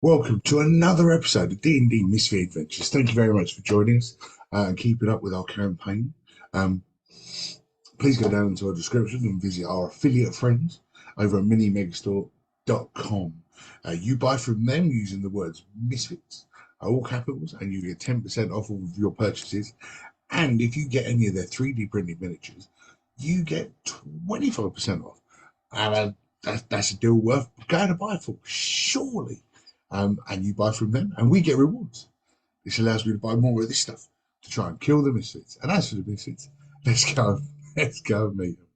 Welcome to another episode of D&D Mystery Adventures. Thank you very much for joining us and keeping up with our campaign. Please go down into our description and visit our affiliate friends over at minimegastore.com. You buy from them using the words Misfits, all capitals, and you get 10% off all of your purchases. And if you get any of their 3D printed miniatures, you get 25% off. And that's a deal worth going to buy for, surely. And you buy from them, and we get rewards. This allows me to buy more of this stuff to try and kill the misfits. And as for the misfits, let's go and meet them.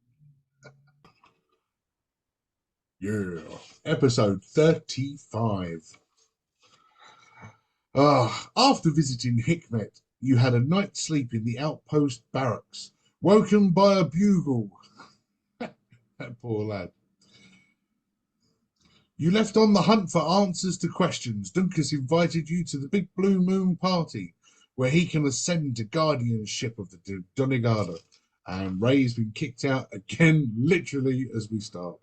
Yeah, episode 35. After visiting Hikmet, you had a night's sleep in the outpost barracks, woken by a bugle. That poor lad. You left on the hunt for answers to questions. Dunkus invited you to the Big Blue Moon party, where he can ascend to guardianship of the Donegada. And Ray's been kicked out again, literally, as we start.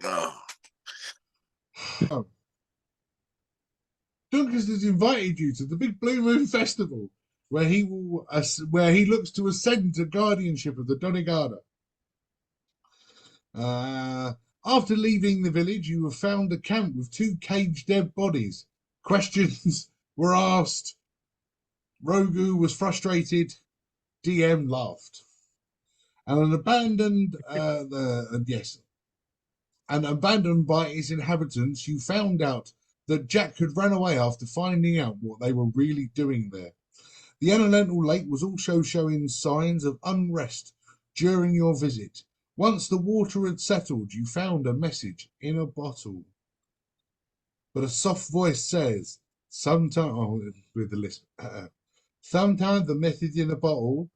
Dunkus has invited you to the Big Blue Moon Festival, where he looks to ascend to guardianship of the Donegada. After leaving the village, you have found a camp with 2 caged dead bodies. Questions were asked. Rogu was frustrated. DM laughed. And abandoned by its inhabitants, you found out that Jack had run away after finding out what they were really doing there. The elemental lake was also showing signs of unrest during your visit. Once the water had settled, you found a message in a bottle. But a soft voice says, sometimes the message in a bottle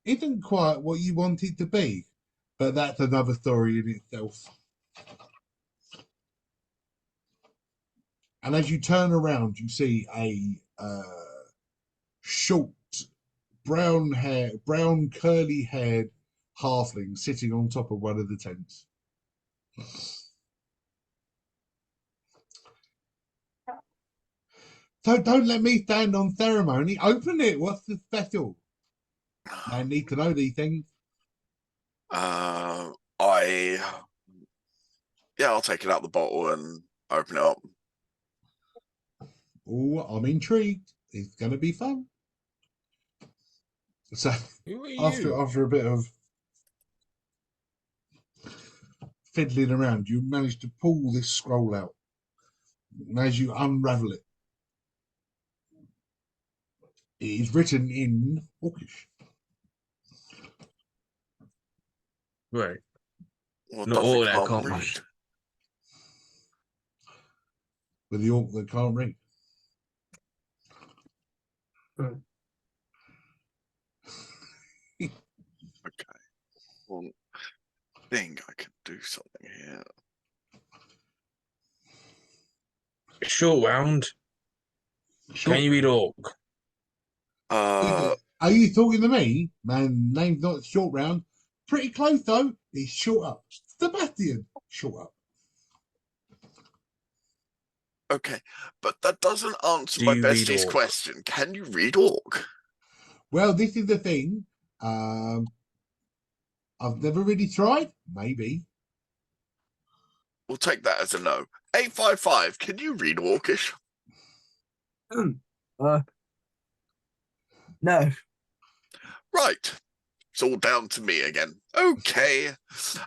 isn't quite what you want it to be. But that's another story in itself. And as you turn around, you see a short, brown curly-haired halfling sitting on top of one of the tents. So don't let me stand on ceremony. Open it. What's the special? I need to know these things. I'll take it out the bottle and open it up. Oh, I'm intrigued. It's going to be fun. So after a bit of fiddling around, you manage to pull this scroll out. And as you unravel it, it is written in Orcish. Right. Well, Not all that can't read. With the orc that can't read. Okay. Well, I think I can do something here. Short round. Short. Can you read orc? Are you talking to me? Man, name's not Short Round. Pretty close though. It's Short Up. Sebastian, Short Up. Okay, but that doesn't answer my bestie's question. Can you read orc? Well, this is the thing. I've never really tried. Maybe. We'll take that as a no. 855, can you read orcish? No. Right. It's all down to me again. Okay.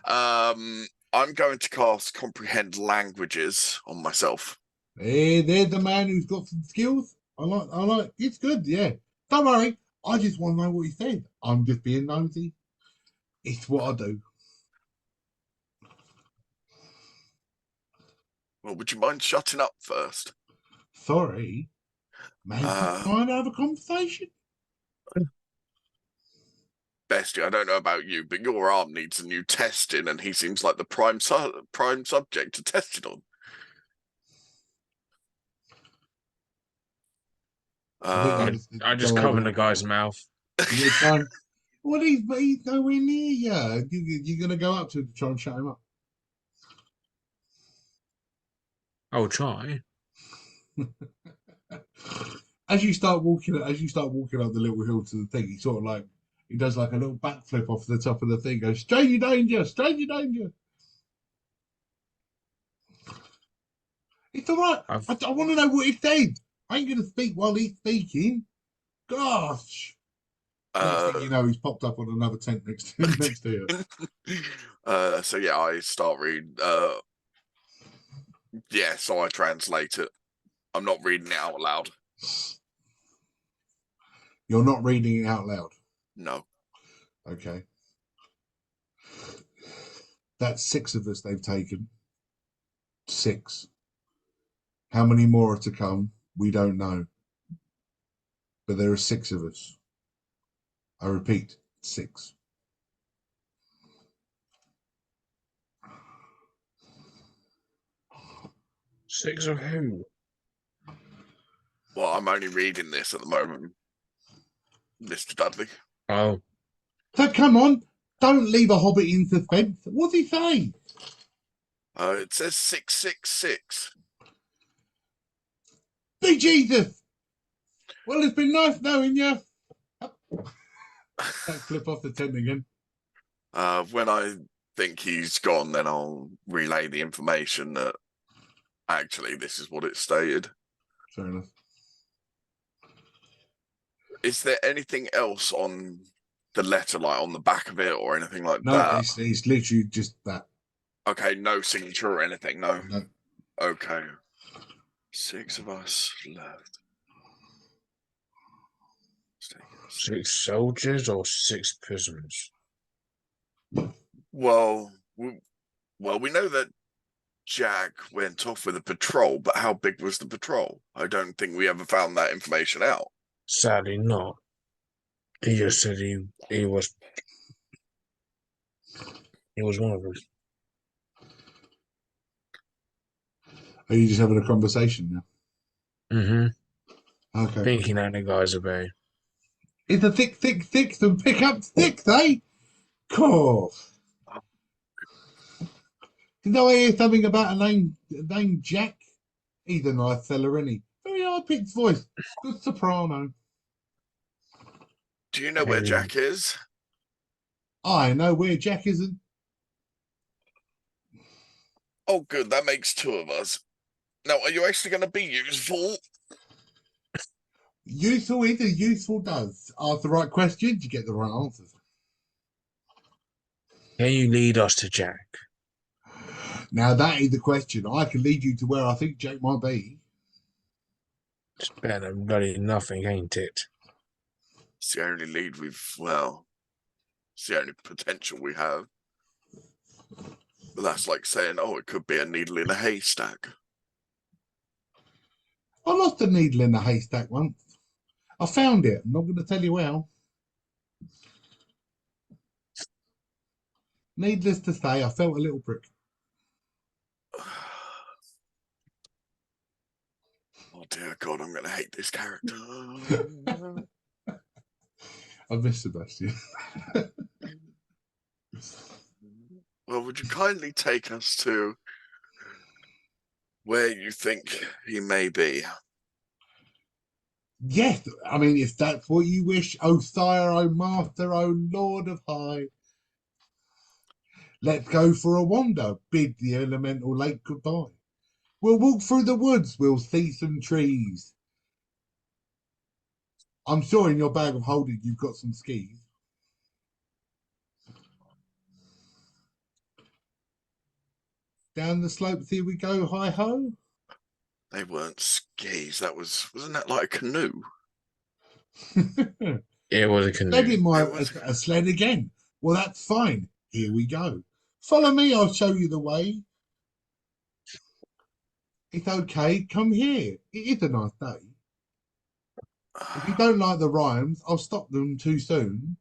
I'm going to cast Comprehend Languages on myself. Hey, there's the man who's got some skills. I like. It's good, yeah. Don't worry. I just want to know what he said. I'm just being nosy. It's what I do. Well, would you mind shutting up first? Sorry. Man, trying to have a conversation. Bestie, I don't know about you, but your arm needs a new testing, and he seems like the prime subject to test it on. I just covered the guy's mouth. Well, he's nowhere near you. You're going to go up to try and shut him up. I'll try. As you start walking up the little hill to the thing, he does like a little backflip off the top of the thing. Goes, stranger danger, stranger danger. It's all right. I want to know what he said. I ain't going to speak while he's speaking. Gosh. Next thing you know, he's popped up on another tent next to you. So yeah, I start reading. Yeah, so I translate it. I'm not reading it out loud. You're not reading it out loud? No. Okay. That's 6 of us they've taken. 6. How many more are to come? We don't know. But there are 6 of us. I repeat, 6. Six of who? Well, I'm only reading this at the moment, Mr. Dudley. Oh. So come on, don't leave a hobbit in suspense. What's he say? It says 666. Be Jesus! Well, it's been nice knowing you. Flip off the tent again. When I think he's gone, then I'll relay the information that actually this is what it stated. Fair enough. Is there anything else on the letter, like on the back of it or anything like that? No, it's literally just that. Okay, no signature or anything, no? No. Okay. 6 of us left. 6 soldiers or 6 prisoners? Well, we know that Jack went off with a patrol, but how big was the patrol? I don't think we ever found that information out. Sadly not. He just said he was one of us. Are you just having a conversation now? Mm-hmm. Okay. Thinking that the guys obey. It's a thick and pick up sticks, eh? Cool. Did I hear something about a name Jack? He's a nice fella, isn't he? Very high-pitched voice. Good soprano. Do you know where Jack is? I know where Jack isn't. Oh, good. That makes 2 of us. Now, are you actually going to be useful? Useful is as useful does. Ask the right questions, you get the right answers. Can you lead us to Jack? Now, that is the question. I can lead you to where I think Jack might be. It's better than bloody nothing, ain't it? It's the only lead it's the only potential we have. But that's like saying, oh, it could be a needle in a haystack. I lost a needle in a haystack once. I found it. I'm not going to tell you how. Needless to say, I felt a little prick. Oh, dear God, I'm going to hate this character. I miss Sebastian. Well, would you kindly take us to where you think he may be? Yes, I mean, if that's what you wish, oh sire, oh master, oh lord of high. Let's go for a wander, bid the elemental lake goodbye. We'll walk through the woods, we'll see some trees. I'm sure in your bag of holding you've got some skis. Down the slopes here we go, hi-ho. They weren't skis, wasn't that like a canoe? It was a canoe. A sled again. Well, that's fine. Here we go. Follow me, I'll show you the way. It's okay, come here. It is a nice day. If you don't like the rhymes, I'll stop them too soon.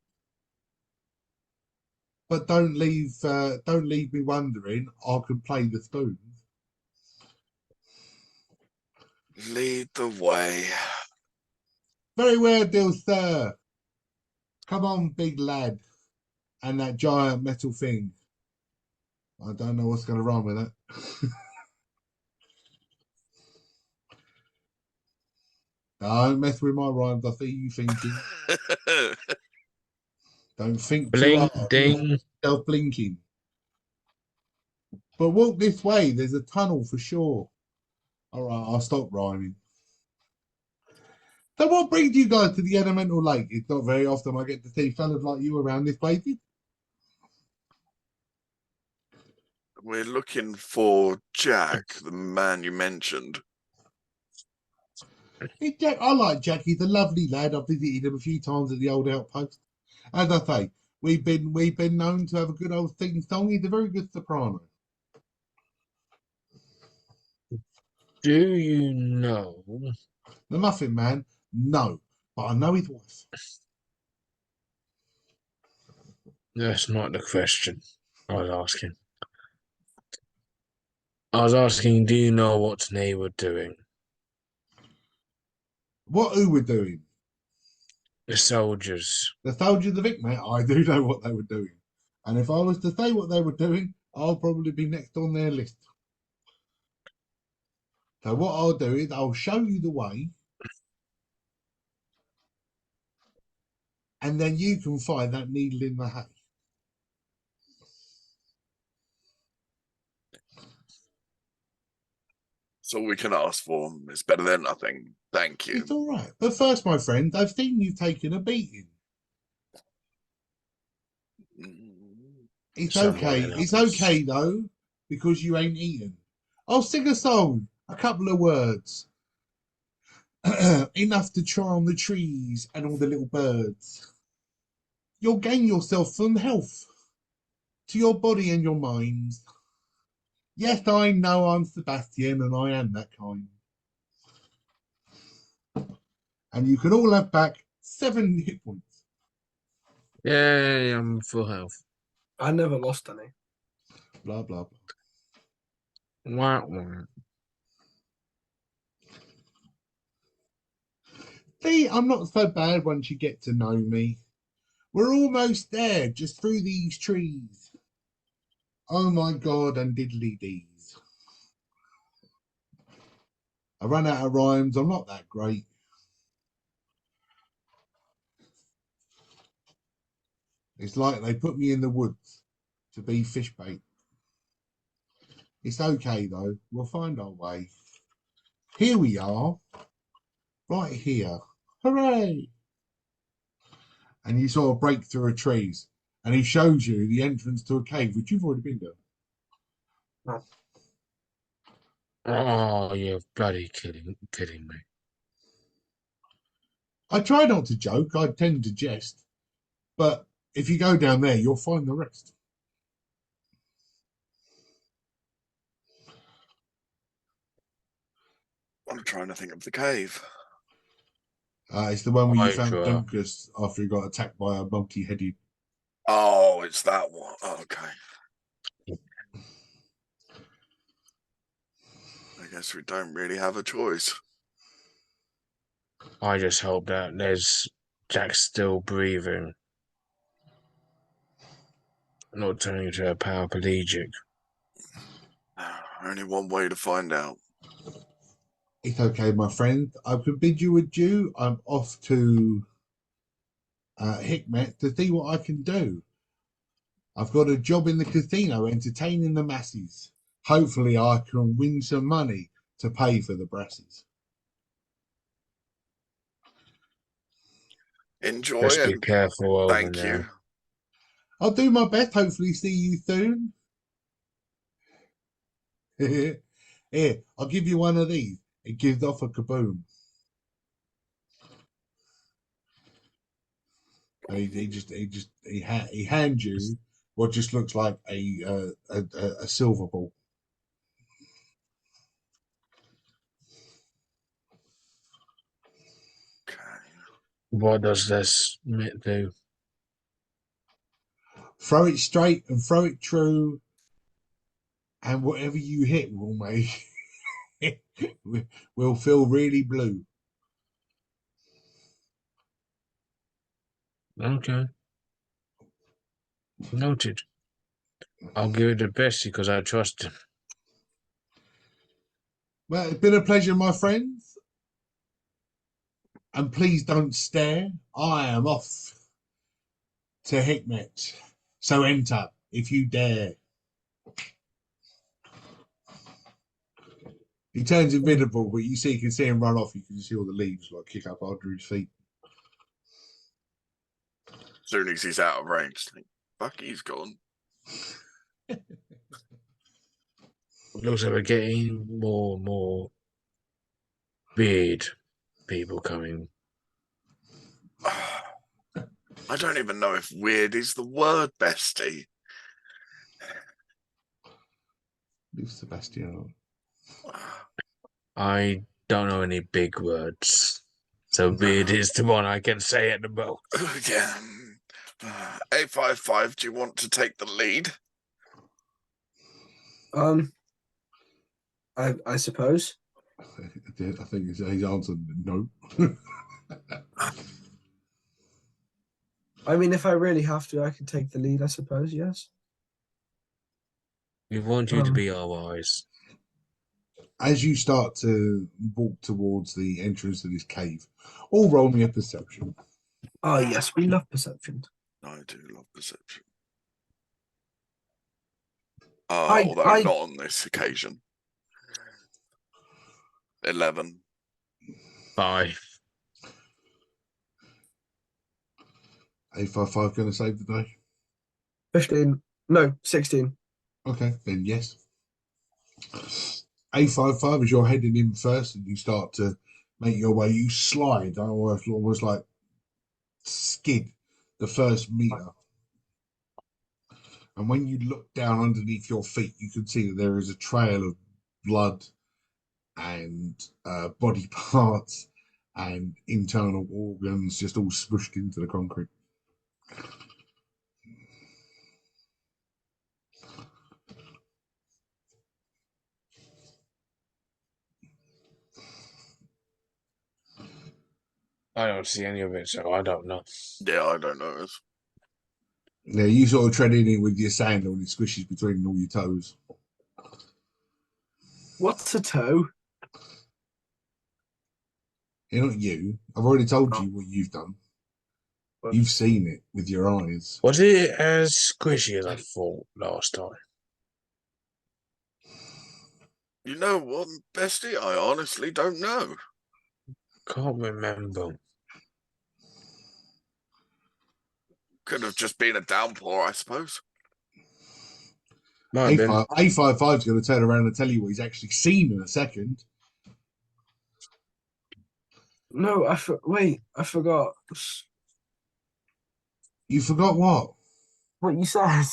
But don't leave me wondering. I can play the spoons. Lead the way. Very well, dear sir. Come on, big lad. And that giant metal thing. I don't know what's going to rhyme with that. Don't mess with my rhymes. I see you thinking. Don't think too Bling, hard. ding. Self blinking. But walk this way. There's a tunnel for sure. All right, I'll stop rhyming. So what brings you guys to the elemental lake? It's not very often I get to see fellas like you around this place. We're looking for Jack, the man you mentioned. Hey, Jack, I like Jack. He's a lovely lad. I've visited him a few times at the old outpost. As I say, we've been known to have a good old sing song. He's a very good soprano. Do you know? The Muffin Man, no, but I know his wife. That's not the question I was asking. I was asking, do you know what they were doing? What who were doing? The soldiers. The soldiers of Vic, mate. I do know what they were doing, and if I was to say what they were doing, I'll probably be next on their list. So what I'll do is I'll show you the way, and then you can find that needle in the hay. That's all we can ask for. It's better than nothing. Thank you. It's all right. But first, my friend, I've seen you taking a beating. It's okay. It's okay though, because you ain't eaten. I'll sing a song, a couple of words. Enough to charm the trees and all the little birds. You'll gain yourself some health to your body and your mind. Yes, I know I'm Sebastian and I am that kind. And you can all have back 7 hit points. Yay, I'm full health. I never lost any. Blah, blah, blah. Wah, wah. See, I'm not so bad once you get to know me. We're almost there, just through these trees. Oh my God, and diddly dees. I ran out of rhymes. I'm not that great. It's like they put me in the woods to be fish bait. It's okay though. We'll find our way. Here we are. Right here. Hooray! And you sort of break through a trees. And he shows you the entrance to a cave, which you've already been to. Oh, you're bloody kidding me. I try not to joke. I tend to jest. But if you go down there, you'll find the rest. I'm trying to think of the cave. It's the one where you found Hydra. Dunkus after he got attacked by a multi-headed. Oh, it's that one. Oh, okay. I guess we don't really have a choice. I just hope that there's Jack still breathing. Not turning into a paraplegic. Only one way to find out. It's okay, my friend. I could bid you adieu. I'm off to Hikmet to see what I can do. I've got a job in the casino entertaining the masses. Hopefully, I can win some money to pay for the brasses. Enjoy Just be and careful over thank there. you. I'll do my best. Hopefully, see you soon. Here, I'll give you one of these. It gives off a kaboom. And he hands you what just looks like a silver ball. Okay. What does this do? Throw it straight and throw it true, and whatever you hit will make will feel really blue. Okay. Noted. I'll give it the best because I trust him. Well, it's been a pleasure, my friends. And please don't stare. I am off to Hikmet. So enter if you dare. He turns invisible, but you can see him run off. You can see all the leaves like kick up under his feet. As soon as he's out of range, fuck, he's gone. Looks like we're getting more and more weird people coming. I don't even know if weird is the word, bestie. Leave Sebastian. I don't know any big words. So weird is the one I can say at the most. Yeah. 855, do you want to take the lead? I suppose. I think he's answered no. I mean, if I really have to, I can take the lead, I suppose, yes. We want you to be our eyes. As you start to walk towards the entrance to this cave, all roll me a perception. Oh, yes, we love perception. I do love perception. I- Although I- not on this occasion. 11. 5. 855 going to save the day? 15. No, 16. Okay, then yes. 855, as you're heading in first and you start to make your way, you slide, almost like skid the first meter. And when you look down underneath your feet, you can see that there is a trail of blood and body parts and internal organs just all smushed into the concrete. I don't see any of it, so I don't know. Yeah, I don't know. Yeah, you sort of tread in it with your sandal and it squishes between all your toes. What's a toe? You're not you. I've already told you what you've done. You've seen it with your eyes. Was it as squishy as I thought last time? You know what, bestie? I honestly don't know. Can't remember. Could have just been a downpour, I suppose. Might have been. A55 is going to turn around and tell you what he's actually seen in a second. No, wait, I forgot. You forgot what? What you said.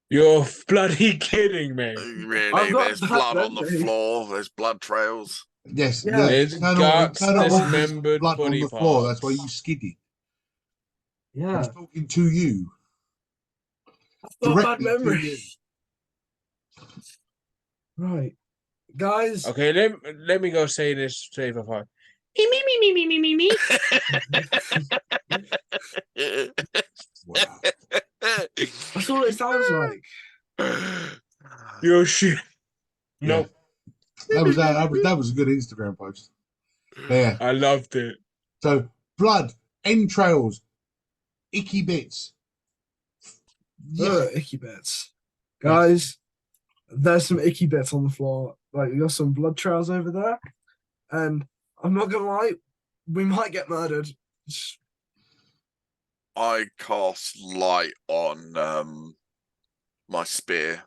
You're bloody kidding me. Really? There's that blood on the memory. floor. There's blood trails. Yes, Yeah. It's guts, dismembered blood on body the floor. parts. That's why you skidded. Yeah. He's talking to you. I've got bad Directly to you. memory. Right. Guys. Okay, let me go say this to 855. Me. Wow. That's all it sounds like. Your shit. Yeah. Nope. That was a good Instagram post. Yeah. I loved it. So blood, entrails, icky bits. Yeah. Icky bits. Guys, there's some icky bits on the floor. Like, we got some blood trails over there. And I'm not gonna lie, we might get murdered. I cast light on my spear.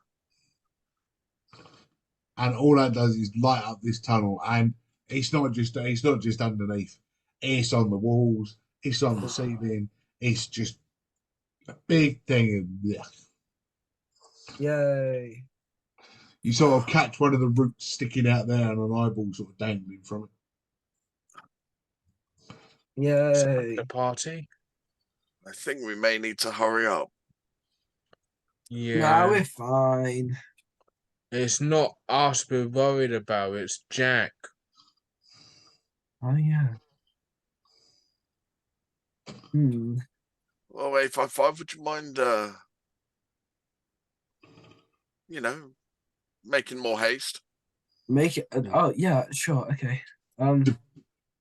And all that does is light up this tunnel. And it's not just underneath. It's on the walls. It's on the ceiling. It's just a big thing. Yay. You sort of catch one of the roots sticking out there and an eyeball sort of dangling from it. Yay. The party? I think we may need to hurry up. Yeah. No, we're fine. It's not us we're worried about, it's Jack. Oh, yeah. Well, 855, would you mind, making more haste? Make it. Oh, yeah, sure. Okay.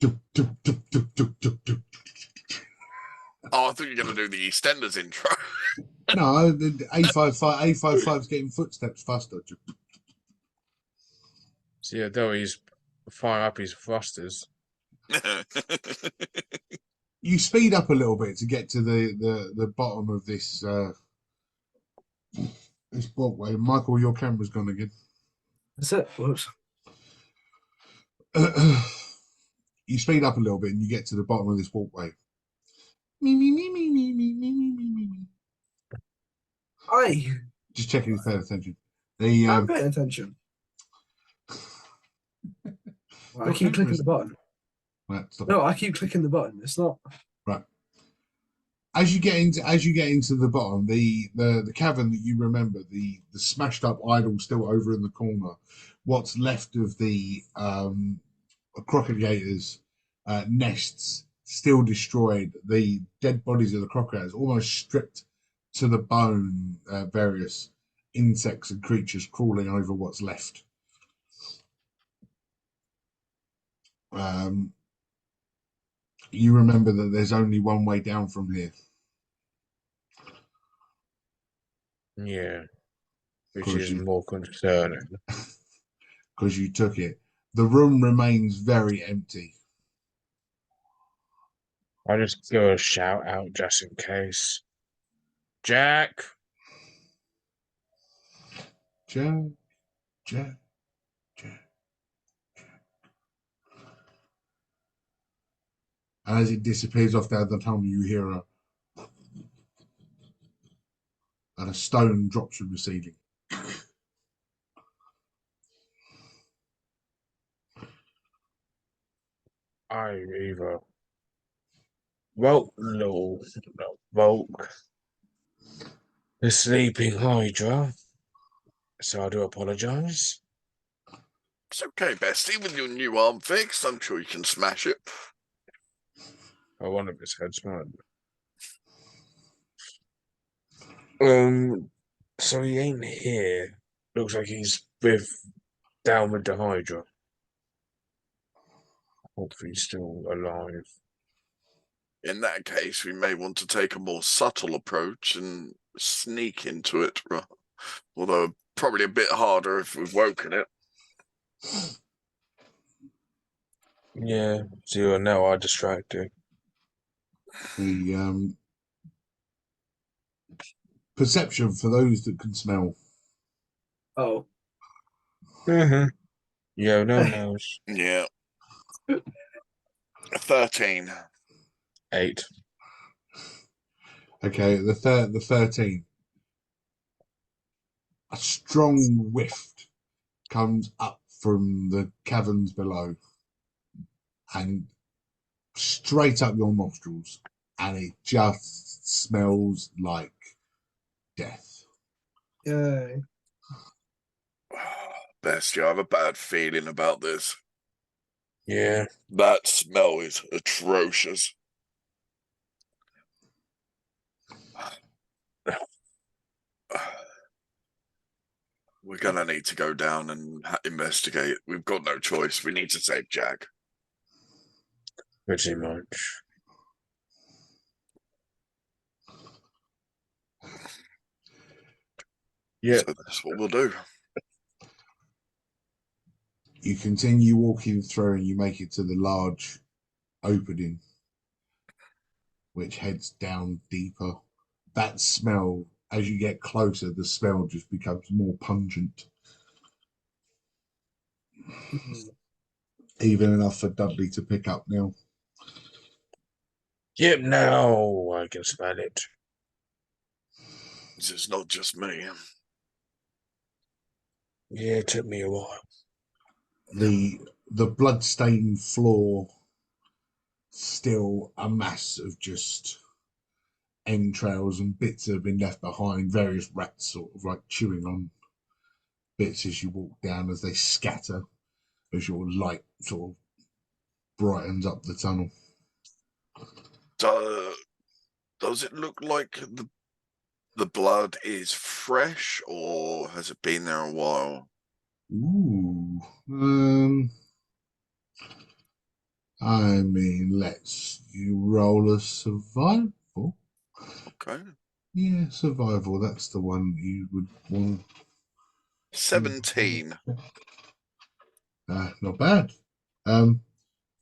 Oh, I thought you were going to do the EastEnders intro. No, the A55's getting footsteps faster. So yeah, though he's fire up his thrusters. You speed up a little bit to get to the bottom of this this walkway. Michael, your camera's gone again. That's it. Whoops. You speed up a little bit and you get to the bottom of this walkway. Me, me, me, me, me, me, me, me, me, me, me. Aye, Just checking he's paying attention. The I'm paying attention. I keep clicking the button. Right, stop No, I keep clicking the button. It's not. Right. As you get into the bottom, the cavern that you remember, the smashed up idol still over in the corner, what's left of the crocodilators nests still destroyed, the dead bodies of the crocodiles almost stripped to the bone, various insects and creatures crawling over what's left. You remember that there's only one way down from here. Yeah, which Course is you- more concerning. Because you took it. The room remains very empty. I just go a shout out just in case. Jack. Jack, Jack, Jack. And as it disappears off down the tunnel, you hear and a stone drops from the ceiling. I either woke woke the sleeping Hydra. So I do apologise. It's okay, Bestie. With your new arm fixed, I'm sure you can smash it. Oh, one of his heads, man. So he ain't here. Looks like he's down with the Hydra. Hopefully he's still alive. In that case, we may want to take a more subtle approach and sneak into it. Although probably a bit harder if we've woken it. Yeah, so you are now are distracted. The perception for those that can smell. Oh, Mm-hmm. Yeah, no knows. Yeah. 13. 8. Okay, the 13. A strong whiff comes up from the caverns below and straight up your nostrils, and it just smells like death. yay. Bestie, I have a bad feeling about this. Yeah. That smell is atrocious. We're going to need to go down and investigate. We've got no choice. We need to save Jack. Pretty much. Yeah. So that's what we'll do. You continue walking through and you make it to the large opening, which heads down deeper. That smell, as you get closer, the smell just becomes more pungent. Even enough for Dudley to pick up now. Yep, now I can smell it. This is not just me. Yeah, it took me a while. The blood-stained floor, still a mass of just entrails and bits that have been left behind, various rats sort of like chewing on bits as you walk down, as they scatter, as your light sort of brightens up the tunnel. Does it look like the blood is fresh, or has it been there a while? Ooh. I mean, let's you roll a survival. Okay. Yeah, survival. That's the one you would want. 17. Not bad. Um,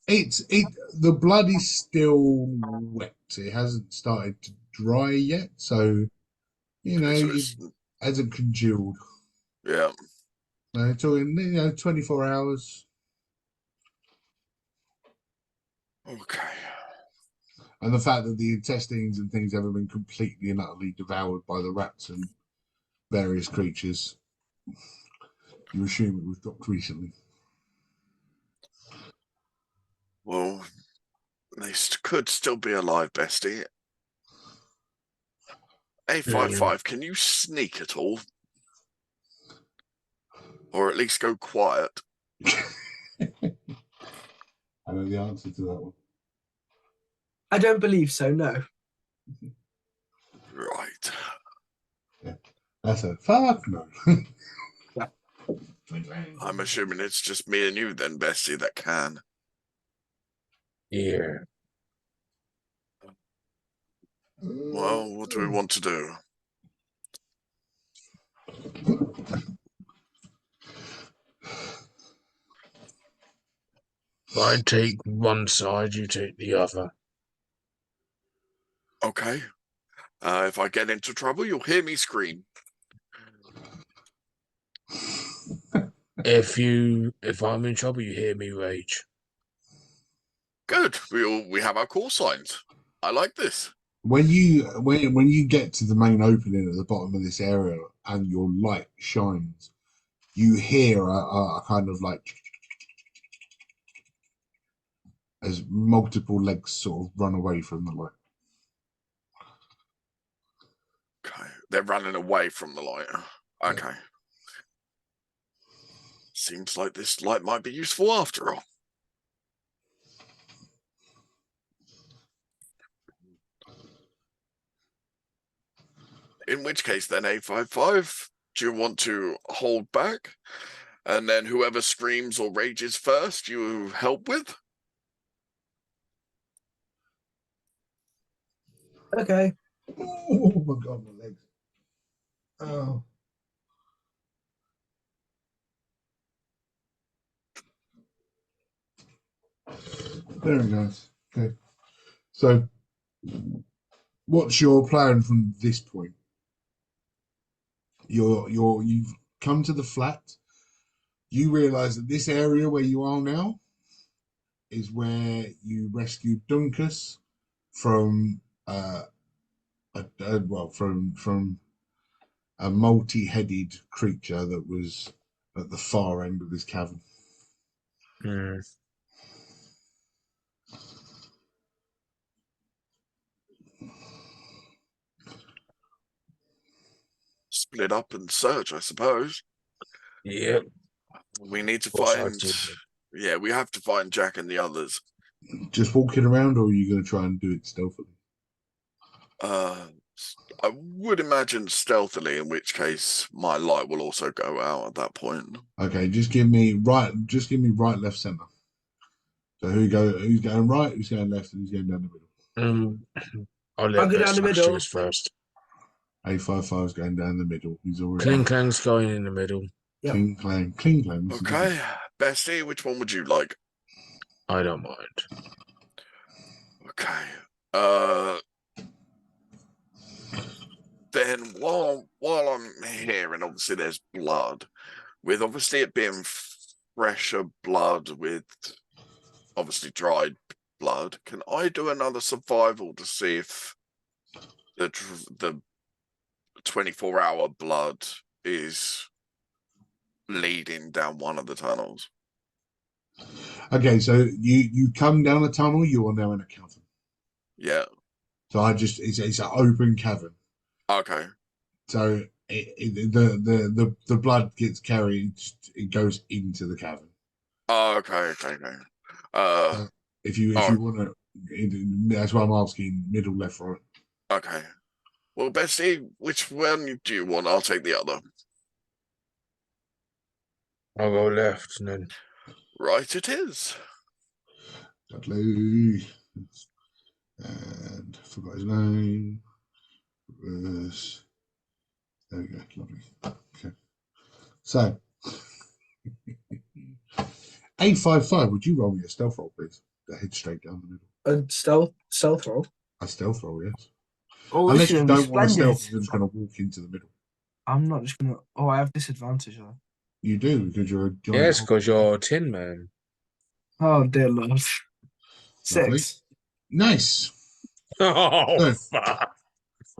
the blood is still wet. It hasn't started to dry yet, so Okay, so it it's hasn't congealed. yeah. No, talking 24 hours. Okay. And the fact that the intestines and things haven't been completely and utterly devoured by the rats and various creatures, you assume it was dropped recently. Well, they could still be alive, bestie. A55, can you sneak at all? Or at least go quiet? I know the answer to that one. I don't believe so, no. Right. Yeah. That's a fuck no. I'm assuming it's just me and you then, bestie, that can. Yeah. Well, what do we want to do? If I take one side, you take the other. Okay. If I get into trouble, you'll hear me scream. If I'm in trouble, you hear me rage. Good. We have our call signs. I like this. When you get to the main opening at the bottom of this area and your light shines, you hear a kind of like as multiple legs sort of run away from the light. Okay. They're running away from the light. Okay. Yeah. Seems like this light might be useful after all. In which case, then, A55, do you want to hold back? And then whoever screams or rages first, you help with? Okay. Oh my god, my legs. Oh. Very nice. Okay. So what's your plan from this point? You've come to the flat. You realize that this area where you are now is where you rescued Dunkus from from a multi-headed creature that was at the far end of this cavern. Hmm. Split up and search, I suppose. Yep. We need to Course I find... did. Yeah, we have to find Jack and the others. Just walking around, or are you going to try and do it stealthily? I would imagine stealthily, in which case my light will also go out at that point. Okay, just give me right, left, center. So who's going right, who's going left, and who's going down the middle. I'll I'll let go down the Best middle. choose first. A55's going down the middle. He's already Kling Klang's going in the middle. Yep. cling clang, cling clang. This is Okay, Bestie, which one would you like? I don't mind. Okay. Then while I'm here, and obviously there's blood, with obviously it being fresher blood with obviously dried blood, can I do another survival to see if the 24-hour blood is leading down one of the tunnels? Okay, so you come down a tunnel. You are now in a cavern. Yeah. So it's an open cavern. Okay. So the blood gets carried. It goes into the cavern. Oh, okay. If you want to, that's why I'm asking middle, left, right. Okay. Well, Bessie, which one do you want? I'll take the other. I'll go left and then. Right, it is. Dudley. And forgot his name. Was there we go, lovely. Okay. So A55, would you roll me a stealth roll, please? That head straight down the middle. A stealth roll. A stealth roll, yes. Oh, this is Unless you gonna be don't want to splendid. stealth, you're just gonna walk into the middle. I'm not just gonna. Oh, I have disadvantage though. You do, because you're a giant. Yes, because you're Tin Man. Oh dear lord. Lovely. 6. Nice. Oh, So, fuck.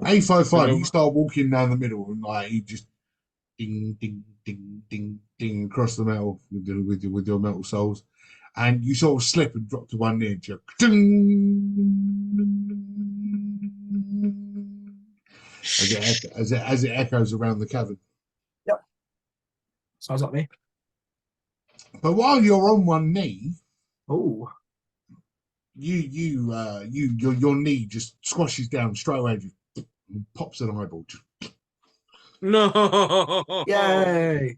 A55, you start walking down the middle and like you just ding, ding, ding, ding, ding across the metal with your metal soles, and you sort of slip and drop to one knee and you as it echoes around the cavern. Yep. Sounds like me. But while you're on one knee, Oh. your knee just squashes down straight away and pops an eyeball. No. Yay.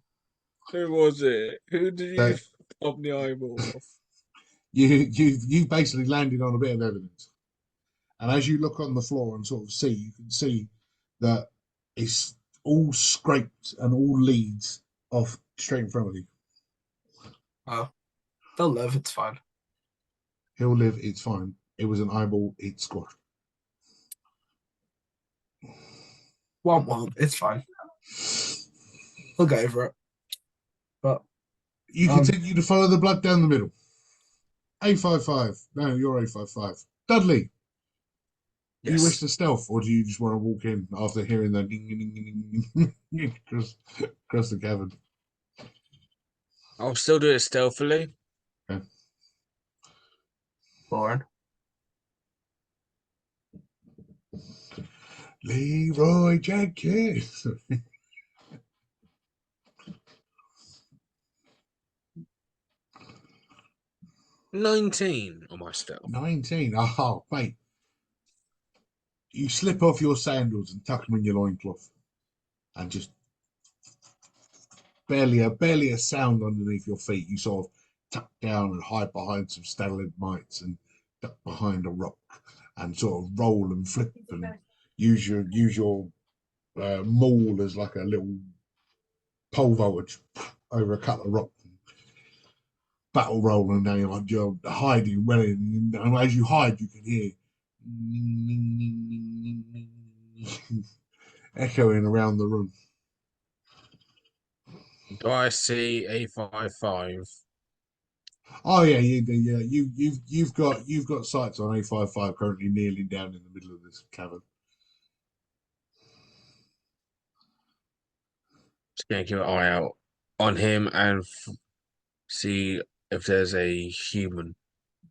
Who was it? Who did you So pop the eyeball off? you basically landed on a bit of evidence. And as you look on the floor and sort of see, you can see that it's all scraped and all leads off straight in front of you. Oh. They'll live, it's fine. He'll live, it's fine. It was an eyeball, it's squashed. Womp, it's fine. He'll get over it. But You continue to follow the blood down the middle. A55. No, you're A55. Dudley, do you wish to stealth or do you just want to walk in after hearing the ding, ding, ding, ding, ding, across the cavern? I'll still do it stealthily. Okay. Boring. Leroy Jenkins. 19 on my stealth. 19. Oh, mate. You slip off your sandals and tuck them in your loincloth. And just barely a sound underneath your feet. You sort of tuck down and hide behind some stalagmites and duck behind a rock and sort of roll and flip and use your maul as like a little pole vault over a couple of rocks. Battle roll, and now you're hiding well in, and as you hide, you can hear echoing around the room. Do I see A55? Oh yeah, you've got sights on A55 currently kneeling down in the middle of this cavern. Just gonna keep an eye out on him and see if there's a human.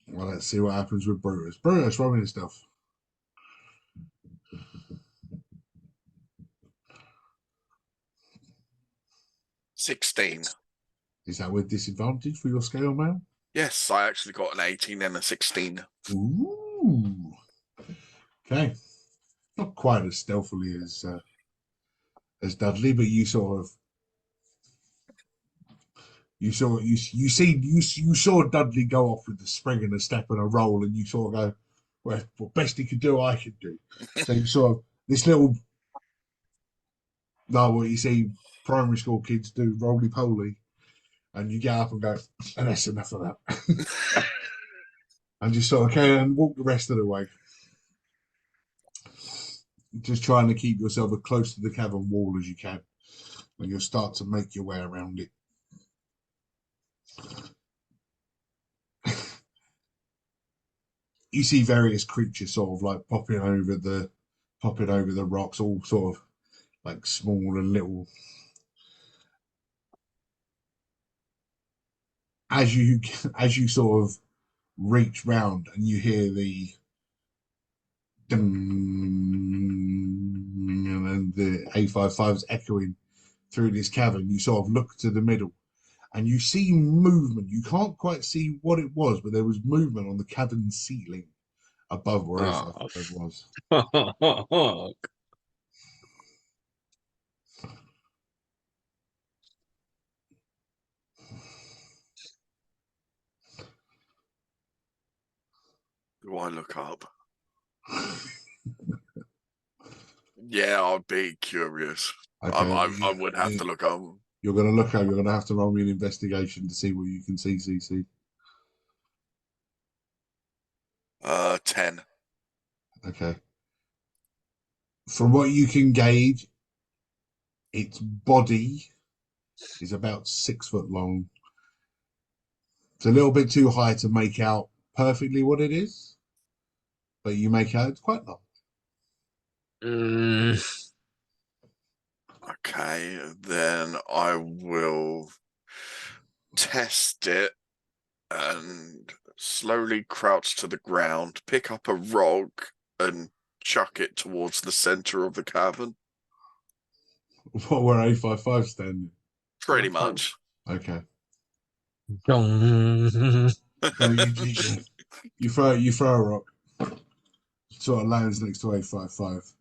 Well, let's see what happens with Brutus. Brutus, rolling his stuff. 16. Is that with disadvantage for your scale mail? Yes, I actually got an 18 and a 16. Ooh. Okay. Not quite as stealthily as Dudley, but you sort of you saw Dudley go off with the spring and a step and a roll, and you sort of go, well, what best he could do, I could do. So you sort of this little like what you see primary school kids do, roly poly, and you get up and go, and that's enough of that. And just sort of carry and walk the rest of the way. Just trying to keep yourself as close to the cavern wall as you can. And you'll start to make your way around it. You see various creatures sort of like popping over the rocks, all sort of like small and little. As you sort of reach round and you hear the and the A55's echoing through this cavern, you sort of look to the middle and you see movement. You can't quite see what it was, but there was movement on the cavern ceiling above where A55 was. Fuck. Do I look up? Yeah, I'd be curious. Okay, I would have to look up. You're going to look up. You're going to have to roll me an investigation to see what you can see. CC. 10. Okay. From what you can gauge, its body is about 6 foot long. It's a little bit too high to make out perfectly what it is, but you make out it's quite long. Okay, then I will test it and slowly crouch to the ground, pick up a rock, and chuck it towards the center of the cavern. What were A55 standing? Pretty much. Okay. Dong. So you throw a rock, sort of lands next to A55.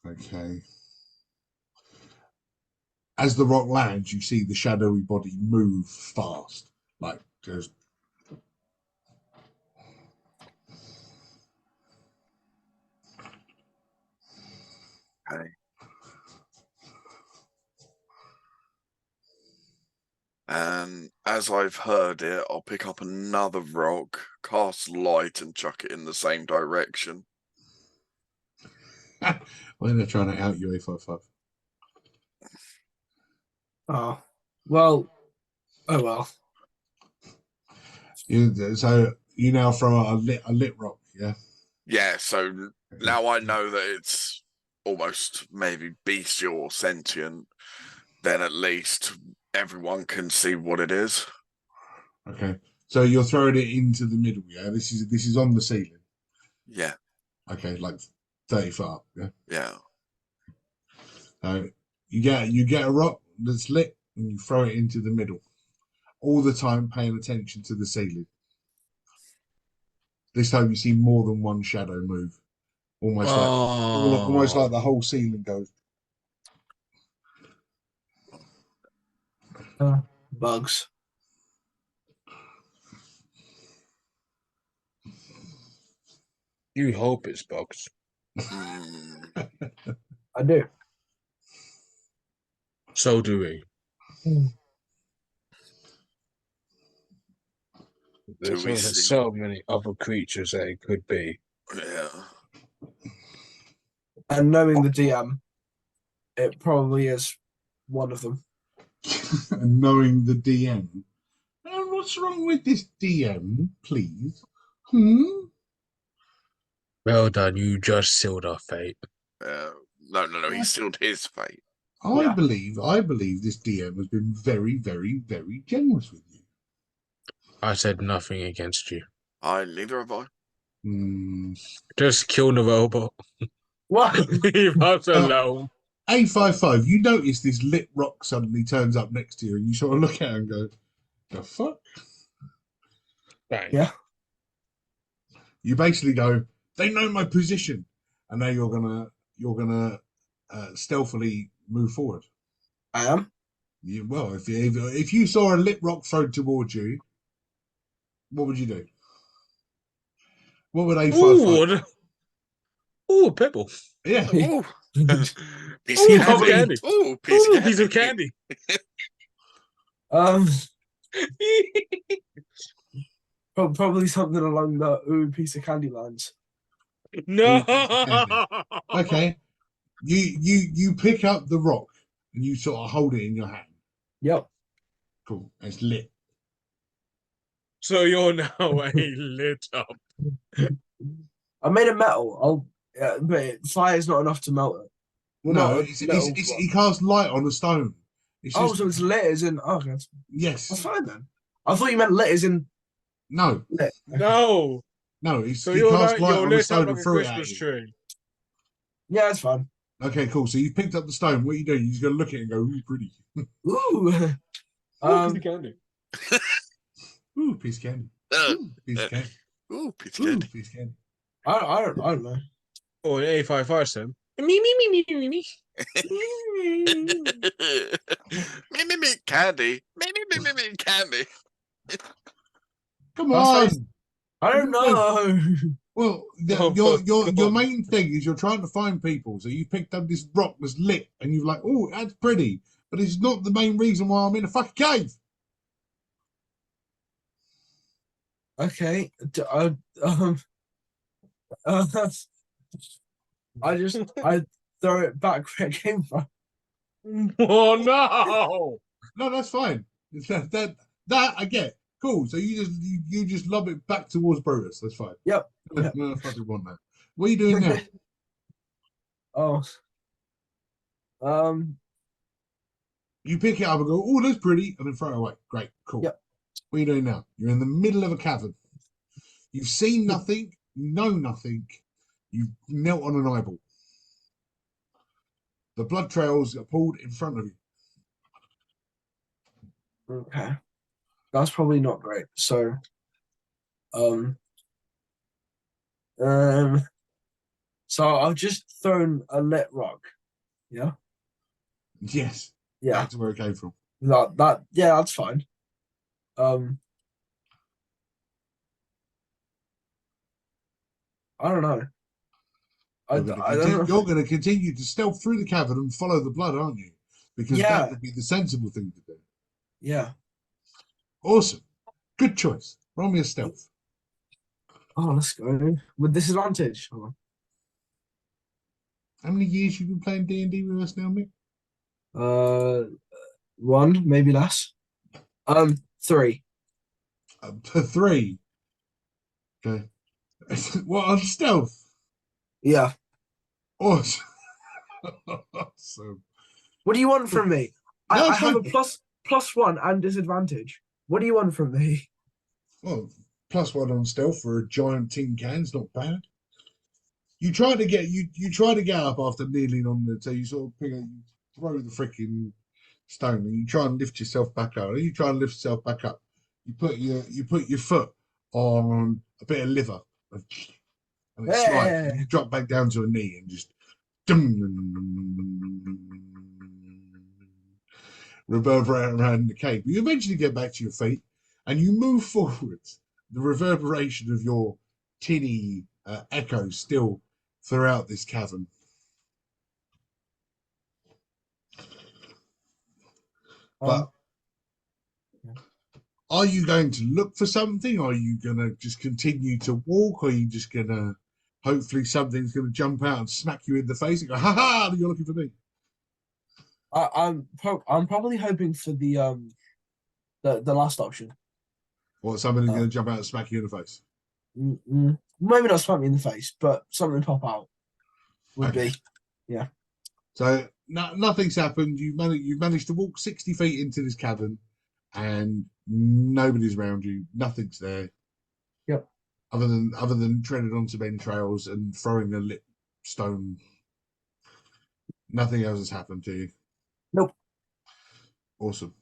Okay. As the rock lands, you see the shadowy body move fast, like just. Okay. And as I've heard it, I'll pick up another rock, cast light, and chuck it in the same direction. When they're trying to out you, A55. Oh, well. Oh, well. So you now throw a lit rock, yeah? Yeah, so now I know that it's almost maybe bestial or sentient, then at least everyone can see what it is. Okay. So you're throwing it into the middle, yeah? This is on the ceiling. Yeah. Okay, like 30 foot up, yeah? Yeah. You get a rock that's lit and you throw it into the middle. All the time paying attention to the ceiling. This time you see more than one shadow move. Almost like the whole ceiling goes. Bugs. You hope it's bugs. I do. So do we. There's so many other creatures that it could be. Yeah. And knowing the DM, it probably is one of them. And knowing the DM. And what's wrong with this DM, please? Well done, you just sealed our fate. No, he sealed his fate. I believe this DM has been very, very, very generous with you. I said nothing against you. Neither have I. Just kill the robot. What? Leave us alone. A55, you notice this lit rock suddenly turns up next to you and you sort of look at it and go, the fuck? Bang. Yeah. You basically go, they know my position. And now you're gonna stealthily move forward. I am. Well, if you saw a lit rock thrown towards you, what would you do? What would A55? Ooh, a pebble. Yeah. Ooh. Piece Ooh, of candy. Ooh, piece of candy. Probably something along the piece of candy lines. No. Okay. You pick up the rock and you sort of hold it in your hand. Yep. Cool. It's lit. So you're now a lit up. I made it metal. But fire's not enough to melt it. Well, no, he cast light on the stone. So it's lit as in. Oh, okay. Yes. That's fine then. I thought you meant lit as in. No. Lit. Okay. No. So he cast light on the stone and threw it at you. Tree. Yeah, it's fine. Okay, cool. So you picked up the stone. What are you doing? You're just going to look at it and go, ooh, pretty. Ooh. Piece of candy. Ooh, piece of candy. Ooh, piece of candy. Ooh, piece of candy. Piece of candy. I don't know. Oh, an A55 son. Me. Me, candy. Me. me, candy. Come That on. sounds- I don't know. Well, Oh, your God. main thing is you're trying to find people. So you picked up this rock that's lit, and you're like, "Oh, that's pretty," but it's not the main reason why I'm in a fucking cave. Okay. Uh, I throw it back where it came from. Oh no! No, that's fine. That I get. Cool. So you just lob it back towards Brutus. That's fine. Yep. Yep. No, I fucking want that. What are you doing now? Oh. You pick it up and go, "Oh, that's pretty," and then throw it away. Great, cool. Yep. What are you doing now? You're in the middle of a cavern. You've seen nothing, you know nothing. You've knelt on an eyeball. The blood trails are pulled in front of you. Okay. That's probably not great. So, um, um, so I've just thrown a lit rock. Yeah. Yes, Yeah. that's where it came from. Yeah, that's fine. I don't know. I don't know. You're going to continue to stealth through the cavern and follow the blood, aren't you? Because Yeah. that would be the sensible thing to do. Yeah. Awesome. Good choice. Roll me a stealth. Oh, let's go with disadvantage. Hold on. How many years you been playing D&D with us now, Mick? 1, maybe less. 3. 3. Okay. What, on stealth? Yeah. Awesome. Awesome. What do you want from me? No, I it's have fine. a +1 and disadvantage. What do you want from me? Well, +1 on stealth for a giant tin can's not bad. You try to get up after kneeling on the, so you sort of you throw the freaking stone and you try and lift yourself back up. And you try and lift yourself back up. You put your foot on a bit of liver and it slides. And you drop back down to a knee and just reverberate around the cave. You eventually get back to your feet and you move forwards. The reverberation of your tinny echoes still throughout this cavern. But are you going to look for something? Are you going to just continue to walk? Or are you just going to, hopefully something's going to jump out and smack you in the face and go, "Ha ha, you're looking for me." I'm probably hoping for the last option. Or somebody's going to jump out and smack you in the face. Maybe not smack me in the face, but something pop out would be. Yeah. So nothing's happened. You've managed to walk 60 feet into this cavern and nobody's around you. Nothing's there. Yep. Other than treading on some entrails and throwing a lit stone. Nothing else has happened to you. Nope. Awesome.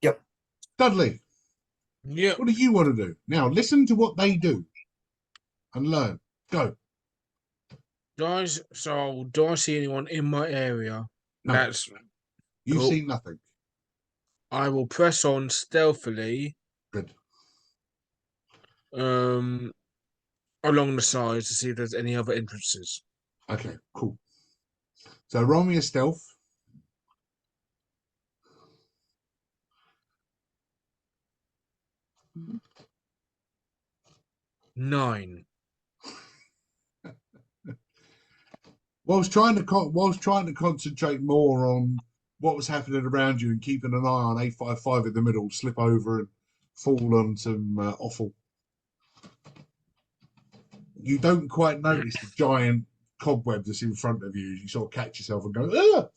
Yep. Dudley, Yeah. what do you want to do? Now listen to what they do and learn. Go. Guys, so do I see anyone in my area? No. You've cool. seen nothing. I will press on stealthily. Good. Along the sides to see if there's any other entrances. Okay, cool. So roll me a stealth. Nine. Whilst trying to concentrate more on what was happening around you and keeping an eye on 855 in the middle, slip over and fall on some offal. You don't quite notice the giant cobweb that's in front of you. You sort of catch yourself and go,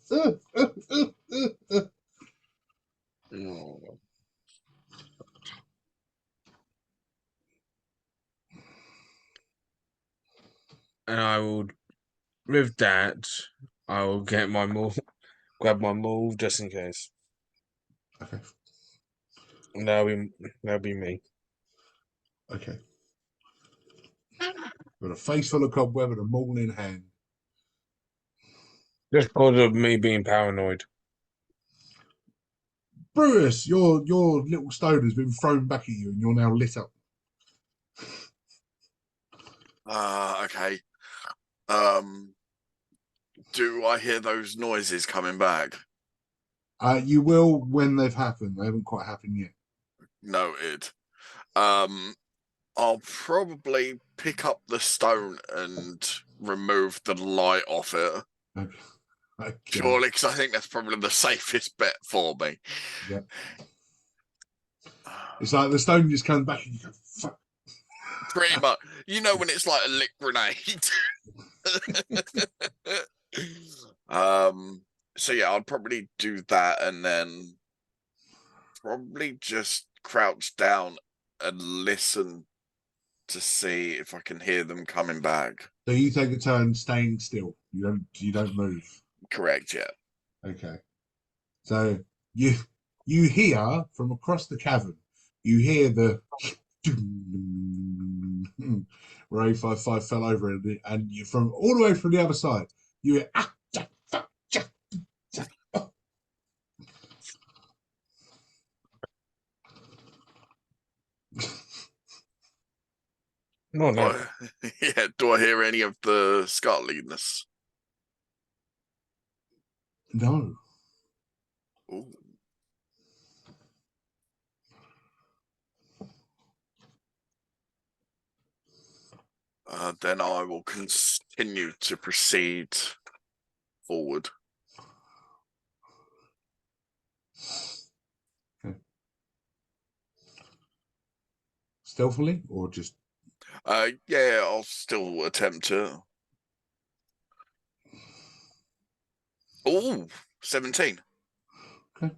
And I will, with that, I will get my move, grab my move just in case. Okay. And that'll be me. Okay. With a face full of cobweb and a maul in hand. Just because of me being paranoid. Brutus, your little stone has been thrown back at you, and you're now lit up. Okay. Do I hear those noises coming back? You will when they've happened. They haven't quite happened yet. Noted. I'll probably pick up the stone and remove the light off it. Okay. Surely, because I think that's probably the safest bet for me. Yeah. It's like the stone just comes back and you go, fuck. Pretty much. You know when it's like a lit grenade. So yeah, I'll probably do that and then probably just crouch down and listen to see if I can hear them coming back. So you take a turn staying still. You don't move. Correct, yeah. Okay. So you hear from across the cavern, you hear the where A55 fell over and you from all the way from the other side, you hear No, no. Yeah, do I hear any of the scarletness? no. Ooh. Then I will continue to proceed forward. Okay. Stealthily or just Yeah, I'll still attempt to. Oh, 17. okay.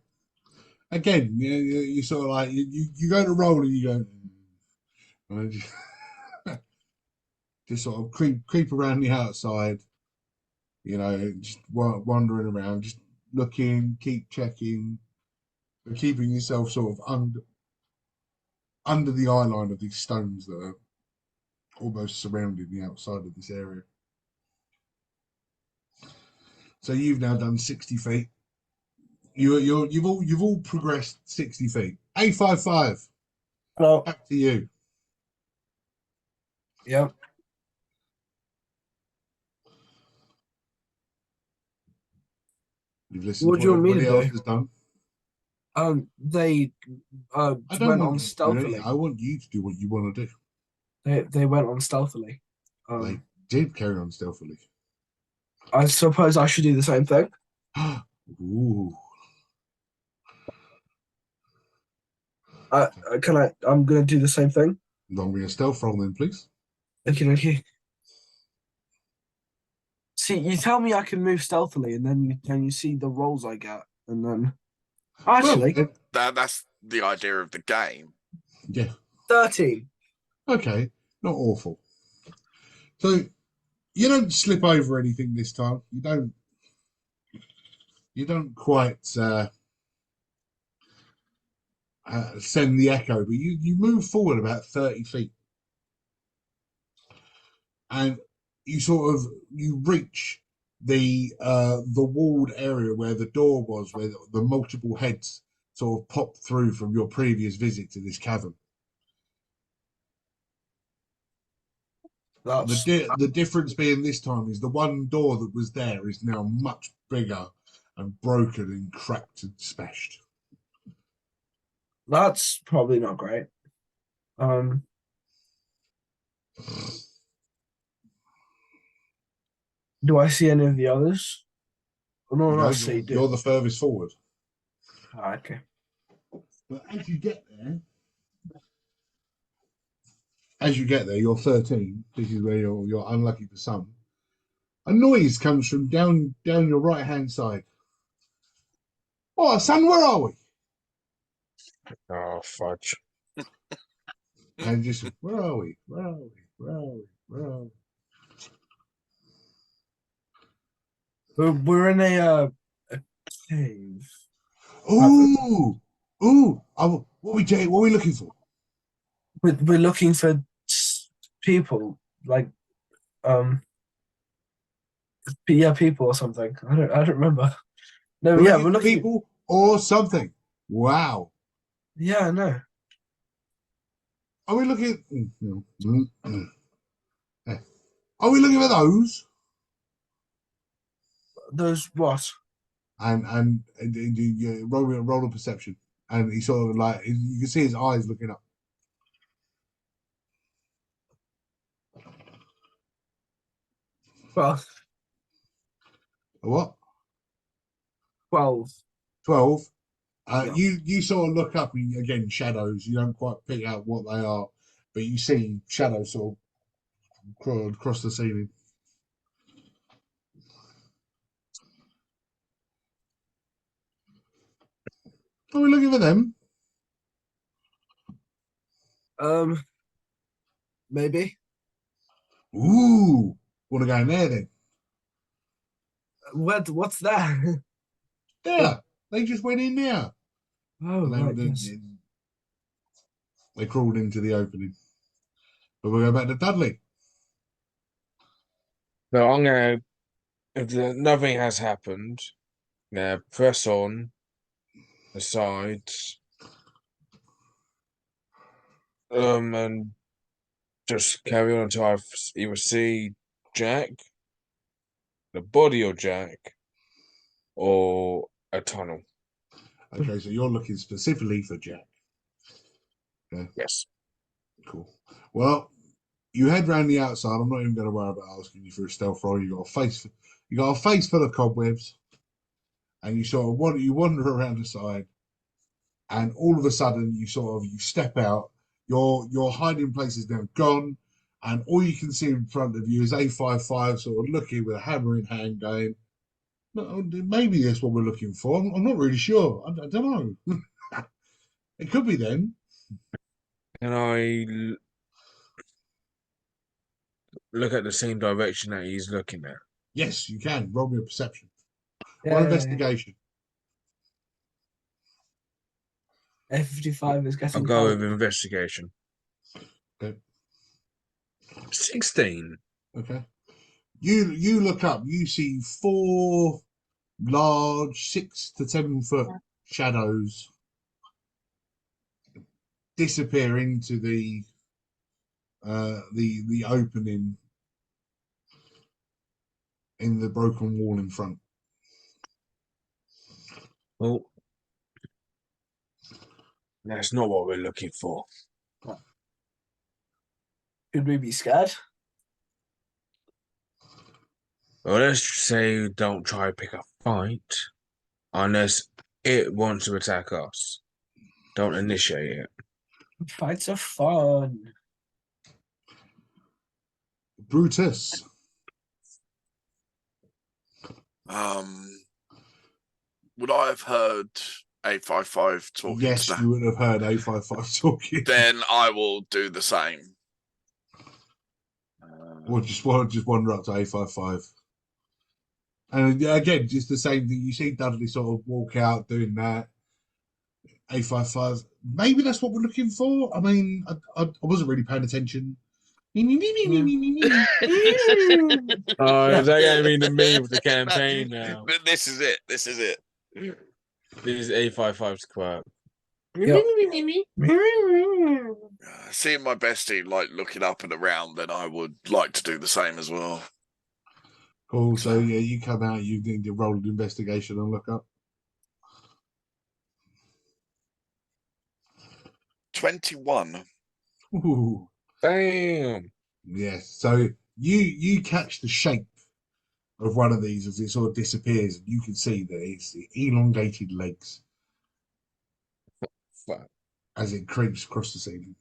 Again, you sort of like you go to roll and you go and just sort of creep around the outside, just wandering around, just looking, keep checking, but keeping yourself sort of under the eye line of these stones that are almost surrounding the outside of this area. So you've now done 60 feet. You've all progressed 60 feet. A55. Well, Back to you. yeah. You've listened What to do you what want me to everybody else do? has done. They I don't went want on you to do stealthily. anything. I want you to do what you want to do. They went on stealthily. They did carry on stealthily. I suppose I should do the same thing. Ooh. Can I? I'm gonna do the same thing. Long me a stealth roll then, please. Okay. See, you tell me I can move stealthily, and then you see the rolls I get, and then actually Well, That's the idea of the game. yeah. 13. Okay. Not awful. So you don't slip over anything this time. You don't quite send the echo, but you move forward about 30 feet. And you reach the walled area where the door was, where the multiple heads sort of popped through from your previous visit to this cavern. That's The difference being this time is the one door that was there is now much bigger and broken and cracked and smashed. that's probably not great. Do I see any of the others? No, You know, not see. you're the furthest forward. Okay. But as you get there, you're 13. This is where you're unlucky for some. A noise comes from down your right hand side. Oh, son, where are we? Oh, fudge. And just where are we? Where are we? Where are we? Where are we? We're in a cave. Ooh, ooh! What are we looking for? We're looking for people like yeah, people or something. I don't remember. No, We're yeah, looking we're for looking. people or something. Wow. Yeah, I know. Are we looking? Are we looking at those? Those what? And you roll of perception, and he sort of like you can see his eyes looking up. 12. A what? 12. 12. Yeah. You sort of look up and again shadows. You don't quite pick out what they are, but you see shadows sort of crawl across the ceiling. Are we looking for them? Maybe. Ooh, want to go in there then? What's that? Yeah, they just went in there. Oh, And right, yes. they crawled into the opening. But we'll go back to Dudley. So I'm gonna, if nothing has happened, press on the sides, and just carry on until I either see Jack, the body of Jack, or a tunnel. Okay, so you're looking specifically for Jack. Okay, Yes. cool. Well, you head round the outside. I'm not even going to worry about asking you for a stealth roll. You got a face full of cobwebs, and you wander around the side, and all of a sudden you step out. Your hiding place is now gone, and all you can see in front of you is A55 sort of looking with a hammer in hand, going, "No, maybe that's what we're looking for. I'm not really sure. I don't know. It could be them." Can I look at the same direction that he's looking at? Yes, you can. Roll me a perception or Yeah. investigation. A55 is I'll getting go cold. with investigation. Okay. 16. Okay. You look up. You see four large 6 to 7 foot shadows disappear into the opening in the broken wall in front. Well, that's not what we're looking for. Could we be scared? Well, let's say don't try to pick a fight unless it wants to attack us. Don't initiate it. Fights are fun. Brutus. Would I have heard A55 talking to Yes, that? you would have heard A55 talking. Then I will do the same. Or just wander up to A55. And again, just the same thing. You see Dudley sort of walk out doing that. A55. Maybe that's what we're looking for. I mean, I wasn't really paying attention. Oh, is that going to be the meme of the campaign now? This is it. This is it. This is A55's quirk. Yep. Seeing my bestie like looking up and around, then I would like to do the same as well. Cool. So yeah, you come out, you do your roll of investigation and look up. 21. Ooh. Damn. Yes. So you catch the shape of one of these as it sort of disappears, and you can see that it's elongated legs Fuck. as it creeps across the ceiling.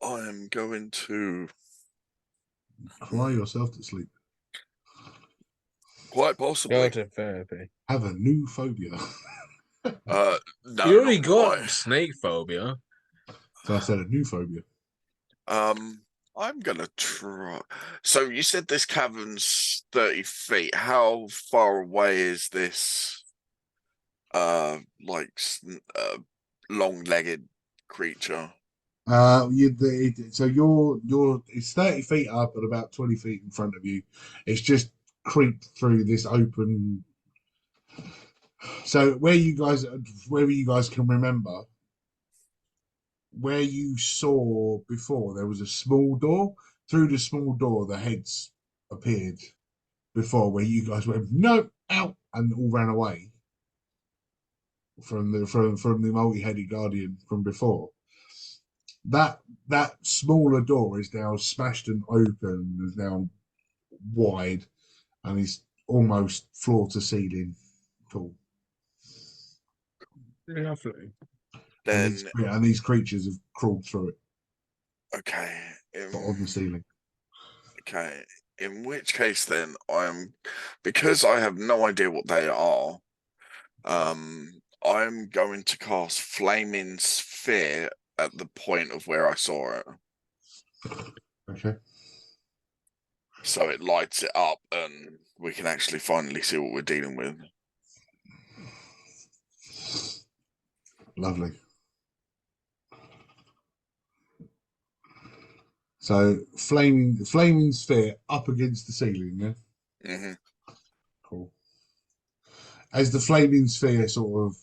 I am going to Cry yourself to sleep. quite Go possibly. to therapy. Have a new phobia. No, You already not got quite. snake phobia. So I said a new phobia. I'm gonna try. So you said this cavern's 30 feet. How far away is this? Like long-legged creature. So you're it's 30 feet up and about 20 feet in front of you. It's just creep through this open. So wherever you guys can remember, where you saw before, there was a small door. Through the small door, the heads appeared before, where you guys went no out and all ran away from the multi-headed guardian from before. That smaller door is now smashed and open, is now wide, and is almost floor to ceiling tall. Lovely. Then And these creatures have crawled through it, okay, but on the ceiling. okay. In which case, then because I have no idea what they are. I'm going to cast Flaming Sphere at the point of where I saw it. Okay. So it lights it up and we can actually finally see what we're dealing with. Lovely. So flaming sphere up against the ceiling, yeah? Mm-hmm. Cool. As the flaming sphere sort of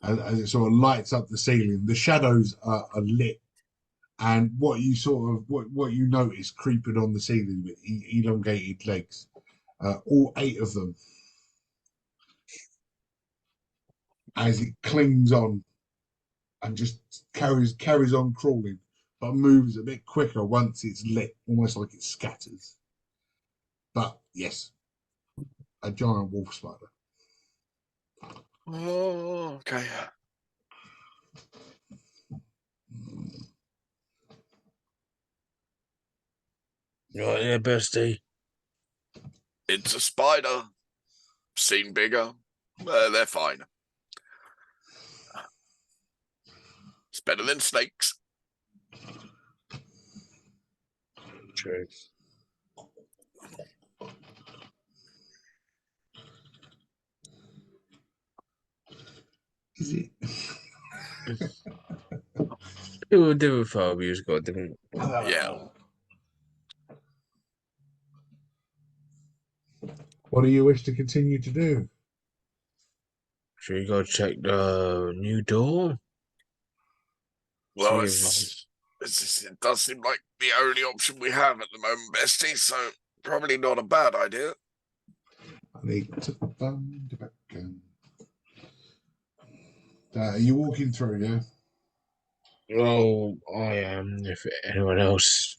as it sort of lights up the ceiling, the shadows are lit, and what you notice creeping on the ceiling with elongated legs, all 8 of them, as it clings on and just carries on crawling, but moves a bit quicker once it's lit, almost like it scatters. But yes, a giant wolf spider. Oh, okay. Right there, bestie. It's a spider. Seen bigger. They're fine. It's better than snakes. True. Is it? Different phobias got different. Yeah. What do you wish to continue to do? Should we go check the new door? Well, See it does seem like the only option we have at the moment, bestie, so probably not a bad idea. I need to find a back gun. Are you walking through, yeah? Oh, I am. If anyone else,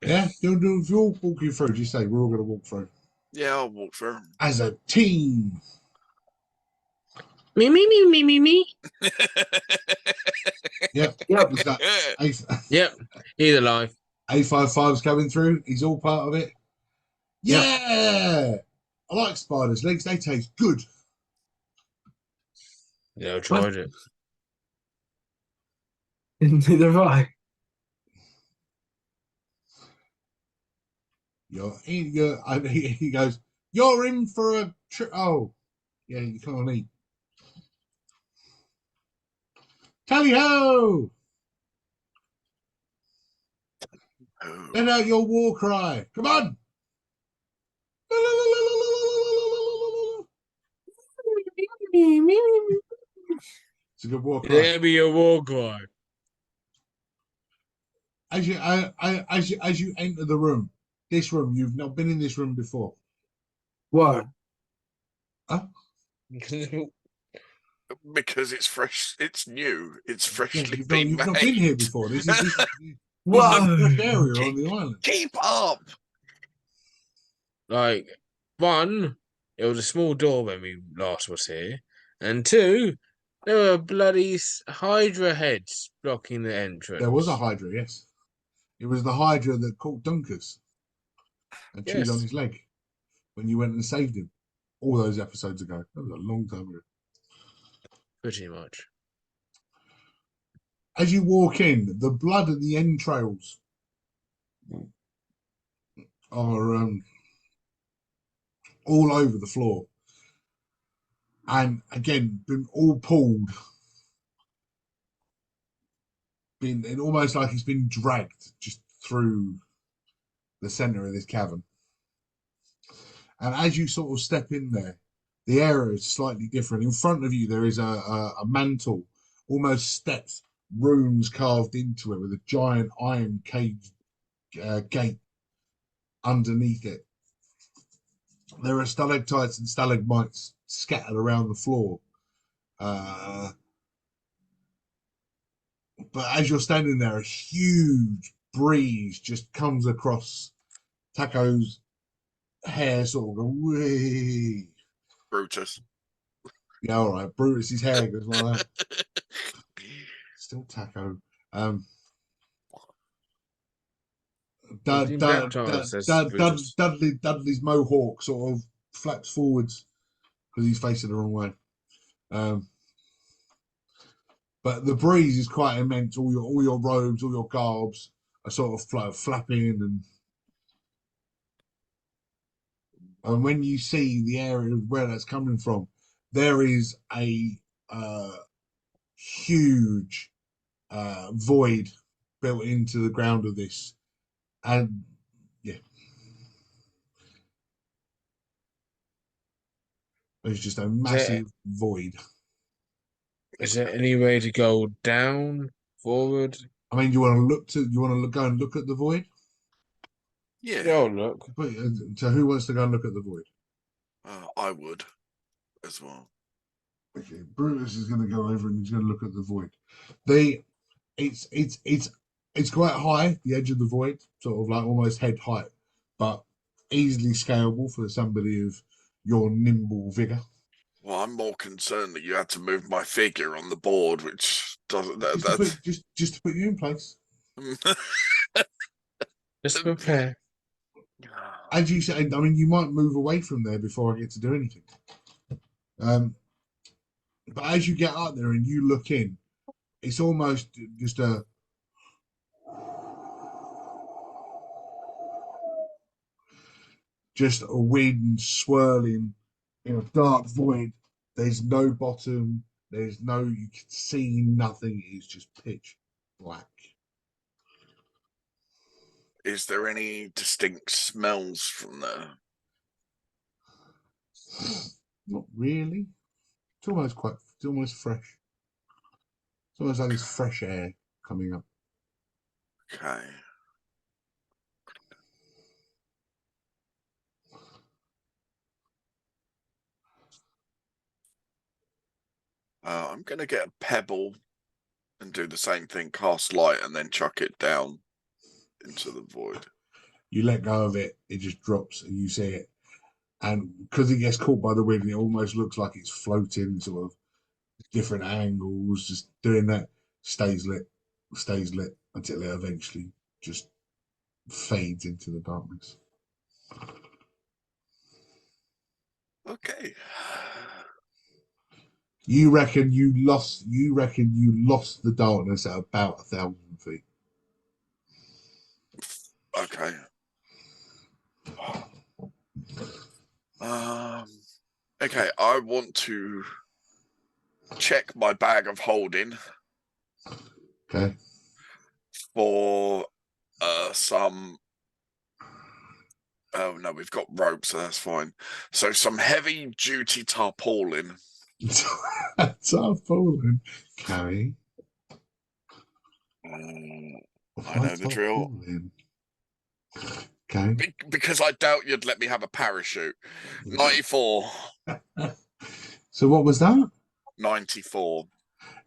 Yeah, if you're all walking through, just say we're all going to walk through Yeah, I'll walk through. as a team. me. Yep. Yep. Is that Yep, he's alive. A55's coming through? He's all part of it. Yeah, I like spiders' legs. They taste good. Yeah, I tried it. Neither have I. He goes, you're in for a trip. Oh, yeah, you can't eat. Tally ho! Let out your war cry. Come on! It's a good war cry. There be a war cry. As you enter the room, this room, you've not been in this room before. What? Huh? Because it's fresh, it's new, it's freshly You've been not made. been here before. This is the Whoa! first area on the island. Keep up. Like, one, it was a small door when we last was here, and two, there were bloody Hydra heads blocking the entrance. There was a Hydra, yes. It was the Hydra that caught Dunkus and chewed on his leg when you went and saved him all those episodes ago. That was a long time ago. Pretty much. As you walk in, the blood and the entrails are all over the floor. And again, been all pulled. Been almost like it's been dragged just through the center of this cavern. And as you sort of step in there, the area is slightly different. In front of you, there is a mantle, almost steps, runes carved into it with a giant iron cage gate underneath it. There are stalactites and stalagmites scattered around the floor. But as you're standing there, a huge breeze just comes across Taco's hair, sort of going, wee. Brutus. Yeah, all right. Brutus's hair goes like that. Still Taco. He's been baptized as Brutus. Dudley's mohawk sort of flaps forwards because he's facing the wrong way. But the breeze is quite immense. All your robes, all your garbs are sort of flapping, and when you see the area where that's coming from, there is a huge void built into the ground of this, and yeah, there's just a massive void. Is there any way to go down, forward? I mean, you want to go and look at the void? Yeah. Oh, look. But, so who wants to go and look at the void? I would as well. Okay, Brutus is going to go over and he's going to look at the void. It's quite high, the edge of the void, sort of like almost head height, but easily scalable for somebody of your nimble vigor. Well, I'm more concerned that you had to move my figure on the board, which doesn't. Just to put you in place. Just prepare. As you said, I mean, you might move away from there before I get to do anything. But as you get up there and you look in, it's almost just a wind swirling in a dark void. There's no bottom. You can see nothing. It's just pitch black. Is there any distinct smells from there? Not really. It's almost fresh. It's almost like it's fresh air coming up. Okay. I'm going to get a pebble and do the same thing, cast light, and then chuck it down into the void. You let go of it, it just drops and you see it. And because it gets caught by the wind, it almost looks like it's floating sort of different angles, just doing that, stays lit until it eventually just fades into the darkness. Okay. You reckon you lost the darkness at about 1,000 feet. Okay. Okay, I want to check my bag of holding. Okay. For some. Oh no, we've got rope, so that's fine. So some heavy duty tarpaulin. Tarpaulin. Carry. I know the drill. Okay. Because I doubt you'd let me have a parachute. 94. So what was that? 94.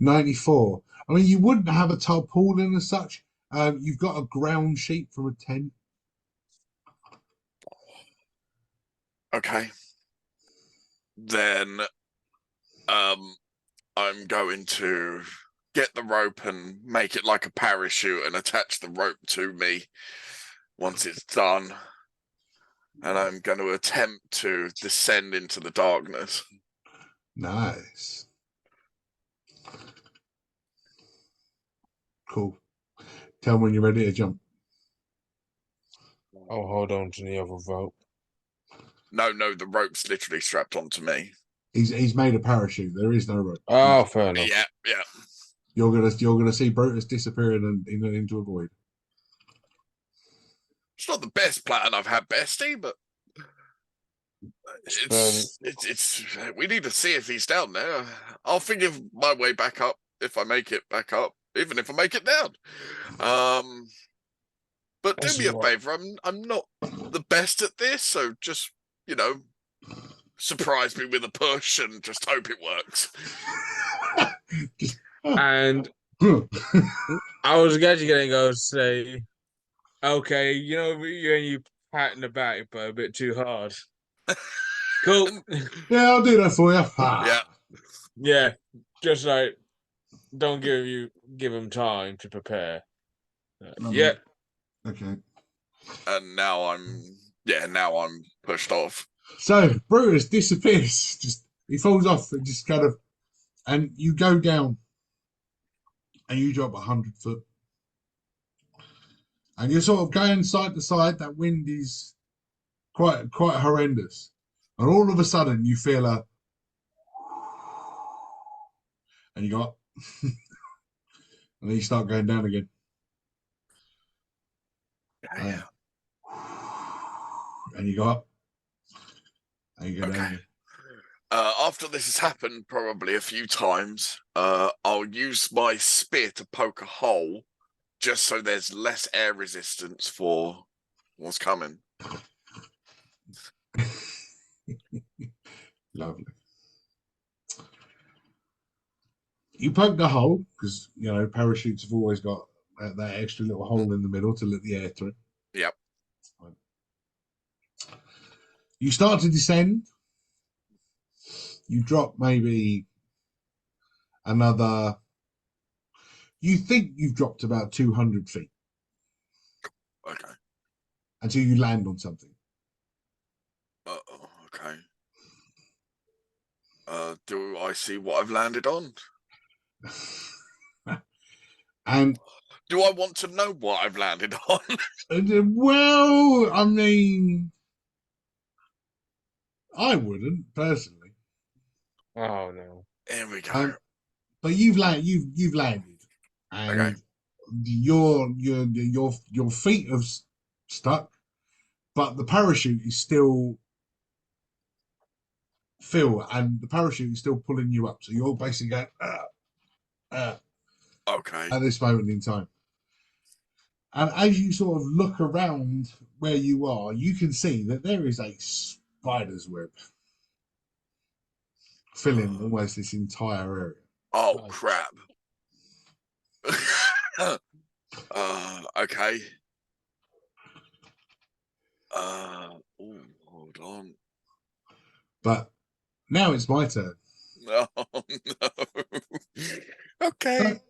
94. I mean, you wouldn't have a tarpaulin as such. You've got a ground sheet from a tent. Okay. Then I'm going to get the rope and make it like a parachute and attach the rope to me once it's done. And I'm going to attempt to descend into the darkness. Nice. Cool. Tell me when you're ready to jump. I'll hold on to the other rope. No, the rope's literally strapped onto me. He's made a parachute. There is no rope. Oh, fair enough. Yeah. You're gonna see Brutus disappear into a void. It's not the best plan I've had, Bestie, but it's. We need to see if he's down there. I'll figure my way back up if I make it back up, even if I make it down. But do me a favor. I'm not the best at this, so just surprise me with a push and just hope it works. And I was actually going to go say, okay, you patting the back, but a bit too hard. Cool. Yeah, I'll do that for you. Yeah. Yeah, just like don't give him time to prepare. Yeah. Okay. And now I'm pushed off. So Brutus disappears. He falls off and just kind of, and you go down, and you drop 100 foot, and you're sort of going side to side. That wind is quite horrendous, and all of a sudden you feel and you go up, and then you start going down again. And you go up, and you go down again. After this has happened probably a few times, I'll use my spear to poke a hole just so there's less air resistance for what's coming. Lovely. You poke the hole because parachutes have always got that extra little hole in the middle to let the air through. Yep. You start to descend. You drop maybe another. You think you've dropped about 200 feet. Okay. Until you land on something. Okay. Do I see what I've landed on? And do I want to know what I've landed on? Well, I mean, I wouldn't personally. Oh no! Here we go. But you've landed, and okay. your feet have stuck, but the parachute is still filled, and the parachute is still pulling you up. So you're basically going okay at this moment in time. And as you sort of look around where you are, you can see that there is a spider's web filling almost this entire area. Oh, crap. Okay. Hold on. But now it's my turn. Oh, no. Okay. But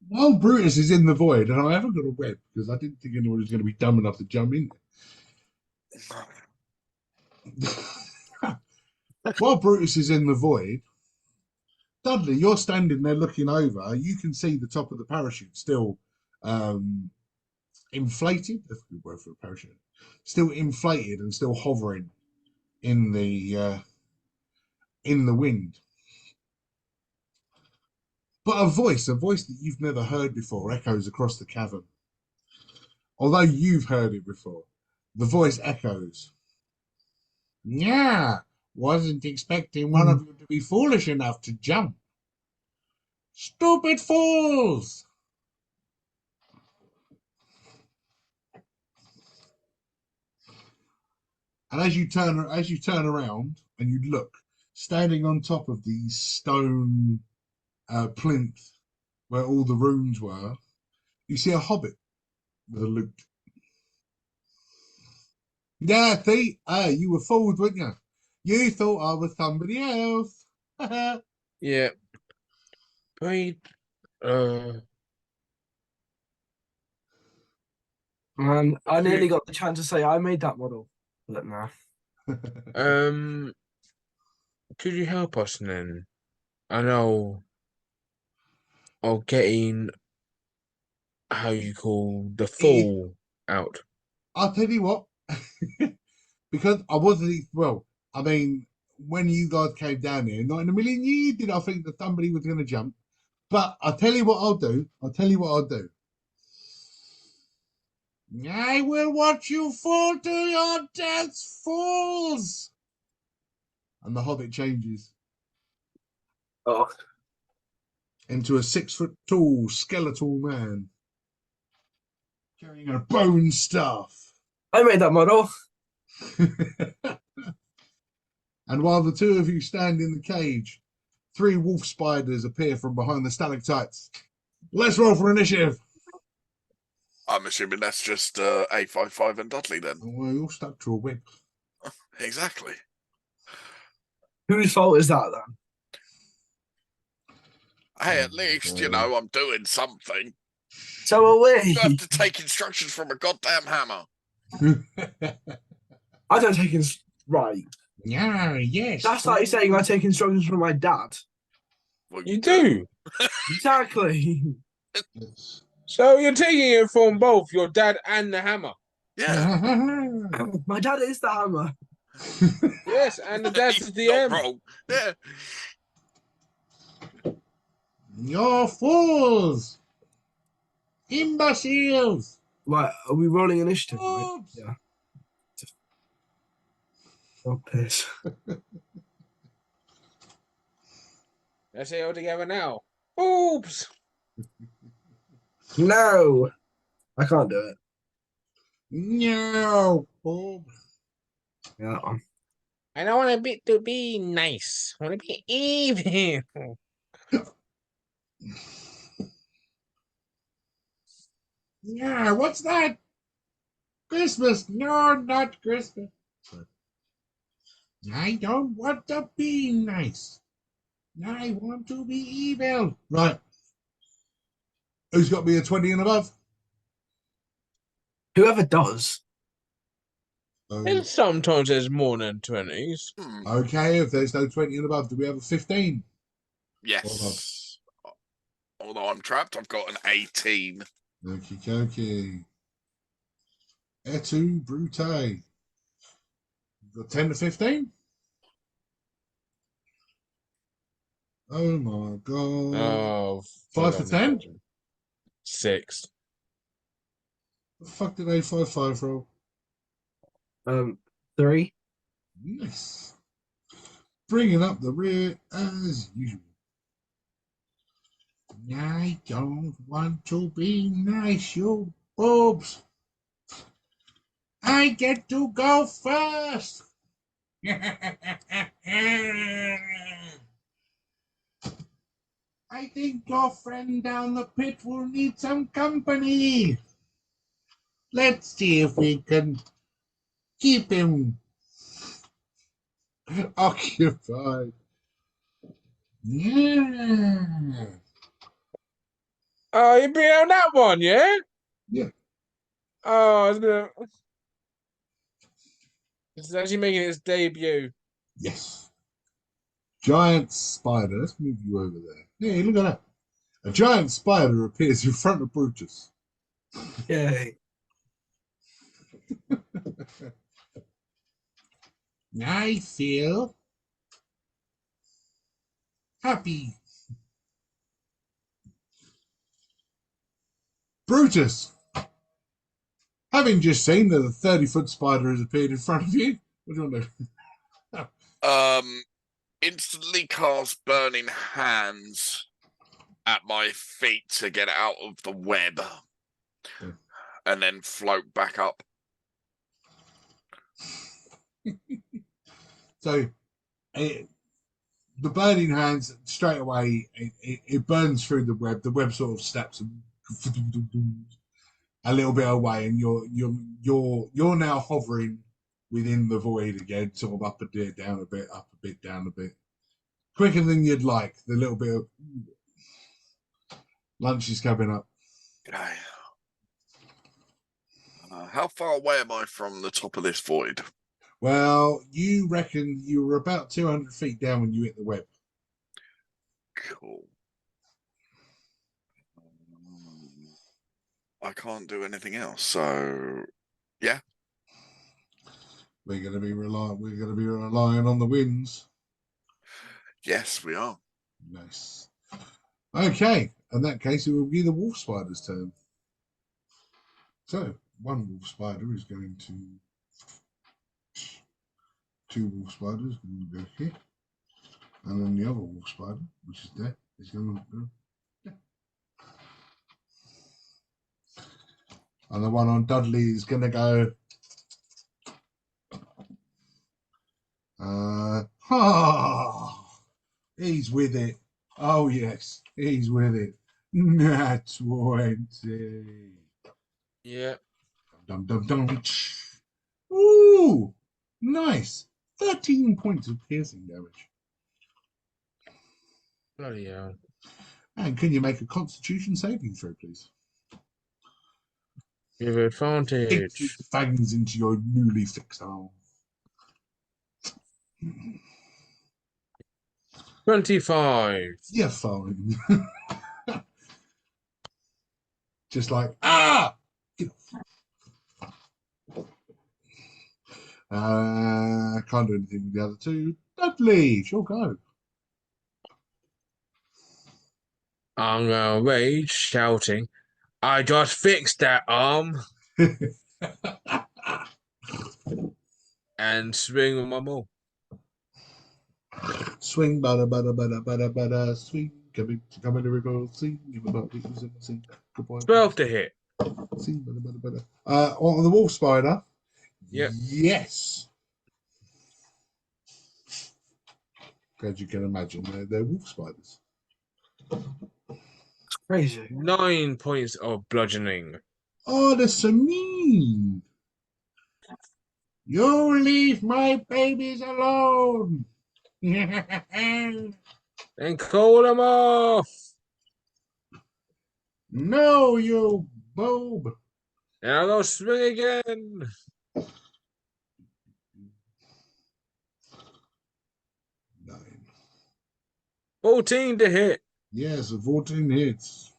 while Brutus is in the void, and I haven't got a web because I didn't think anyone was going to be dumb enough to jump in there. While Brutus is in the void, Dudley, you're standing there looking over. You can see the top of the parachute still inflated. That's a good word for a parachute. Still inflated and still hovering in the wind. But a voice that you've never heard before echoes across the cavern. Although you've heard it before, the voice echoes. Yeah, wasn't expecting one of you to be foolish enough to jump. Stupid fools! And as you turn around and you look, standing on top of the stone plinth where all the rooms were, you see a hobbit with a lute. Yeah, see, you were fooled, weren't you? You thought I was somebody else. Yeah. Wait. I nearly got the chance to say I made that model, but nah. Could you help us then? I know. Of getting how you call the fall out. I'll tell you what, because I wasn't well. I mean, when you guys came down here, not in a million years did I think that somebody was going to jump. But I'll tell you what I'll do. I will watch you fall to your deaths, fools. And the hobbit changes Oh, into a 6-foot-tall skeletal man carrying a bone staff. I made that model. And while the two of you stand in the cage, 3 wolf spiders appear from behind the stalactites. Let's roll for initiative. I'm assuming that's just A55 and Dudley then. Well, you're stuck to a whip. Exactly. Whose fault is that then? Hey, at least, you know, I'm doing something. So are we. You have to take instructions from a goddamn hammer. I don't take right. Yeah, yes. That's like saying I take instructions from my dad. Well, You do. Exactly. Yes. So you're taking it from both your dad and the hammer. Yeah. My dad is the hammer. Yes, and the dad's He's the not M. wrong. Yeah. You're fools! Imbeciles! Right, are we rolling initiative? Right? Oops. Yeah. Oh, piss. Let's say it all together now. Oops. No, I can't do it. No! Bob. Yeah, that one. I don't want a bit to be nice. I want to be evil. Yeah, what's that? Christmas. No, not Christmas. I don't want to be nice. I want to be evil. Right. Who's got to be a 20 and above? Whoever does. And sometimes there's more than 20s. Okay, if there's no 20 and above, do we have a 15? Yes. Although I'm trapped, I've got an 18. Okie dokie. Et tu, Brute. Got 10 to 15? Oh my god. Oh, 5 for 10? 6. The fuck did A55 roll? 3. Nice. Bringing up the rear as usual. I don't want to be nice, you boobs. I get to go first. I think your friend down the pit will need some company. Let's see if we can keep him occupied. Yeah. Oh, you been on that one, yeah? Yeah. Oh, it's actually making its debut. Yes. Giant spider. Let's move you over there. Hey, look at that. A giant spider appears in front of Brutus. Yay. I feel happy. Brutus, having just seen that a 30-foot spider has appeared in front of you, what do you want to do? Instantly cast burning hands at my feet to get out of the web. Yeah. And then float back up. So, the burning hands straight away. It burns through the web. The web sort of steps a little bit away, and you're now hovering within the void again, sort of up a bit, down a bit, up a bit, down a bit, quicker than you'd like. The little bit of lunch is coming up. Okay. How far away am I from the top of this void? Well, you reckon you were about 200 feet down when you hit the web. Cool. I can't do anything else, so yeah. We're going to be relying on the winds. Yes, we are. Nice. Okay, in that case, it will be the wolf spider's turn. So, one wolf spider is going to. Two wolf spiders going to go here. And then the other wolf spider, which is there, is going to go there. And the one on Dudley is going to go. He's with it. Oh, yes, he's with it. Nat 20. Yeah. Dum, dum, dum. Ooh, nice. 13 points of piercing damage. Bloody hell. And can you make a constitution saving throw, please? Give Dig advantage. fangs into your newly fixed arm. 25. You're fine. Just like, ah! Get off. Can't do anything with the other two. Dudley, she'll go. I'm gonna rage, shouting, I just fixed that arm, and swing with my maul. Swing, butter, swing. Coming to recall, sing. Give about the sing. Good boy. 12 to hit. Sing, butter. On the wolf spider. Yep. Yes. As you can imagine, they're wolf spiders. It's crazy. 9 points of bludgeoning. Oh, that's so mean. You leave my babies alone. And call them off. No, you boob. And I'll go swing again. 9. 14 to hit. Yes, 14 hits.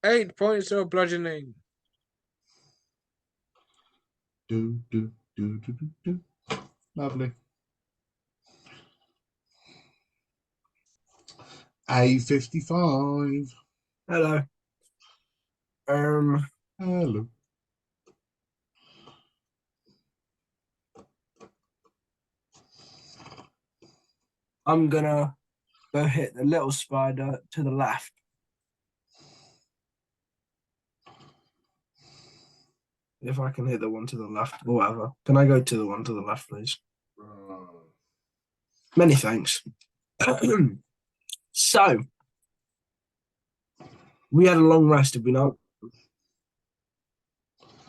Eight points of bludgeoning. Do. Lovely. A55. Hello. Hello. I'm gonna go hit the little spider to the left. If I can hit the one to the left or whatever. Can I go to the one to the left, please? Many thanks. So, we had a long rest, did we not? Did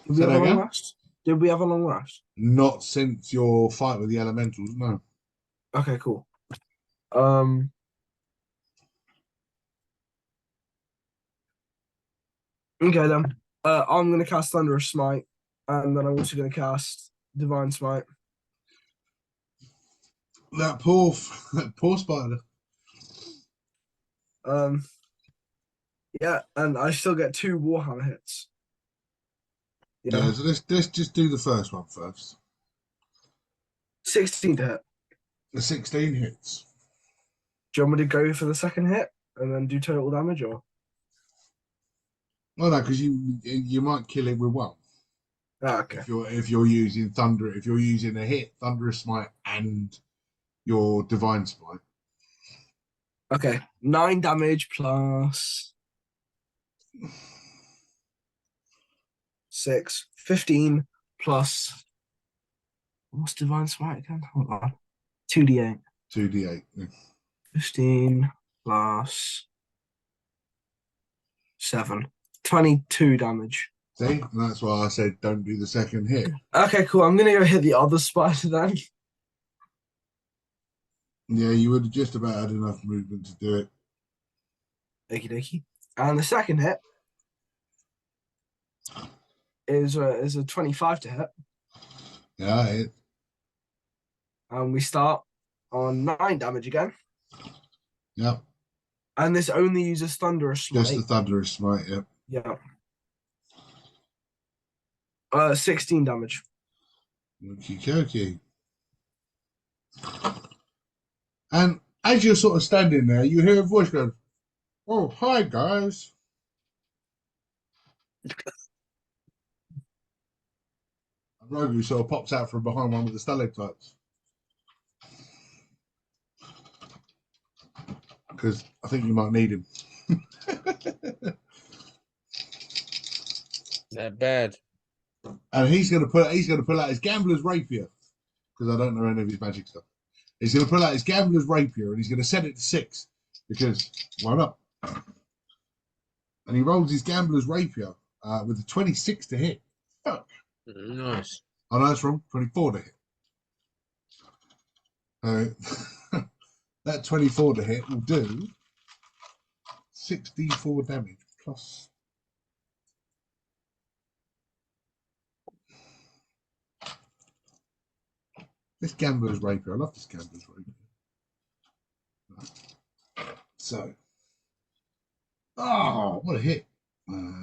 we Say have that a long again? rest? Did we have a long rest? Not since your fight with the elementals, no. Okay, cool. Okay then. I'm gonna cast Thunderous Smite, and then I'm also gonna cast Divine Smite. That poor spider. Yeah, and I still get 2 Warhammer hits. Yeah, so let's just do the first one first. 16 to hit. The 16 hits. Do you want me to go for the second hit and then do total damage, or? Well, no, because you might kill it with one. Ah, okay. If you're using a hit, Thunderous Smite, and your Divine Smite. Okay, 9 damage plus 6, 15 plus. What's Divine Smite again? Hold on. 2d8. 2d8. Yeah. 15 plus 7. 22 damage. See, and that's why I said don't do the second hit. Okay, cool. I'm gonna go hit the other spider then. Yeah, you would have just about had enough movement to do it. Okie dokie. And the second hit is a 25 to hit. Yeah, And we start on 9 damage again. yeah. And this only uses Thunderous Smite. Just the Thunderous Smite, yeah. Yeah. 16 damage. Okie dokie. And As you're sort of standing there, you hear a voice go, "Oh, hi guys." And Rogu sort of pops out from behind one of the stalactites. Because I think you might need him. That bad. And he's gonna pull out his gambler's rapier. Because I don't know any of his magic stuff. He's gonna pull out his gambler's rapier and he's gonna set it to 6. Because why not? And he rolls his gambler's rapier with a 26 to hit. Fuck. Nice. Oh no, that's wrong. 24 to hit. That 24 to hit will do 64 damage plus. This gambler's rapier. I love this gambler's rapier. So, what a hit.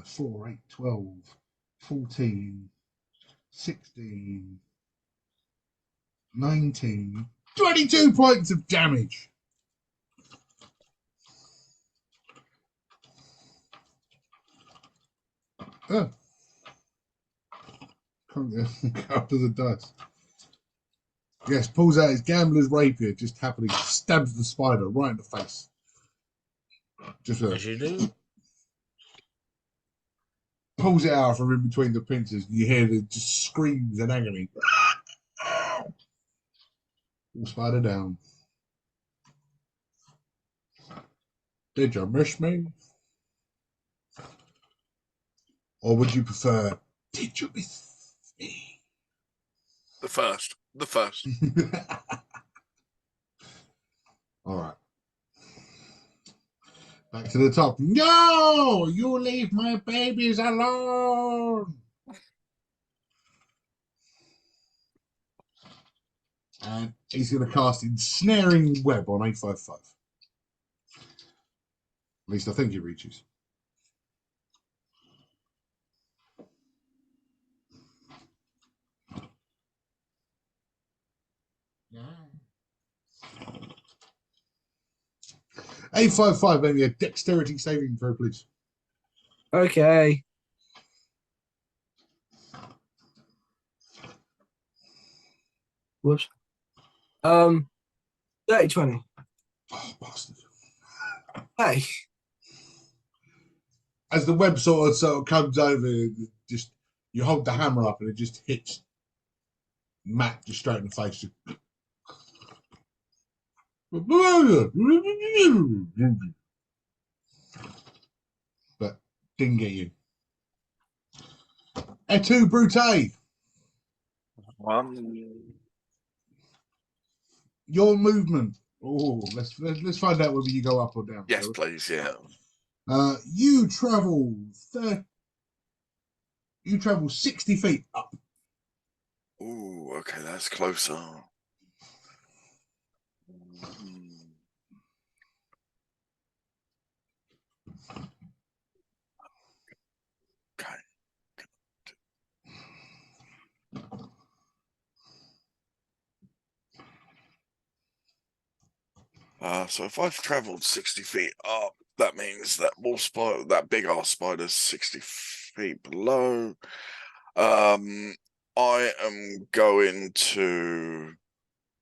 4, 8, 12, 14, 16, 19, 22 points of damage. Oh. Can't go up to the dice. Yes, pulls out his gambler's rapier, just happily stabs the spider right in the face. Just As you do. pulls it out from in between the pincers, and you hear the just screams in agony. All spider down. Did you miss me? Or would you prefer, did you miss me? The first. The first. All right. Back to the top. No! You leave my babies alone! And he's going to cast Ensnaring Web on 855. At least I think he reaches. Yeah. 855, maybe a dexterity saving throw, please. Okay. Whoops. 30-20. Oh, bastard. Hey. As the web sort of comes over, just you hold the hammer up and it just hits Matt just straight in the face. But didn't get you. Et tu, Brute? Your movement. Oh, let's find out whether you go up or down. Yes, please. Yeah. You travel 60 feet up. Ooh, okay, that's closer. Okay. So if I've traveled 60 feet up, that means that that big ass spider's 60 feet below. I am going to.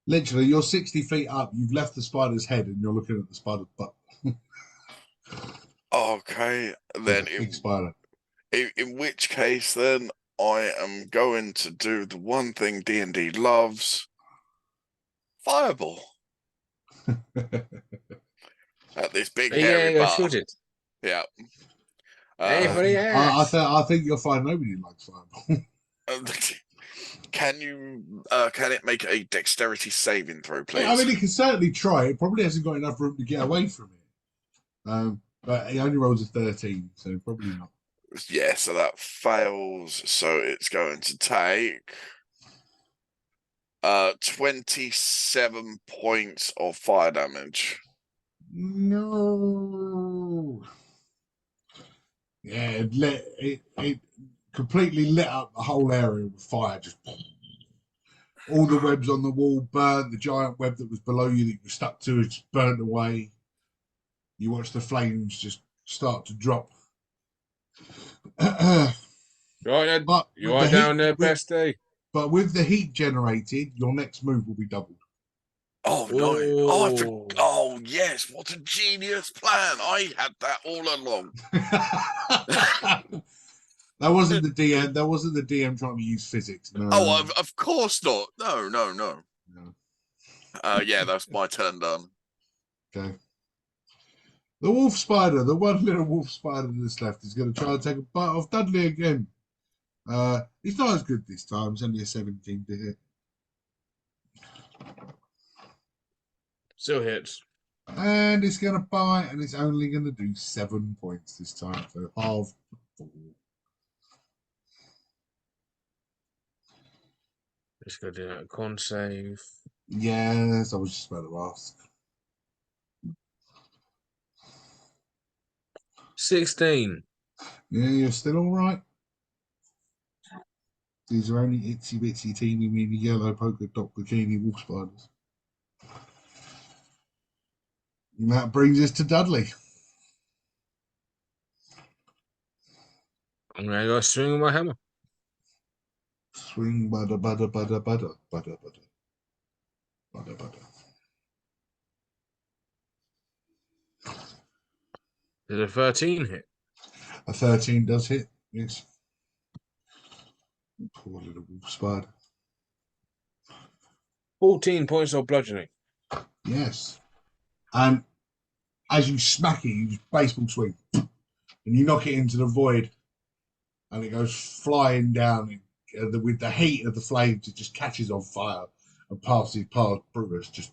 Literally, you're 60 feet up. You've left the spider's head and you're looking at the spider's butt. Okay, then big spider. In which case, then I am going to do the one thing D&D loves: fireball at this big Are you hairy gonna go butt. shoot it? Yeah. Anybody else? I think you'll find nobody likes fireball. Can it make a dexterity saving throw, please? I mean, he can certainly try. It probably hasn't got enough room to get away from it. But he only rolls a 13, so probably not. Yeah, so that fails. So it's going to take 27 points of fire damage. No. Yeah, it completely lit up the whole area with fire. Just All the webs on the wall burnt. The giant web that was below you that you were stuck to is burnt away. You watch the flames just start to drop. Right then, But you with are the down there, heat, bestie. but with the heat generated, your next move will be doubled. Oh no! Oh. Oh yes! What a genius plan! I had that all along. That wasn't the DM. That wasn't the DM trying to use physics. No. Oh, of course not. No. No. Yeah, that's my turn done. Okay. The wolf spider, the one little wolf spider that's left, is going to try and take a bite off Dudley again. He's not as good this time. It's only a 17 to hit. Still hits. And it's going to bite, and it's only going to do 7 points this time. So half 4. Just go do that con save. Yes, I was just about to ask. 16. Yeah, you're still all right. These are only itsy bitsy teeny weeny yellow polka dot bikini wolf spiders. And that brings us to Dudley. I'm gonna go swing with my hammer. Swing butter butter butter butter butter butter butter butter. Did a 13 hit? A 13 does hit. Yes. Poor little wolf spider. 14 points of bludgeoning. Yes. And as you smack it, you just baseball swing, and you knock it into the void, and it goes flying down. And with the heat of the flames, it just catches on fire and passes past Brutus. Just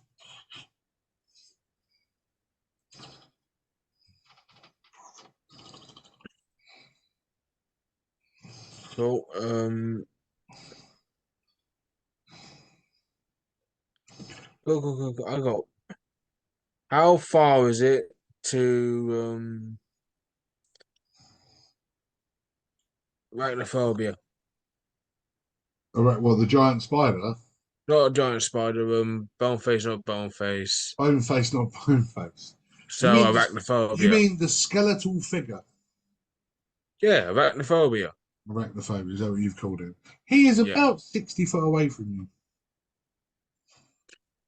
Cool. Go. I got. How far is it to arachnophobia? all right. Well, the giant spider, Not a giant spider. Bone face, not bone face. bone face, not bone face. So You arachnophobia. mean the skeletal figure? Yeah, arachnophobia. Arachnophobia, is that what you've called him? He is Yeah. about 60 foot away from you.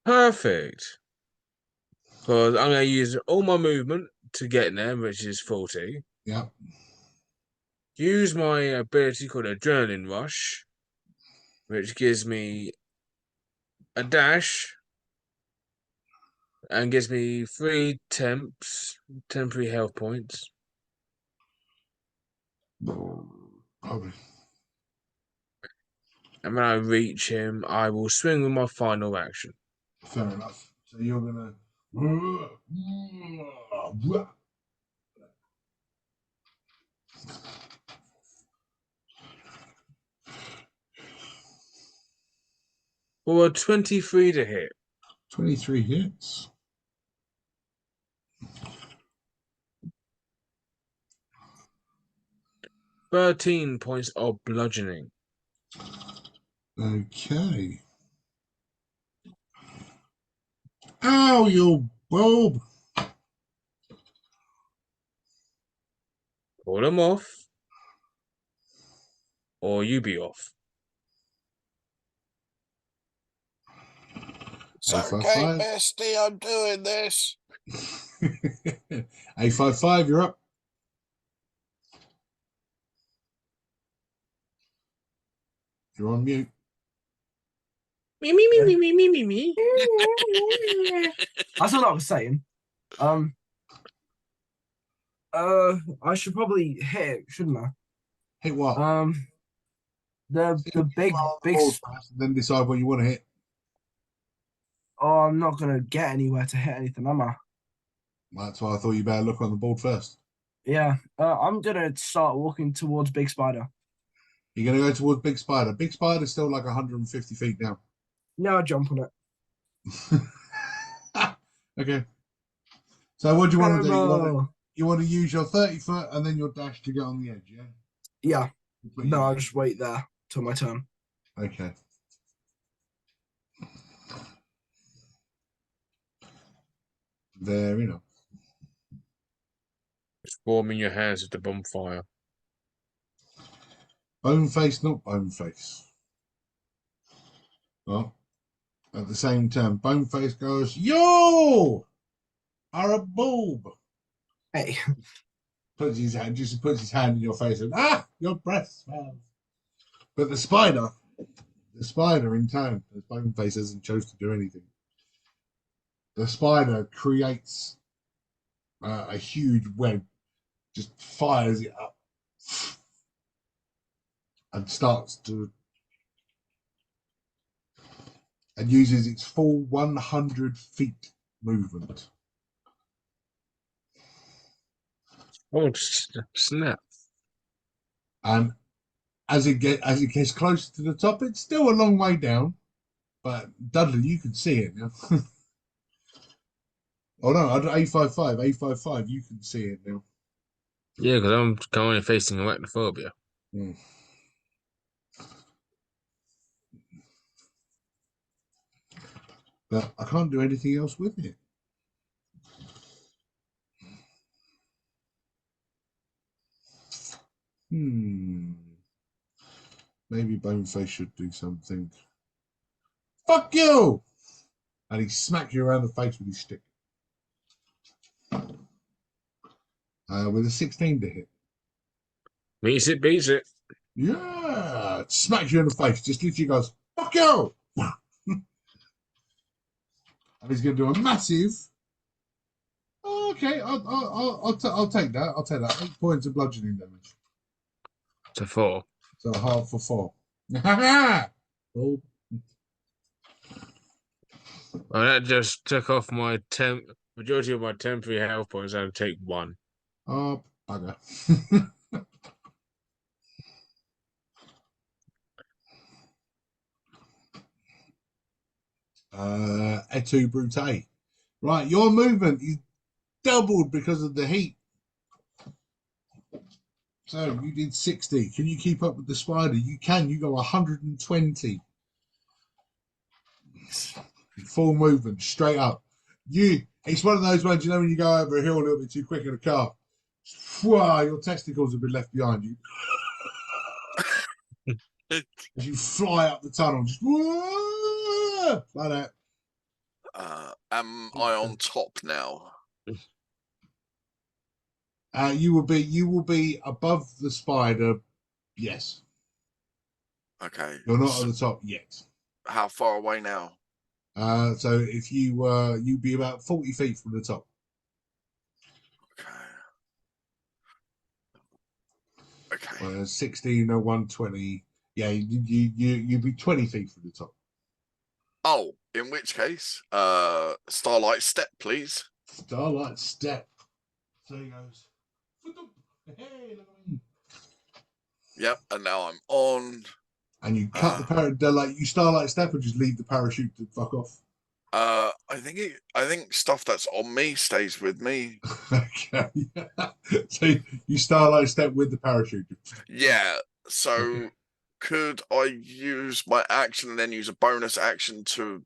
Perfect. Because I'm going to use all my movement to get there, which is 40. Yeah. Use my ability called Adrenaline Rush, which gives me a dash and gives me 3 temporary health points. Probably. And when I reach him, I will swing with my final action. Fair enough. So you're gonna. For a 23 to hit. 23 hits. $13 points of bludgeoning. Okay. Ow, you bulb! Pull him off, or you be off. It's okay, bestie. I'm doing this. 855, you're up. You're on mute. Me. That's what I was saying. I should probably hit it, shouldn't I? Hit what? The big. Then decide what you want to hit. Oh, I'm not gonna get anywhere to hit anything, am I? That's why I thought you better look on the board first. Yeah. I'm gonna start walking towards Big Spider. You're going to go towards Big Spider. Big Spider's still like 150 feet down. No, I jump on it. Okay. So what do you want to do? Hello. You want to use your 30 foot and then your dash to get on the edge, yeah? Yeah. No, I'll just wait there till my turn. Okay. Very nice. Just warming your hands at the bonfire. Bone face, not bone face. Well, at the same time, bone face goes, "You are a boob." Hey, Puts his hand in your face and your breath smells. But the spider in turn, as bone face hasn't chose to do anything. The spider creates a huge web, just fires it up, and starts to, and uses its full 100 feet movement. Oh, snap. And as it gets closer to the top, it's still a long way down. But Dudley, you can see it now. Oh no, A55, you can see it now. Yeah, because I'm currently facing arachnophobia. Mm. But I can't do anything else with it. Maybe Boneface should do something. Fuck you! And he smacks you around the face with his stick. With a 16 to hit. Meets it, beats it. Yeah! Smacks you in the face. Just literally goes, fuck you! And he's going to do a massive. Oh, okay, I'll take that. I'll take that. 8 points of bludgeoning damage. To 4. So half for 4. Oh. Well, that just took off my majority of my temporary health points. I'll take 1. Oh, bugger. Et Brute. Right, your movement is doubled because of the heat. So you did 60. Can you keep up with the spider? You can. You go 120. Full movement, straight up. It's one of those ones, when you go over a hill a little bit too quick in a car, your testicles have been left behind you. As you fly up the tunnel, just like that. Am I on top now? You will be above the spider. Yes. Okay. You're not at the top yet. How far away now? So if you'd be about 40 feet from the top. Okay. 16 or 120. Yeah, you'd be 20 feet from the top. Oh, in which case, Starlight Step, please. Starlight Step. So he goes. Hey, look at me. Yep, and now I'm on. And you cut the parachute. You Starlight Step and just leave the parachute to fuck off. I think stuff that's on me stays with me. Okay. So you Starlight Step with the parachute. Yeah. So Okay. could I use my action and then use a bonus action to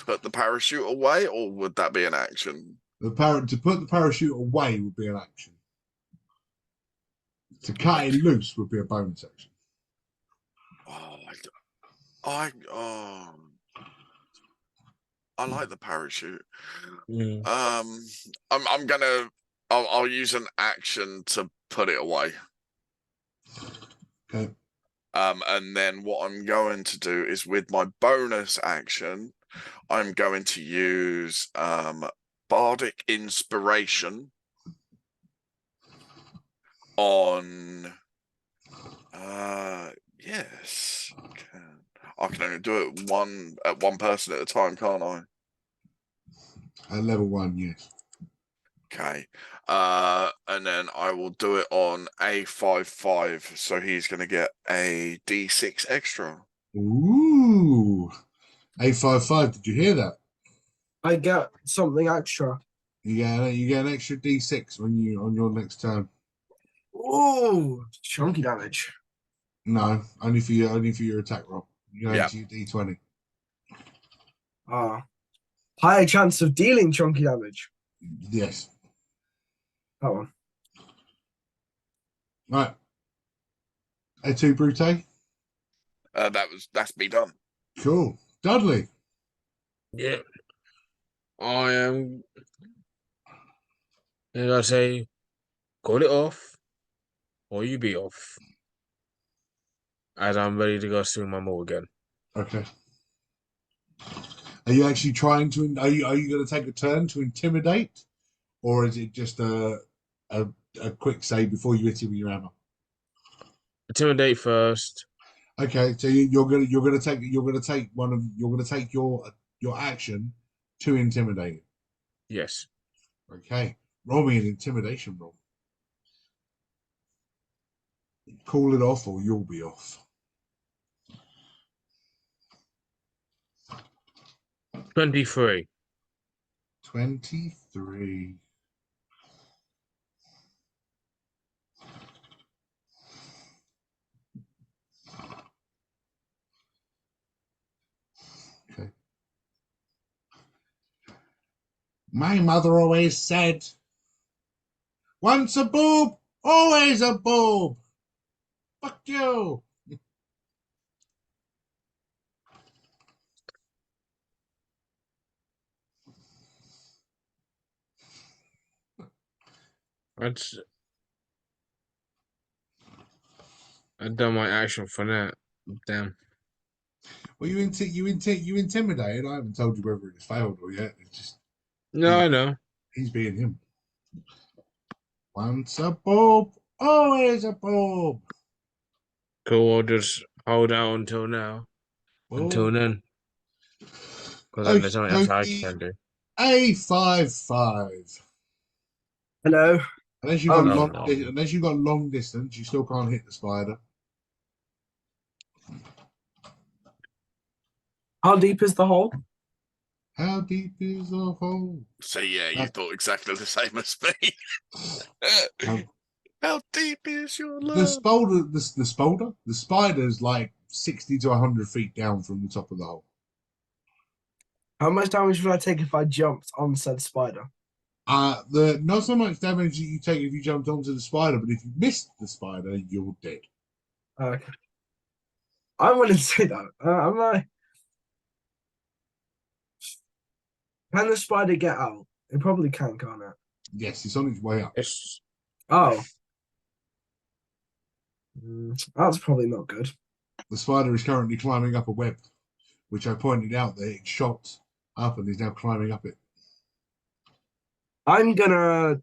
put the parachute away, or would that be an action? To put the parachute away would be an action. To cut it loose would be a bonus action. I like the parachute. Mm. I'll use an action to put it away. Okay. And then what I'm going to do is with my bonus action, I'm going to use Bardic Inspiration on yes, I can only do it one person at a time, can't I? At level 1, yes. Okay. And then I will do it on A55, so he's gonna get a D6 extra. Ooh. A55, did you hear that? I get something extra. You get an extra D6 on your next turn. Ooh, chunky damage. No, only for your attack roll. You go into your D20. Higher chance of dealing chunky damage. Yes. That one. Right. Et tu, Brute? That's me done. Cool. Dudley. Yeah. I am. And I say, call it off, or you be off. As I'm ready to go swing my maul again. Okay. Are you actually trying to? Are you going to take a turn to intimidate, or is it just a quick save before you hit him with your hammer? Intimidate first. Okay, so you're gonna take your action to intimidate. Yes. Okay, roll me an intimidation roll. Call it off, or you'll be off. 23. 23. Okay. My mother always said, "Once a boob, always a boob." Fuck you. I've done my action for that. Damn. Well, you intimidated. I haven't told you whether it's failed or yet. It's just No, I know. he's being him. Once a boob, always a boob. Cool. I'll just hold out until now. Until Boob. then. Because then there's something else I Okay, can do. A55. Hello. Unless you got Oh, long, no. unless you got long distance, you still can't hit the spider. How deep is the hole? How deep is the hole? So yeah, you thought exactly the same as me. Um, How deep is your the love? the spider's like 60 to 100 feet down from the top of the hole. How much damage would I take if I jumped on said spider? The not so much damage that you take if you jumped onto the spider, but if you missed the spider, you're dead. Okay. I'm willing to say that. Am I? Can the spider get out? It probably can't it? Yes, it's on its way up. It's Oh. That's probably not good. The spider is currently climbing up a web, which I pointed out that it shot up and is now climbing up it. I'm gonna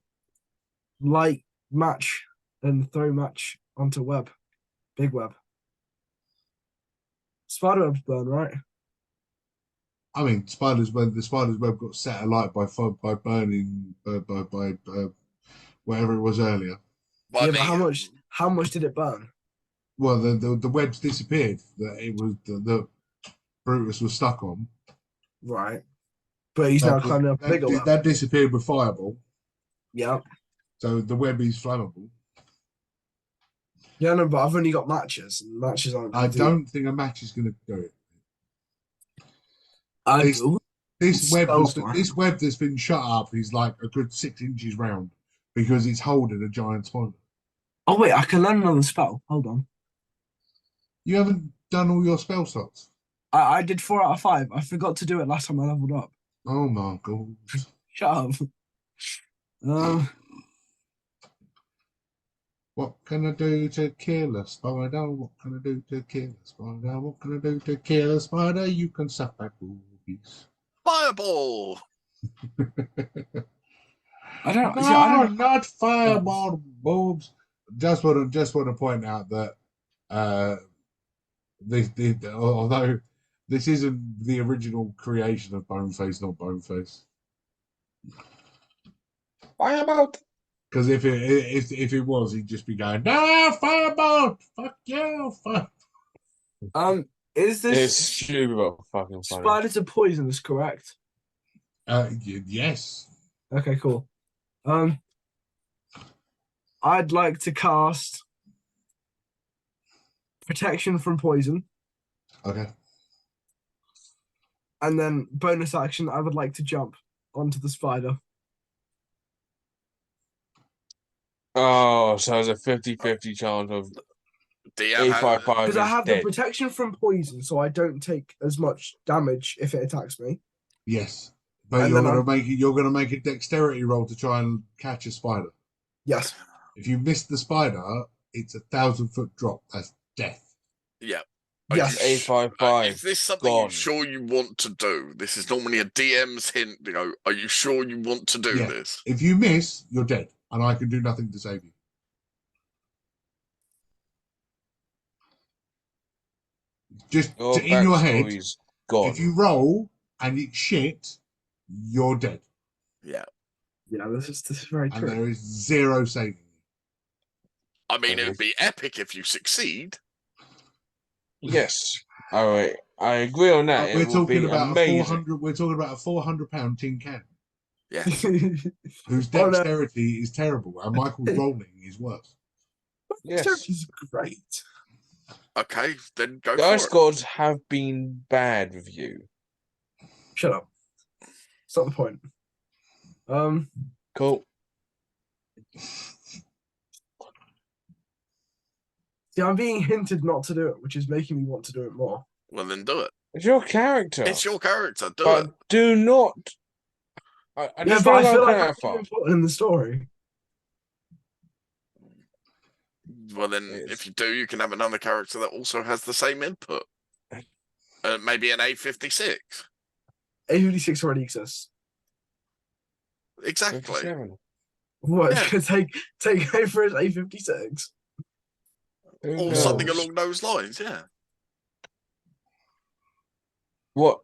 light match and throw match onto web. Big web. Spider webs burn, right? I mean, the spider's web got set alight by burning by whatever it was earlier. Yeah, but how much did it burn? Well, the webs disappeared that it was the Brutus was stuck on. Right. But he's now climbing up a bigger web. That disappeared with fireball. Yeah. So the web is flammable. Yeah, no, but I've only got matches. And matches aren't. I don't think a match is going to do it. I do. This web that's been shut up is like a good 6 inches round because it's holding a giant spider. Oh wait, I can learn another spell. Hold on. You haven't done all your spell slots. I did 4 out of 5. I forgot to do it last time I leveled up. Oh my god! Shut up. What can I do to kill a spider? What can I do to kill a spider? What can I do to kill a spider? You can suck my boobies. Fireball. I don't. No, See, I don't. not fireball boobs. Just want to point out that although this isn't the original creation of Boneface, not Boneface. fireball. Because if it was, he'd just be going, "No, fireball! Fuck you! Fuck." Is It's this stupid, but fucking funny. spiders are poisonous? Correct. Yes. Okay, cool. I'd like to cast protection from poison, Okay. and then bonus action. I would like to jump onto the spider. Oh, so there's a 50-50 chance of DM has, 855 Because I is have the dead. protection from poison, so I don't take as much damage if it attacks me. Yes, but And you're then gonna make it. You're gonna make a dexterity roll to try and catch a spider. Yes. If you miss the spider, it's 1,000-foot drop. That's death. yeah. Yes. 855. Is this something gone. you're sure you want to do? This is normally a DM's hint. You know, are you sure you want to do Yeah. this? If you miss, you're dead, and I can do nothing to save you. Just Your in your head, backstory's gone. if you roll and it's shit, you're dead, Yeah. Yeah, this is very and true. there is zero saving you. I mean, it would be epic if you succeed. Yes. All right. I agree on that. We're It will talking be about amazing. 400. We're talking about a 400-pound tin can Yes. whose Oh, no. dexterity is terrible, and Michael's rolling is worse. Yes. Is great. Okay, then go The ice for it. gods have been bad with you. Shut up. It's not the point. Cool. See, I'm being hinted not to do it, which is making me want to do it more. Well, then do it. It's your character. It's your character. Do but it. do not. I Yeah, just but I don't feel go like that I'm far. important in the story. Well, then, Yes. if you do, you can have another character that also has the same input. Maybe an A56. A56 already exists. Exactly. 57. What? Yeah. Take over as A56. Who Or knows? something along those lines, yeah. What?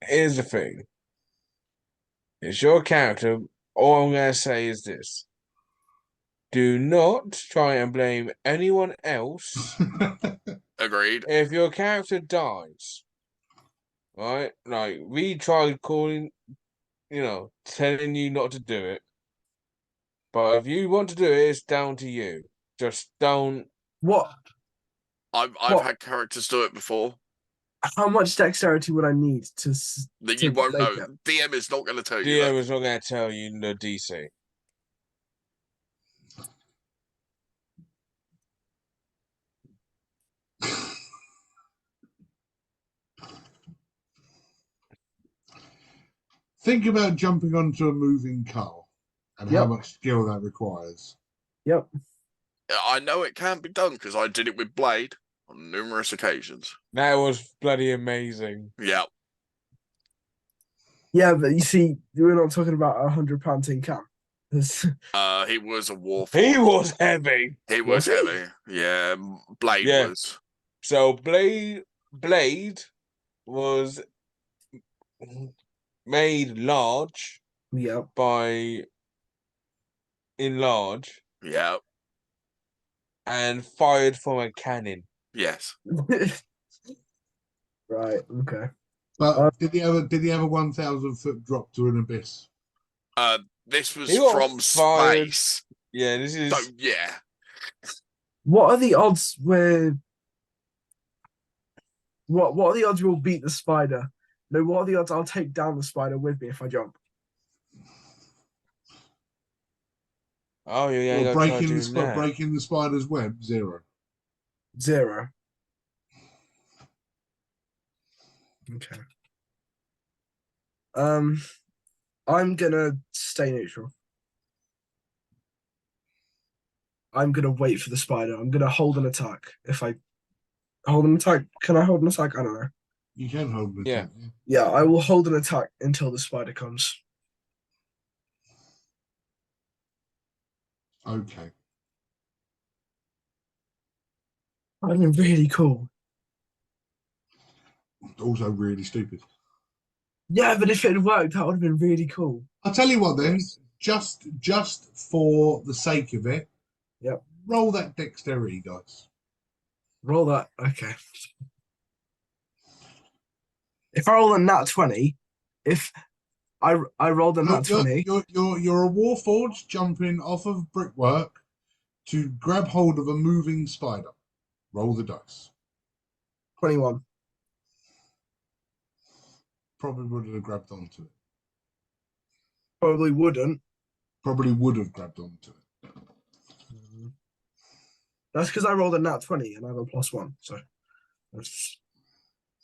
Here's the thing. It's your character. All I'm going to say is this. Do not try and blame anyone else Agreed. if your character dies. Right? Like, we tried calling, telling you not to do it. But if you want to do it, it's down to you. Just don't. What? I've What? had characters do it before How much dexterity would I need to that to you won't make know. it? DM is not going to tell you DM that. is not going to tell you the DC. Think about jumping onto a moving car and how much skill that requires. Yep. I know it can be done because I did it with Blade on numerous occasions. That was bloody amazing. Yeah. Yeah, but you see, we're not talking about a £100 tin can. He was a war. He was heavy. He was Was he? heavy. Yeah. Blade Yeah. was. So Blade was made large Yep. by Enlarge Yeah. and fired from a cannon. Yes. Right. Okay. But did he have a 1,000-foot drop to an abyss? This was He got from fired. space. Yeah, this is. So, yeah. What are the odds where? What are the odds we'll beat the spider? No, what are the odds I'll take down the spider with me if I jump? Oh, yeah, Or you gotta try doing that. breaking the spider's web? 0. 0. Okay. I'm gonna stay neutral. I'm gonna wait for the spider. I'm gonna hold an attack. If I hold an attack, can I hold an attack? I don't know. You can hold an Yeah. attack. Yeah, I will hold an attack until the spider comes. Okay. That'd been really cool. Also really stupid. Yeah, but if it had worked, that would have been really cool. I'll tell you what then, Yes. just for the sake of it, Yep. roll that dexterity dice. Roll that. Okay. If I roll a nat 20, if I rolled a nat 20. You're a warforged jumping off of brickwork to grab hold of a moving spider. Roll the dice. 21. Probably would have grabbed onto it. Probably wouldn't. Probably would have grabbed onto it. That's because I rolled a nat 20 and I have a +1. So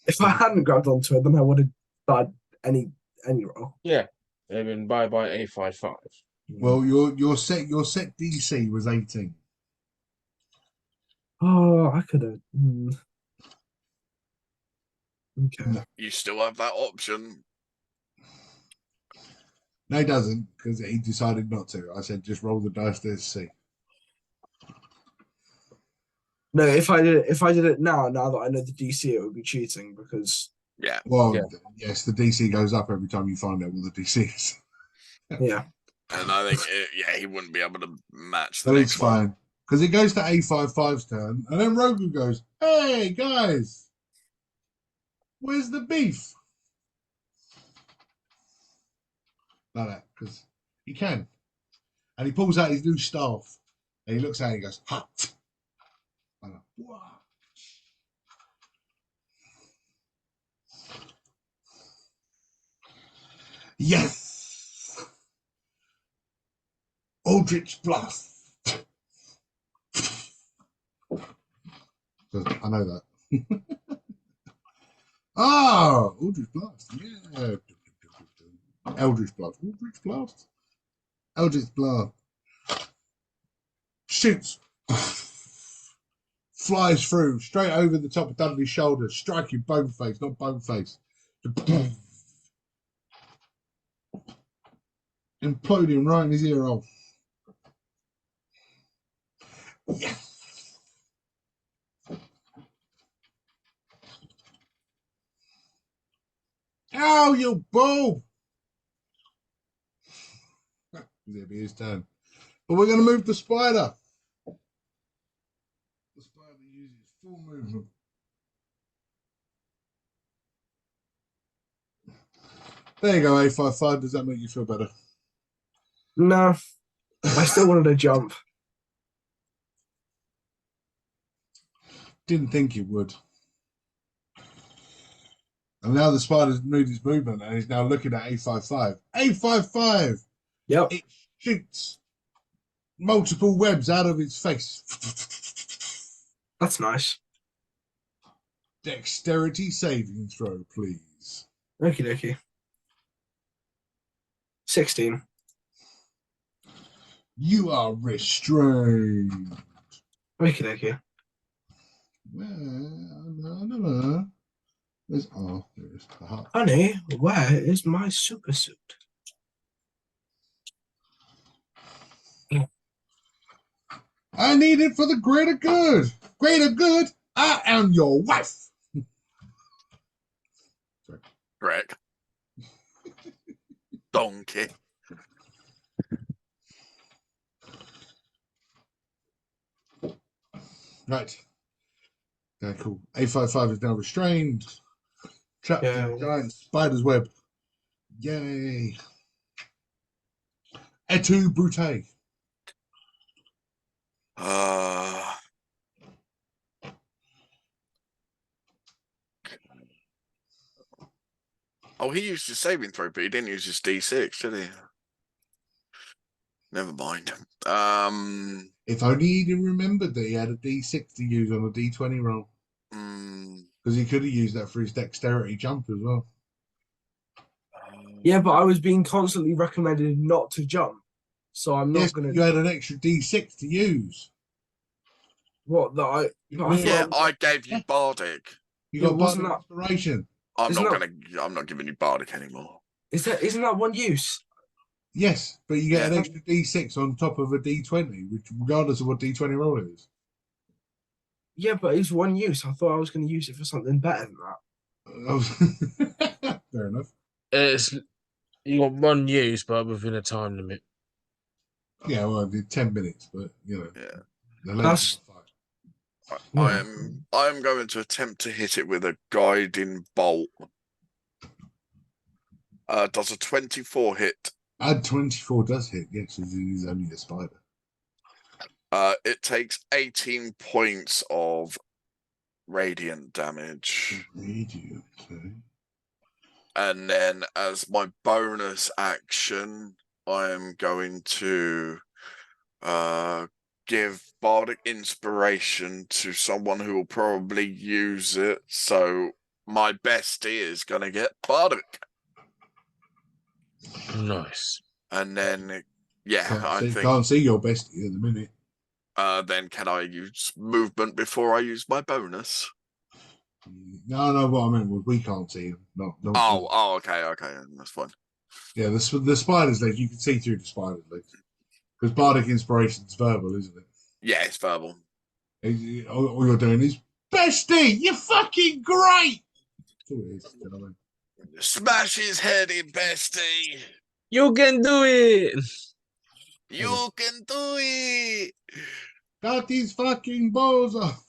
if I hadn't grabbed onto it, then I would have died any roll. Yeah. They've been by A55. Well, your set DC was 18. Oh, I could have. Okay. No, You still have that option. he doesn't, because he decided not to. I said just roll the dice to see. No, if I did it now that I know the DC, it would be cheating because Yeah. Well, Yeah. yes, the DC goes up every time you find out what the DC is. yeah. And I think, he wouldn't be able to match the But next it's one. fine. Because it goes to A55's turn, and then Rogu goes, "Hey, guys, where's the beef?" Like that, because he can. And he pulls out his new staff, and he looks at it and he goes, "Hot." I'm like, "Wow." Yes! Aldrich Blast. I know that. Ah, Aldrich Blast. Yeah. Eldritch Blast. Aldrich Blast. Eldritch Blast. Shoots. Flies through, straight over the top of Dudley's shoulder, striking Boneface, not Boneface. Imploding right in his ear hole. Yes! Ow, you bull! It'll be his turn. But we're going to move the spider. The spider uses full movement. There you go, A55. Does that make you feel better? No, I still wanted to jump. Didn't think it would. And now the spider's moved its movement and is now looking at A55. A55! Yep. It shoots multiple webs out of its face. That's nice. Dexterity saving throw, please. Okie dokie. 16. You are restrained. Okie dokie. No. There's there is the heart. Honey, where is my super suit? I need it for the greater good. Greater good. I am your wife. Correct. Donkey. Right. Okay, cool. A55 is now restrained. Trapped in a giant spider's web. Yay. Et tu, Brute? Oh, he used his saving throw, but he didn't use his D6, did he? Never mind. If only he'd remembered that he had a D6 to use on a D20 roll. Because he could have used that for his dexterity jump as well. Yeah, but I was being constantly recommended not to jump. So I'm not going to. You had an extra D6 to use. What? That I. I gave you Bardic. You got wasn't Bardic Inspiration. I'm not giving you Bardic anymore. Isn't that one use? Yes, but you get an extra D6 on top of a D20, which regardless of what D20 roll it is. Yeah, but it's one use. I thought I was going to use it for something better than that. Fair enough. You got one use, but within a time limit. Yeah, well, I did 10 minutes, but you know. Yeah. I am going to attempt to hit it with a guiding bolt. Does a 24 hit? 24 does hit, yes, it is only a spider. It takes 18 points of radiant damage. Radiant, okay. And then as my bonus action, I am going to give bardic inspiration to someone who will probably use it. So my bestie is gonna get bardic, Nice. and then yeah, I think. Can't see your bestie at the minute. Then can I use movement before I use my bonus? No, what I meant was we can't see him. No. Okay, that's fine. Yeah, the spider's legs, you can see through the spider's legs. Because bardic inspiration's verbal, isn't it? Yeah, it's verbal. All you're doing is, bestie, you're fucking great! That's all it is, you know what I mean? Smash his head in, bestie. You can do it. You can do it. Got these fucking balls off.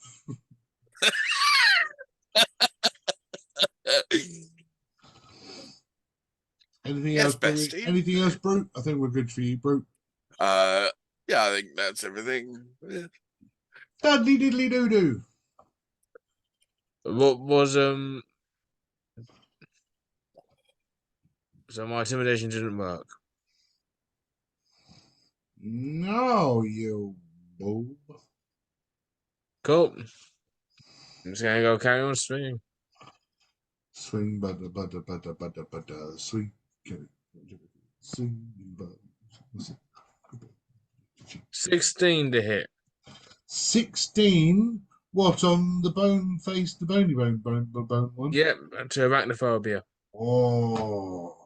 Anything Yes, else, Brute? bestie. Anything else, Brute? I think we're good for you, Brute. Yeah, I think that's everything. Dudley diddly doo doo. What was So my intimidation didn't work. No, you boob. Cool. I'm just gonna go carry on swinging. Swing, butter, swing, swing, butter. 16 to hit. 16. What on the bone face, the bony bone one? Yep, to arachnophobia. Oh.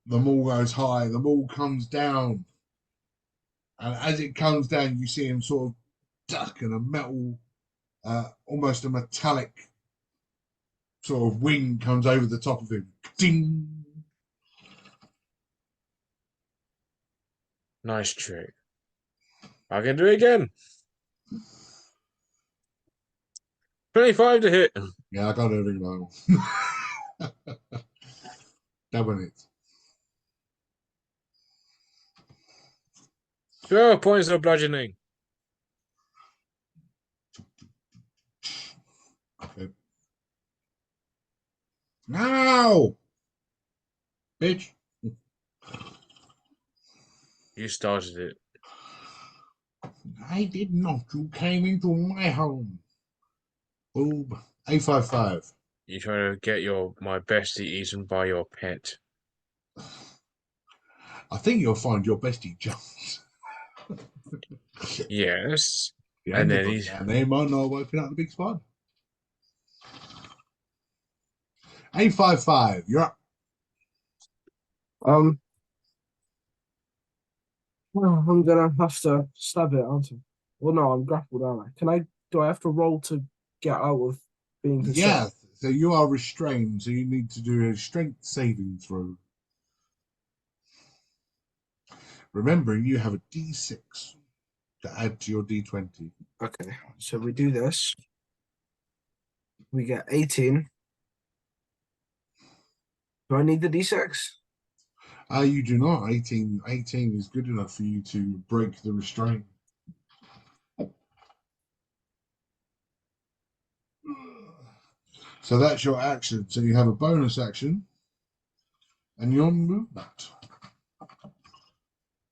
The maul goes high, the maul comes down. And as it comes down, you see him sort of duck, and a metal, almost a metallic sort of wing comes over the top of him. Ding! Nice trick. I can do it again. 25 to hit. Yeah, I got everything wrong. Double it. 12 points of bludgeoning. Okay. Now, bitch. You started it. I did not. You came into my home. Boob. 855. You trying to get my bestie eaten by your pet. I think you'll find your bestie jumps. Yes. Yeah, And then he's and they might not open up the big spider. 855. You're up. Well, I'm gonna have to stab it, aren't I? Well, no, I'm grappled, aren't I? Do I have to roll to get out of being constrained? Yeah. So you are restrained. So you need to do a strength saving throw. Remembering you have a D6 to add to your D20. Okay, so we do this. We get 18. Do I need the D6? You do not. 18 is good enough for you to break the restraint. So that's your action. So you have a bonus action and your movement.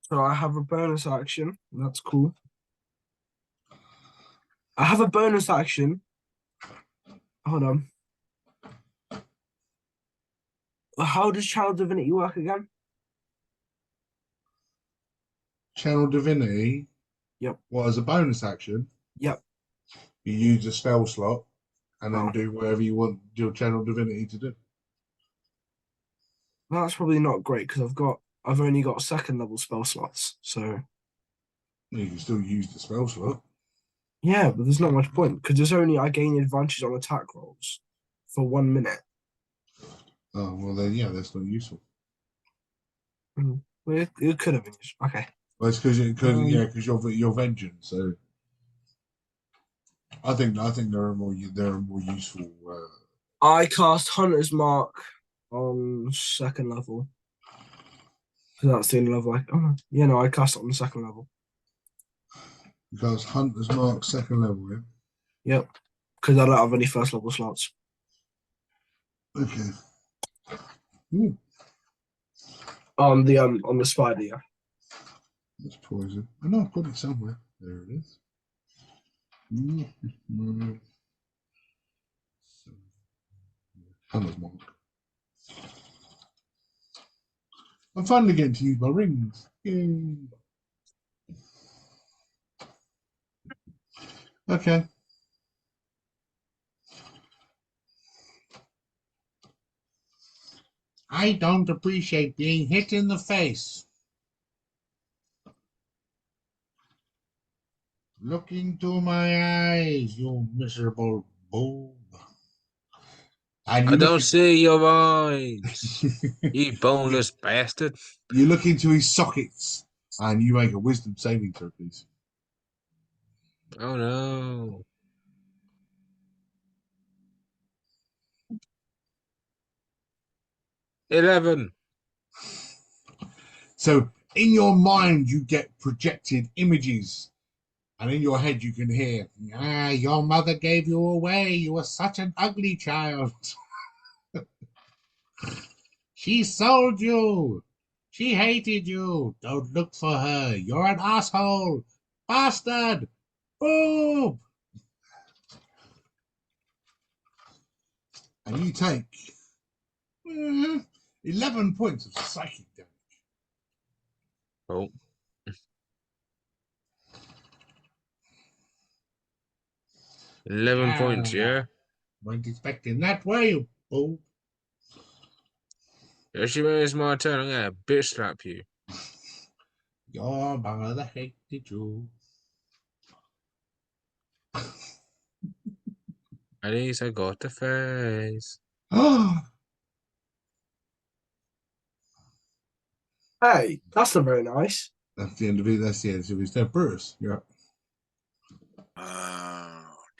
So I have a bonus action. That's cool. I have a bonus action. Hold on. How does Channel Divinity work again? Channel Divinity. Yep. Well, as a bonus action, Yep. you use a spell slot and then Oh. do whatever you want your Channel Divinity to do. Well, that's probably not great because I've only got second level spell slots. So You can still use the spell slot. yeah, but there's not much point because I gain advantage on attack rolls for 1 minute. Oh well, then yeah, that's not useful. Well, it could have been useful. Okay. Well, it's because you're vengeance. So I think there are more useful. I cast Hunter's Mark on second level. That's the only level I cast it on the second level. Because Hunter's Mark second level, yeah. Yep. Because I don't have any first level slots. Okay. Ooh. On the spider, yeah. That's poison. I know I've got it somewhere. There it is. Hunter's mark. I'm finally getting to use my rings. Yay. Okay. I don't appreciate being hit in the face. Look into my eyes, you miserable boob. And I you don't look, see your eyes, you boneless bastard. you look into his sockets and you make a wisdom saving throw, please. Oh no. $11. So in your mind, you get projected images, and in your head, you can hear, your mother gave you away. You were such an ugly child. She sold you. She hated you. Don't look for her. You're an asshole. Bastard. Boob. And you take 11 points of psychic damage. Oh. 11 points, yeah? Weren't expecting that, were you, boob? Actually, when it's my turn, I'm gonna bitch slap you. Your mother hated you. At least I got the face. Hey, that's not very nice. That's the end of it. That's the end of his turn. Bruce, you're up.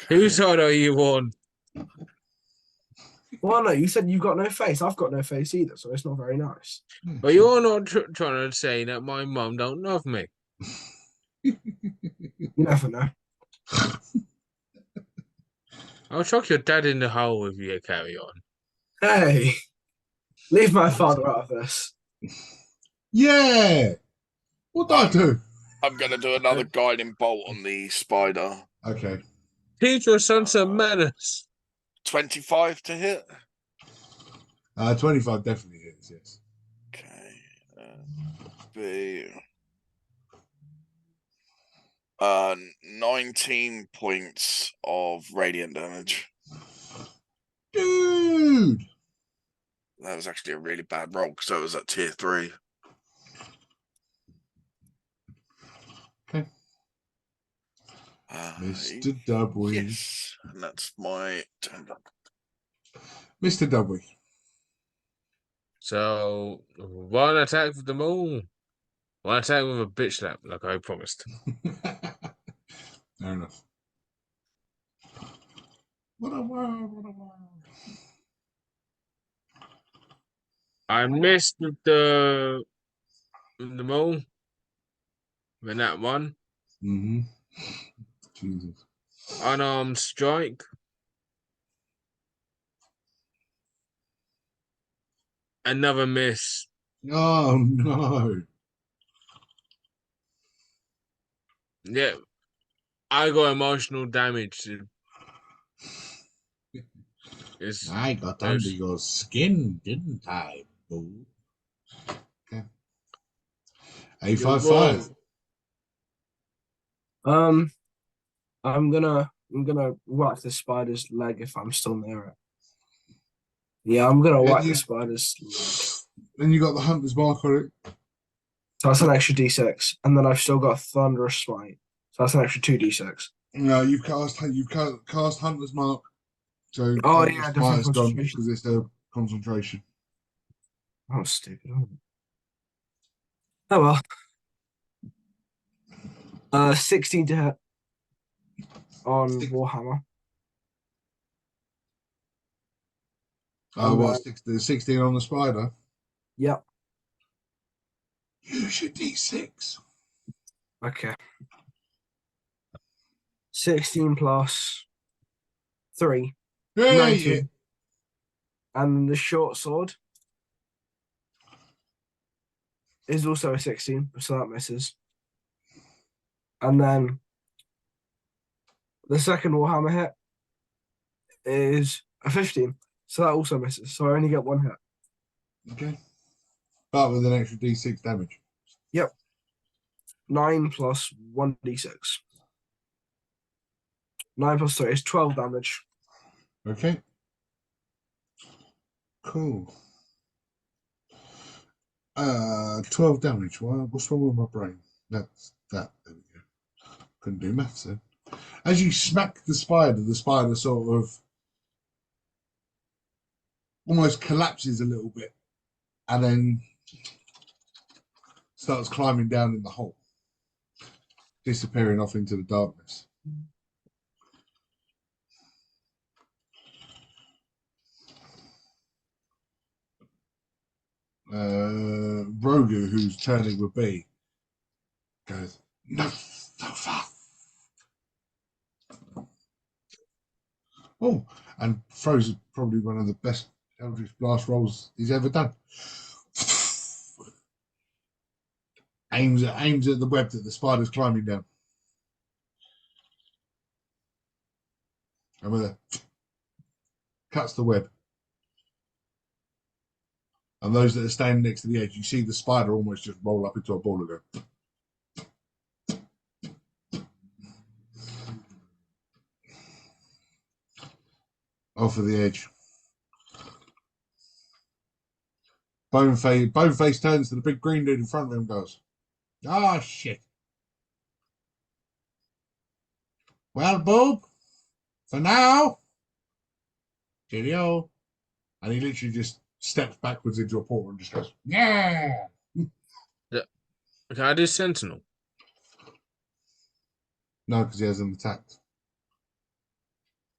Okay. Whose side are you on? Well, no, you said you've got no face. I've got no face either, so it's not very nice. But you're not trying to say that my mum don't love me. You never know. I'll chuck your dad in the hole if you carry on. Hey, leave my father out of this. Yeah. What do I do? I'm going to do another guiding bolt on the spider. Okay. Teach your son some manners. 25 to hit. 25 definitely hits, yes. Okay. 19 points of radiant damage. Dude. That was actually a really bad roll because it was at tier 3. Okay. Mr. Dubwee. Yes, and that's my turn. Mr. Dubwee. So, one attack with the moon. One attack with a bitch slap, like I promised. Fair enough. What a world, what a world. I missed the moon. With that one. Mm-hmm. Jesus. Unarmed strike. Another miss. Oh, no. Yeah. I got emotional damage. I got under your skin, didn't I, boo? Okay. 855. I'm gonna whack the spider's leg if I'm still near it. Yeah, I'm gonna whack the spider's leg. Then you got the hunter's mark on it. So that's an extra D6, and then I've still got thunderous smite. So that's an extra 2d6. No, you've cast hunter's mark. So oh yeah, different Smile's gone concentration. because it's the concentration. Oh, stupid. Oh well. 16 to hit on Warhammer. What? 16 on the spider? Yep. Use your D6. Okay. 16 plus 3. Hey, 19. yeah. And the short sword. is also a 16, so that misses. And then the second Warhammer hit is a 15, so that also misses. So I only get 1 hit. Okay. But with an extra d6 damage. Yep. 9 plus 1d6. 9 plus 3 is 12 damage. Okay. Cool. 12 damage. Well, what's wrong with my brain? That's that. There we go. Couldn't do maths then. As you smack the spider sort of almost collapses a little bit and then starts climbing down in the hole, disappearing off into the darkness. Rogu, who's turning with B, goes, no, so fast. Oh, and throws probably one of the best Eldritch Blast rolls he's ever done. Aims at the web that the spider's climbing down. And with a cuts the web. And those that are standing next to the edge, you see the spider almost just roll up into a ball and go. Off of the edge. Boneface turns to the big green dude in front of him and goes, "Ah, shit. Well, boob, for now, cheerio." And he literally just steps backwards into a portal and just goes, "Yeah." Can I do Sentinel? No, because he hasn't attacked.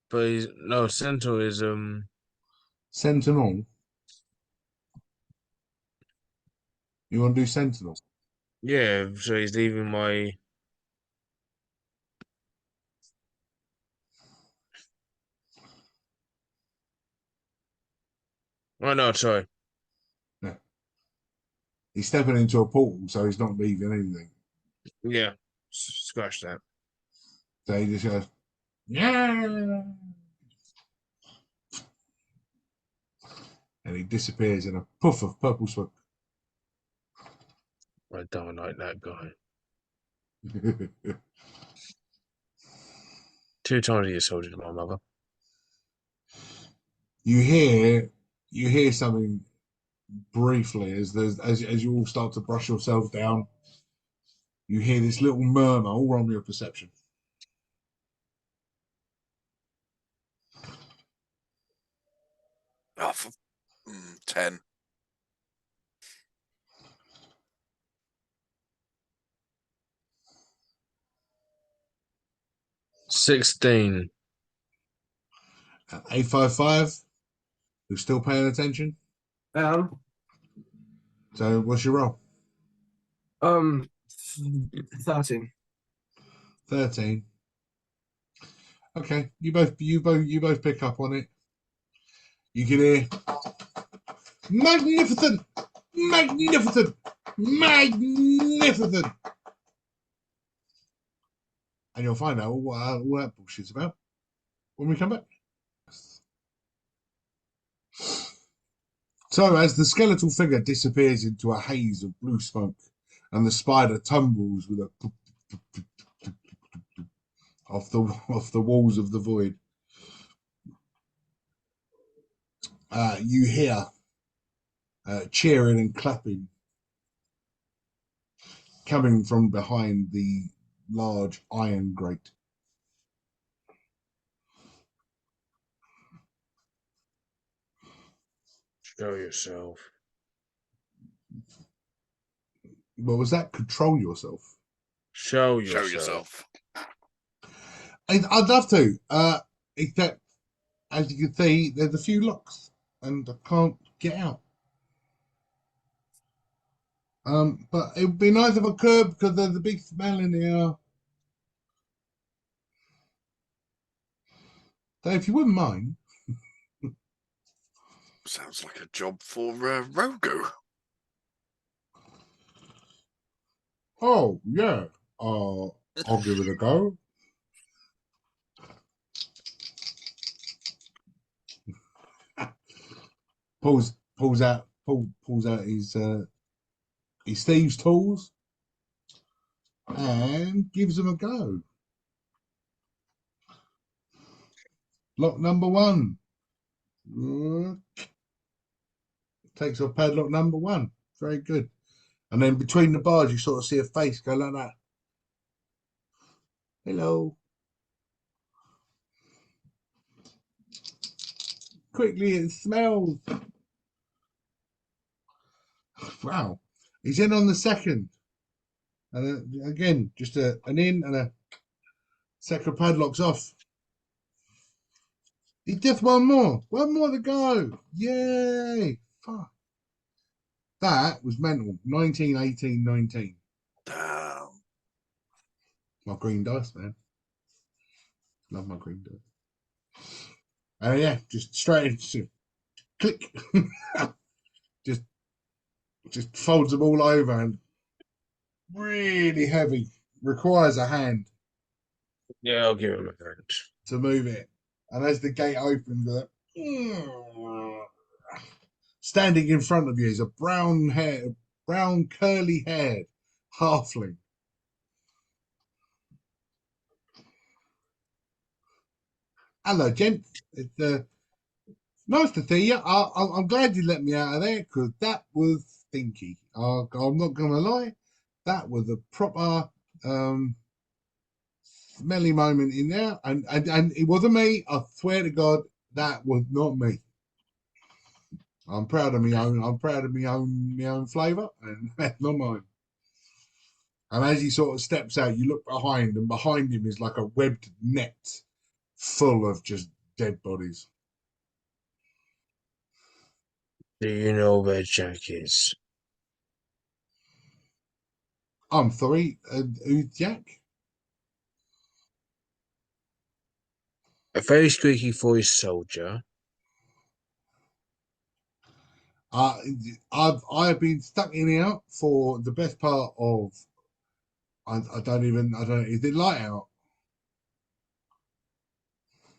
But no, Sentinel is Sentinel. You want to do Sentinel? yeah, so he's leaving my oh no, sorry. No. He's stepping into a portal, so he's not leaving anything. Yeah. Scratch that. So he just goes, "Yeah." And he disappears in a puff of purple smoke. I don't like that guy. 2 times he assaulted my mother. you hear something briefly as you all start to brush yourselves down. You hear this little murmur. All roll me your perception. Oh, 10. $16. A55, who's still paying attention. So what's your roll? 13. 13. Okay, you both pick up on it. You can hear magnificent, magnificent, magnificent, and you'll find out all that bullshit's about when we come back. So, as the skeletal figure disappears into a haze of blue smoke, and the spider tumbles with a off the walls of the void, you hear cheering and clapping coming from behind the large iron grate. Show yourself. What was that? Control yourself. Show Show yourself. yourself. I'd love to. Except, as you can see, there's a few locks, and I can't get out. But it would be nice if I could, because there's a big smell in here. So if you wouldn't mind. Sounds like a job for Rogo. Oh, yeah. I'll give it a go. Pulls out his thieves' tools and gives them a go. Lock number one. Takes off padlock number one. Very good. And then between the bars, you sort of see a face go like that. Hello. Quickly, it smells. Wow. He's in on the second. And again, just an in and a second padlock's off. He just one more. One more to go. Yay. Fuck. That was mental. 19, 18, 19. Damn. My green dice, man. Love my green dice. Yeah, just straight into click. just folds them all over and really heavy. Requires a hand Yeah, I'll give him a hand. to move it. And as the gate opens, standing in front of you is a brown curly haired halfling. Hello, gent. It's nice to see you. I'm glad you let me out of there because that was stinky. I'm not gonna lie, that was a proper smelly moment in there, and it wasn't me. I swear to God, that was not me. I'm proud of me own. I'm proud of me own flavour, and that's not mine. And as he sort of steps out, you look behind, and behind him is like a webbed net full of just dead bodies. Do you know where Jack is? I'm sorry, who's Jack? A very squeaky voiced soldier. I've been stuck in here for the best part of I don't is it light out?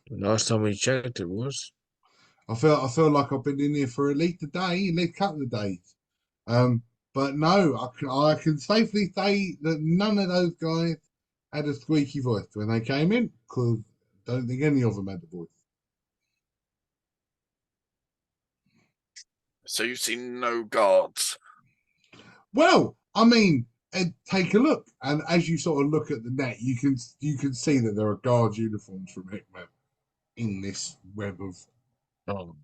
Last time we checked, it was. I feel like I've been in here for at least a day, at least a couple of days. But no, I can safely say that none of those guys had a squeaky voice when they came in, because I don't think any of them had a voice. So you've seen no guards? Well, I mean, take a look, and as you sort of look at the net, you can see that there are guard uniforms from Hickman in this web of. Oh.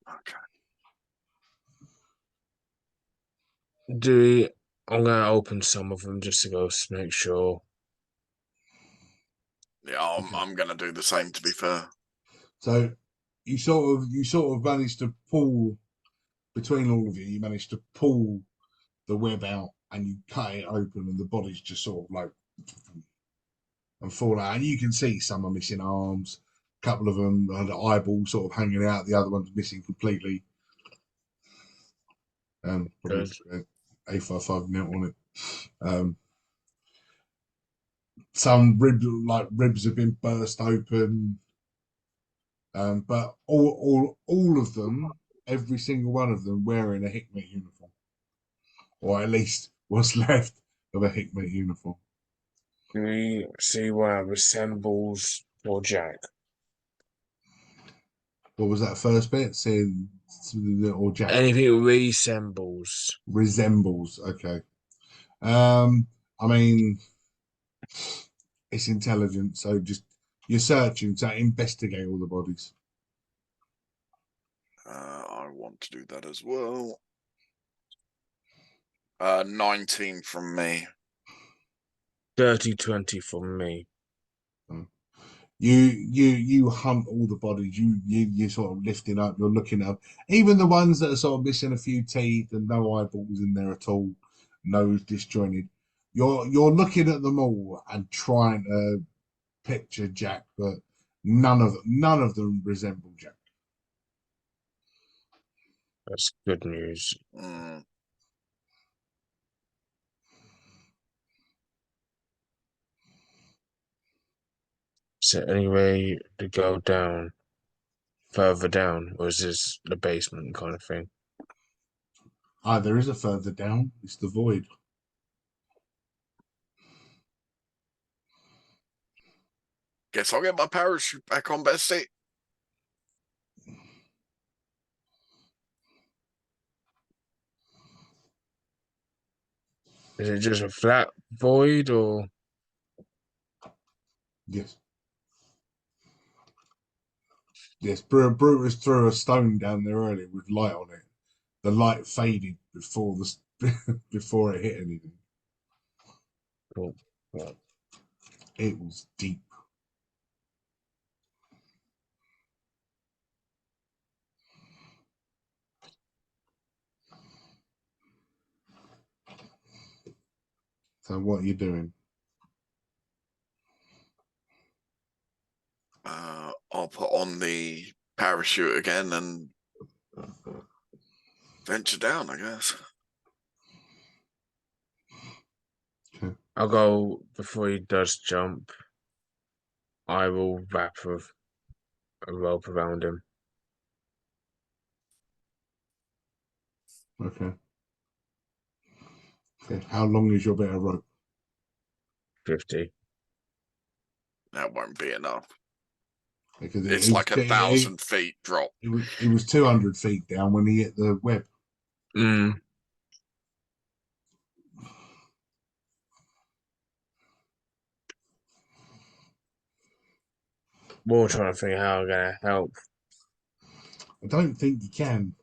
Okay. I'm gonna open some of them just to go make sure. Yeah, I'm gonna do the same, to be fair. So you sort of managed to pull between all of you. You managed to pull the web out, and you cut it open, and the bodies just sort of like and fall out. And you can see some are missing arms. A couple of them had eyeballs sort of hanging out. The other one's missing completely. Probably A55 net on it. Some ribs have been burst open. But all of them, every single one of them, wearing a Hickman uniform, or at least what's left of a Hickman uniform. Do we see what resembles or Jack? What was that first bit? Saying or Jack Anything resembles. resembles. Okay. I mean, it's intelligent, so just you're searching to investigate all the bodies. I want to do that as well. 19 from me. 30-20 from me. You hunt all the bodies. You sort of lifting up. You're looking up, even the ones that are sort of missing a few teeth and no eyeballs in there at all, nose disjointed. You're looking at them all and trying to picture Jack, but none of them resemble Jack. That's good news. Mm. Is there any way to go down, further down, or is this the basement kind of thing? Ah, there is a further down. It's the void. Guess I'll get my parachute back on, bestie. Is it just a flat void, or Yes. Yes, Brutus threw a stone down there earlier with light on it. The light faded before before it hit anything. cool. Right. It was deep. So what are you doing? I'll put on the parachute again and venture down, I guess. Okay. I'll go before he does jump. I will wrap a rope around him. Okay. Okay. How long is your bit of rope? 50. That won't be enough. Because It's like 1,000 feet drop. It was 200 feet down when he hit the web. Mm. More trying to think how I'm gonna help. I don't think you can.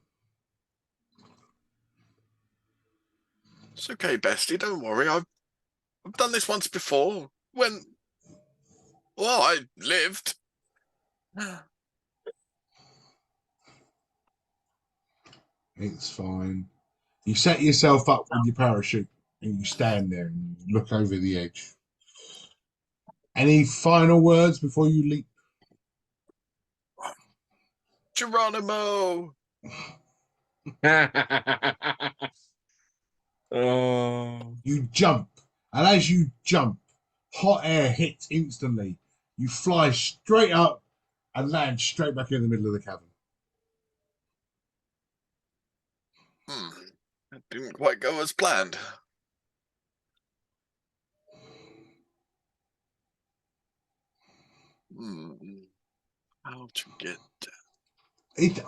It's okay, bestie. Don't worry. I've done this once before. Well, I lived. It's fine. You set yourself up with your parachute and you stand there and you look over the edge. Any final words before you leap? Geronimo! Oh, You jump, and as you jump, hot air hits instantly. You fly straight up and land straight back in the middle of the cavern. That didn't quite go as planned. How'd you get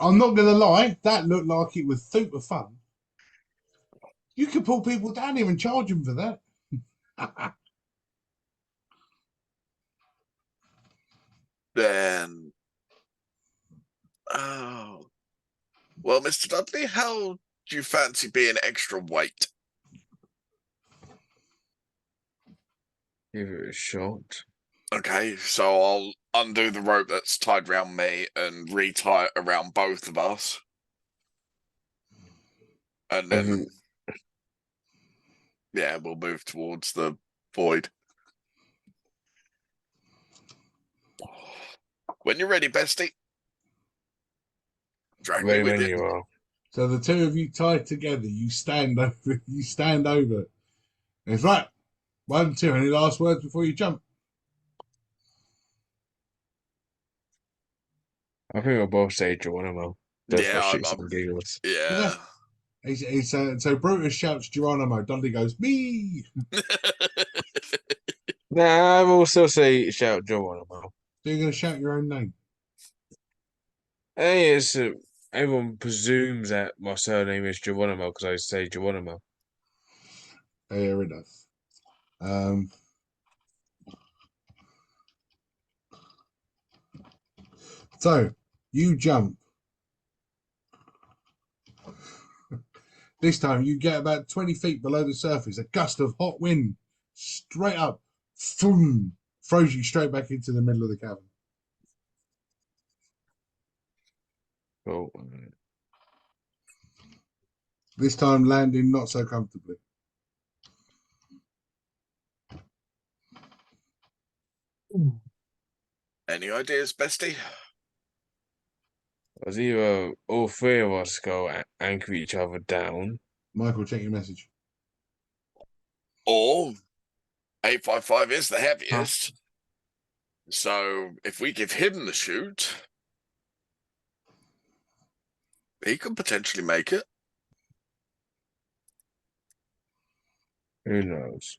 I'm not going to lie, that looked like it was super fun. You could pull people down here and charge them for that. then? Oh. Well, Mr. Dudley, how do you fancy being extra weight? give it a shot. Okay, so I'll undo the rope that's tied around me and retie it around both of us. And then, yeah, we'll move towards the void. When you're ready, bestie. Drag me Ready with when you. you are. So the two of you tied together, you stand over. You stand over. It's right. 1, 2. Any last words before you jump? I think we'll both say Geronimo. Just for Yeah, shits and giggles. yeah. So Brutus shouts Geronimo. Dudley goes, me. Nah, I will still say shout Geronimo. So you're going to shout your own name. Hey, it's everyone presumes that my surname is Geronimo because I say Geronimo. Fair enough. So you jump. This time you get about 20 feet below the surface. A gust of hot wind straight up, boom, throws you straight back into the middle of the cavern. Cool. This time landing not so comfortably. Any ideas, bestie? As either all three of us go anchor each other down. Michael, check your message. Or 855 is the heaviest. So if we give him the chute, he could potentially make it. Who knows?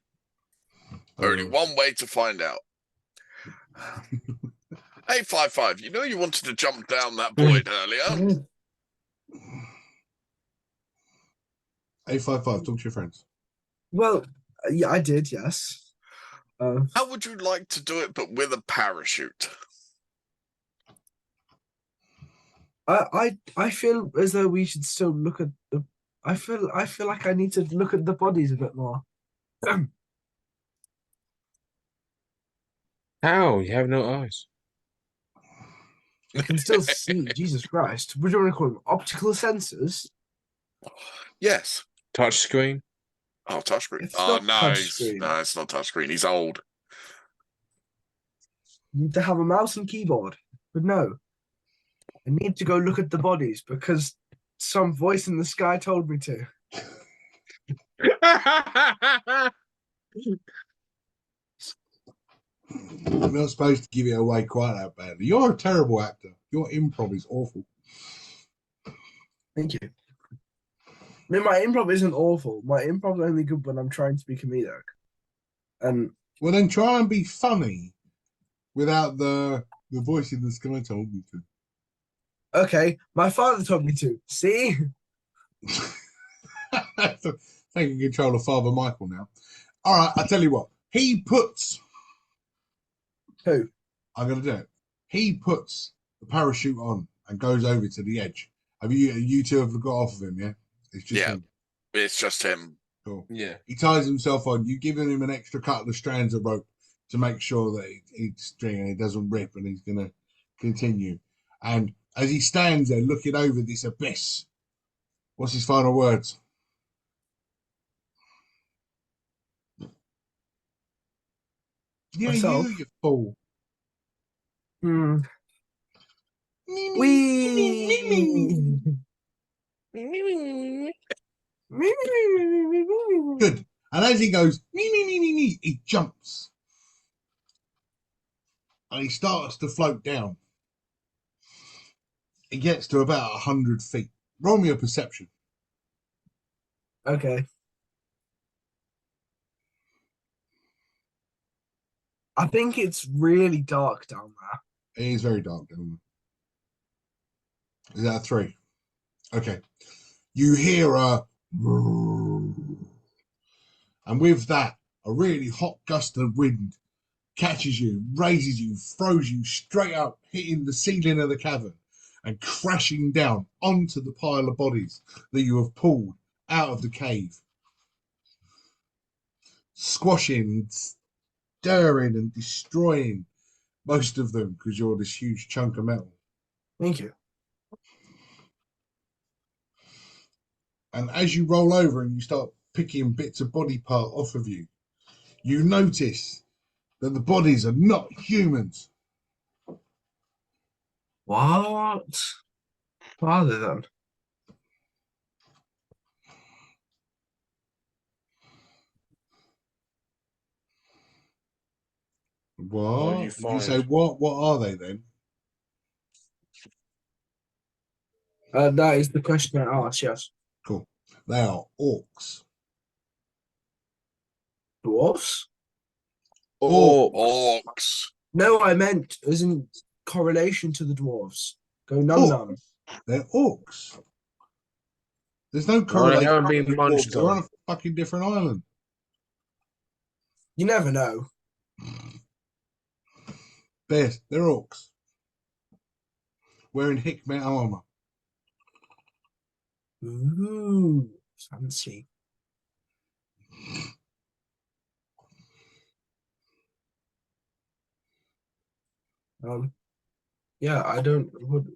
Only one way to find out. 855, you know you wanted to jump down that void earlier. 855, talk to your friends. Well, yeah, I did, yes. How would you like to do it, but with a parachute? I feel as though we should still look at the. I feel like I need to look at the bodies a bit more. How? You have no eyes. I can still see. Jesus Christ! What do you want to call them? Optical sensors? Yes. Touch screen. Oh, touchscreen. It's Oh, not no, touchscreen. no, it's not touchscreen. He's old. You need to have a mouse and keyboard. But no, I need to go look at the bodies because some voice in the sky told me to. I'm not supposed to give it away quite that badly. You're a terrible actor. Your improv is awful. Thank you. I mean, my improv isn't awful. My improv is only good when I'm trying to be comedic. And well, then try and be funny without the voice in the sky told me to. Okay, my father told me to. See? Taking control of Father Michael now. All right, I'll tell you what. He puts. Who? I'm going to do it. He puts the parachute on and goes over to the edge. You two have got off of him, yeah? It's just him. It's just him. Cool. Yeah. He ties himself on. You've given him an extra couple of strands of rope to make sure that he's string and it doesn't rip, and he's going to continue. And as he stands there looking over this abyss, what's his final words? Yeah, Myself? you fool. Hmm. Wee. Good. And as he goes, he jumps. And he starts to float down. He gets to about 100 feet. Roll me a perception. Okay. I think it's really dark down there. It is very dark down there. Is that a 3? Okay. You hear a... And with that, a really hot gust of wind catches you, raises you, throws you straight up, hitting the ceiling of the cavern and crashing down onto the pile of bodies that you have pulled out of the cave. Squashing, stirring and destroying most of them because you're this huge chunk of metal. Thank you. And as you roll over and you start picking bits of body part off of you, you notice that the bodies are not humans. What? What are they then? What? You Did you say what? What are they then? That is the question I asked, yes. Cool. They are orcs. Dwarfs? Orcs. No, I meant as in correlation to the dwarves. Go num. They're orcs. There's no correlation. haven't been with munched dwarves. They're on on. a fucking different island. You never know. They're orcs. Wearing hick metal armor. Ooh, fancy. Yeah, I don't would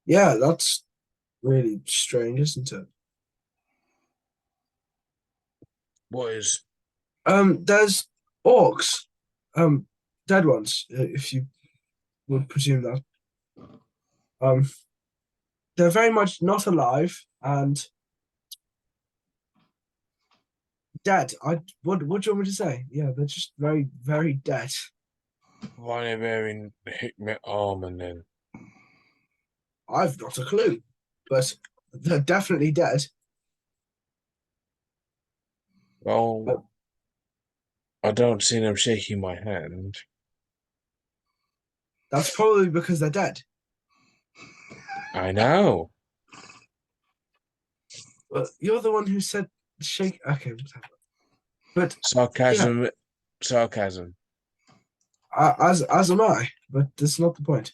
yeah, that's really strange, isn't it? What is? There's orcs, dead ones, if you would presume that. they're very much not alive and dead. What do you want me to say? Yeah, they're just very, very dead. Why are they wearing the Hikmet armor then? I've not a clue, but they're definitely dead. Well, I don't see them shaking my hand. That's probably because they're dead. I know. But you're the one who said shake. Okay, whatever. But Sarcasm. Sarcasm. as am I. But that's not the point.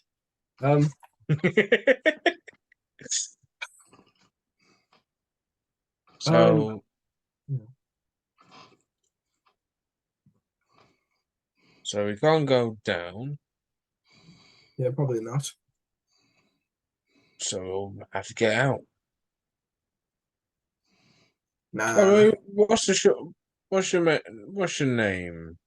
So, yeah. so we can't go down. Yeah, probably not. So we'll have to get out. Nah. Oh, what's your name?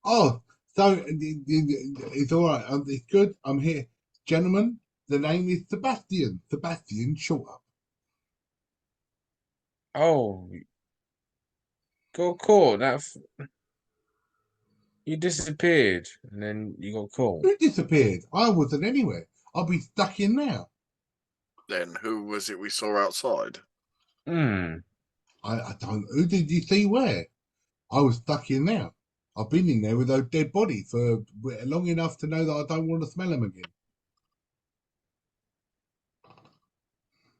Oh, so it's all right. It's good. I'm here, gentlemen. The name is Sebastian. Sebastian, short up. Oh, got caught. You disappeared, and then you got caught. Who disappeared? I wasn't anywhere. I'll be stuck in now. Then who was it we saw outside? Hmm. I don't. Who did you see where? I was stuck in there. I've been in there with a dead body for long enough to know that I don't want to smell them again.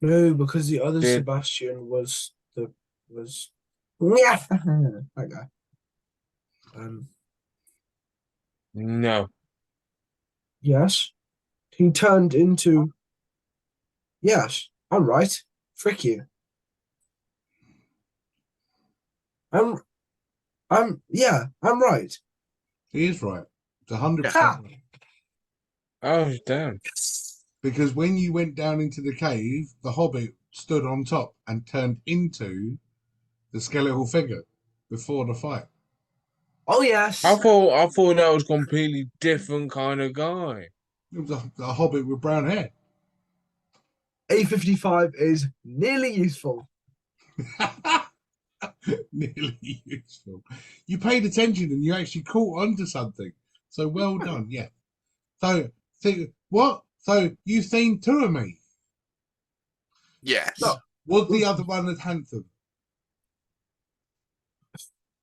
No, because the other Did- Sebastian was yeah, that guy. No. Yes, he turned into. Yes, I'm right. Frick you. Yeah, I'm right. He is right. It's 100%. Ha! Oh, damn. Because when you went down into the cave, the hobbit stood on top and turned into the skeletal figure before the fight. Oh yes. I thought that was completely different kind of guy. It was a hobbit with brown hair. A55 is nearly useful. Nearly useful. You paid attention and you actually caught onto something. So well done. Yeah. So what? So you've seen two of me. Yes. No. Was the other one as handsome?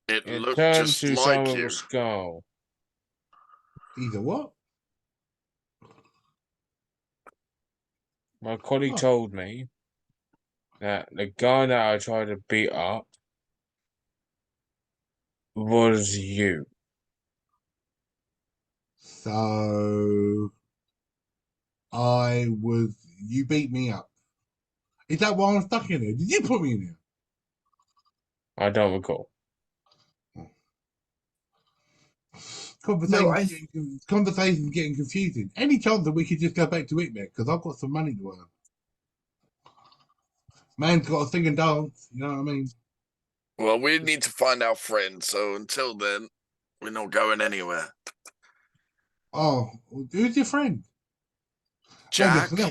It It looked turned just to like someone with you. a skull. Either what? My colleague Oh. told me that the guy that I tried to beat up was you. So you beat me up. Is that why I'm stuck in there? Did you put me in there? I don't recall. Conversation's getting confusing. Any chance that we could just go back to it, because I've got some money to earn. Man's got to sing and dance. You know what I mean? Well, we need to find our friend, so until then, we're not going anywhere. Oh, who's your friend? Jack? Oh, no.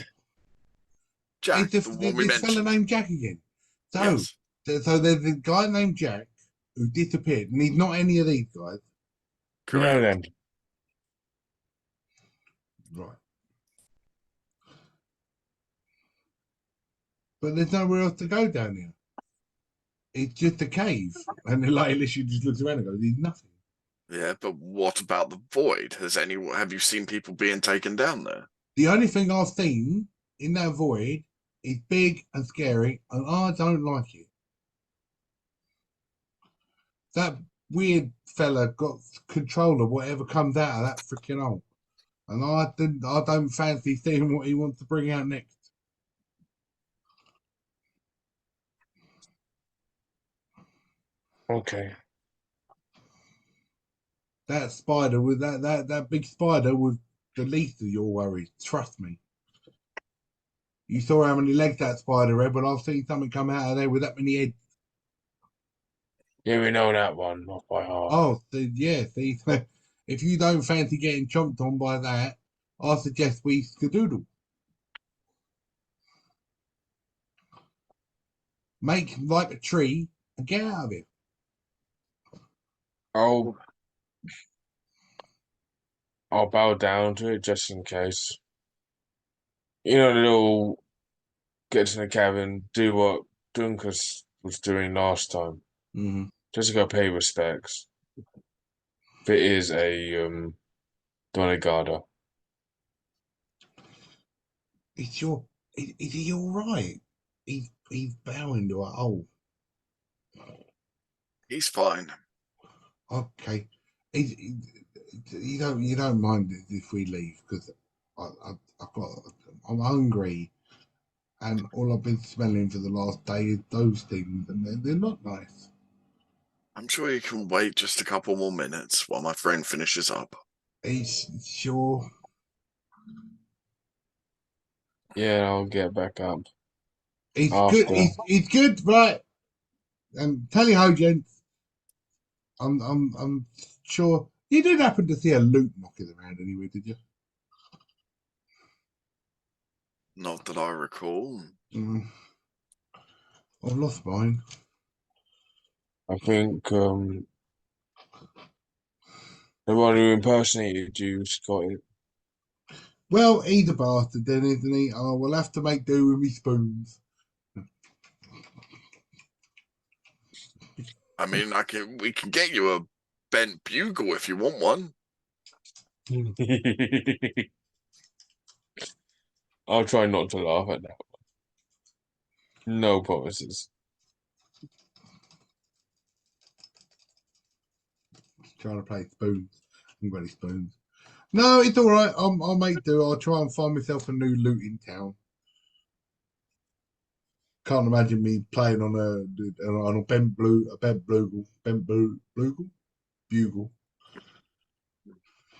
Jack, It's the one we this fella mentioned. named Jack again. So, Yes. so there's a guy named Jack who disappeared, and he's not any of these guys. You know Correct. them. Right. But there's nowhere else to go down here. It's just a cave. And the lady literally just looks around and goes, there's nothing. Yeah, but what about the void? Have you seen people being taken down there? The only thing I've seen in that void is big and scary, and I don't like it. That weird fella got control of whatever comes out of that freaking hole. And I don't fancy seeing what he wants to bring out next. Okay. That spider with that big spider was the least of your worries. Trust me. You saw how many legs that spider had, but I've seen something come out of there with that many heads. Yeah, we know that one, not by heart. Oh, yeah. See, if you don't fancy getting chomped on by that, I suggest we skadoodle. make like a tree and get out of it. I'll bow down to it just in case. You know, they'll get to the cabin, do what Dunkus was doing last time, just to go pay respects. If it is a Donegada. Is he all right? He's bowing to her. Oh, He's fine. okay. You don't mind if we leave because I'm hungry, and all I've been smelling for the last day is those things, and they're not nice. I'm sure you can wait just a couple more minutes while my friend finishes up. He's sure. Yeah, I'll get back up. He's After. good. He's good, right? And tell you how, gents. I'm sure you did happen to see a loot knocking around anywhere, did you? Not that I recall. I've lost mine. I think the one who impersonated you, Scott. Well, he's a bastard, then, isn't he? Oh, we'll have to make do with me spoons. I mean, we can get you a bent bugle if you want one. I'll try not to laugh at that one. No promises. Trying to play spoons. I haven't got any spoons. No, it's all right. I'll make do. I'll try and find myself a new loot in town. Can't imagine me playing on a bent bugle.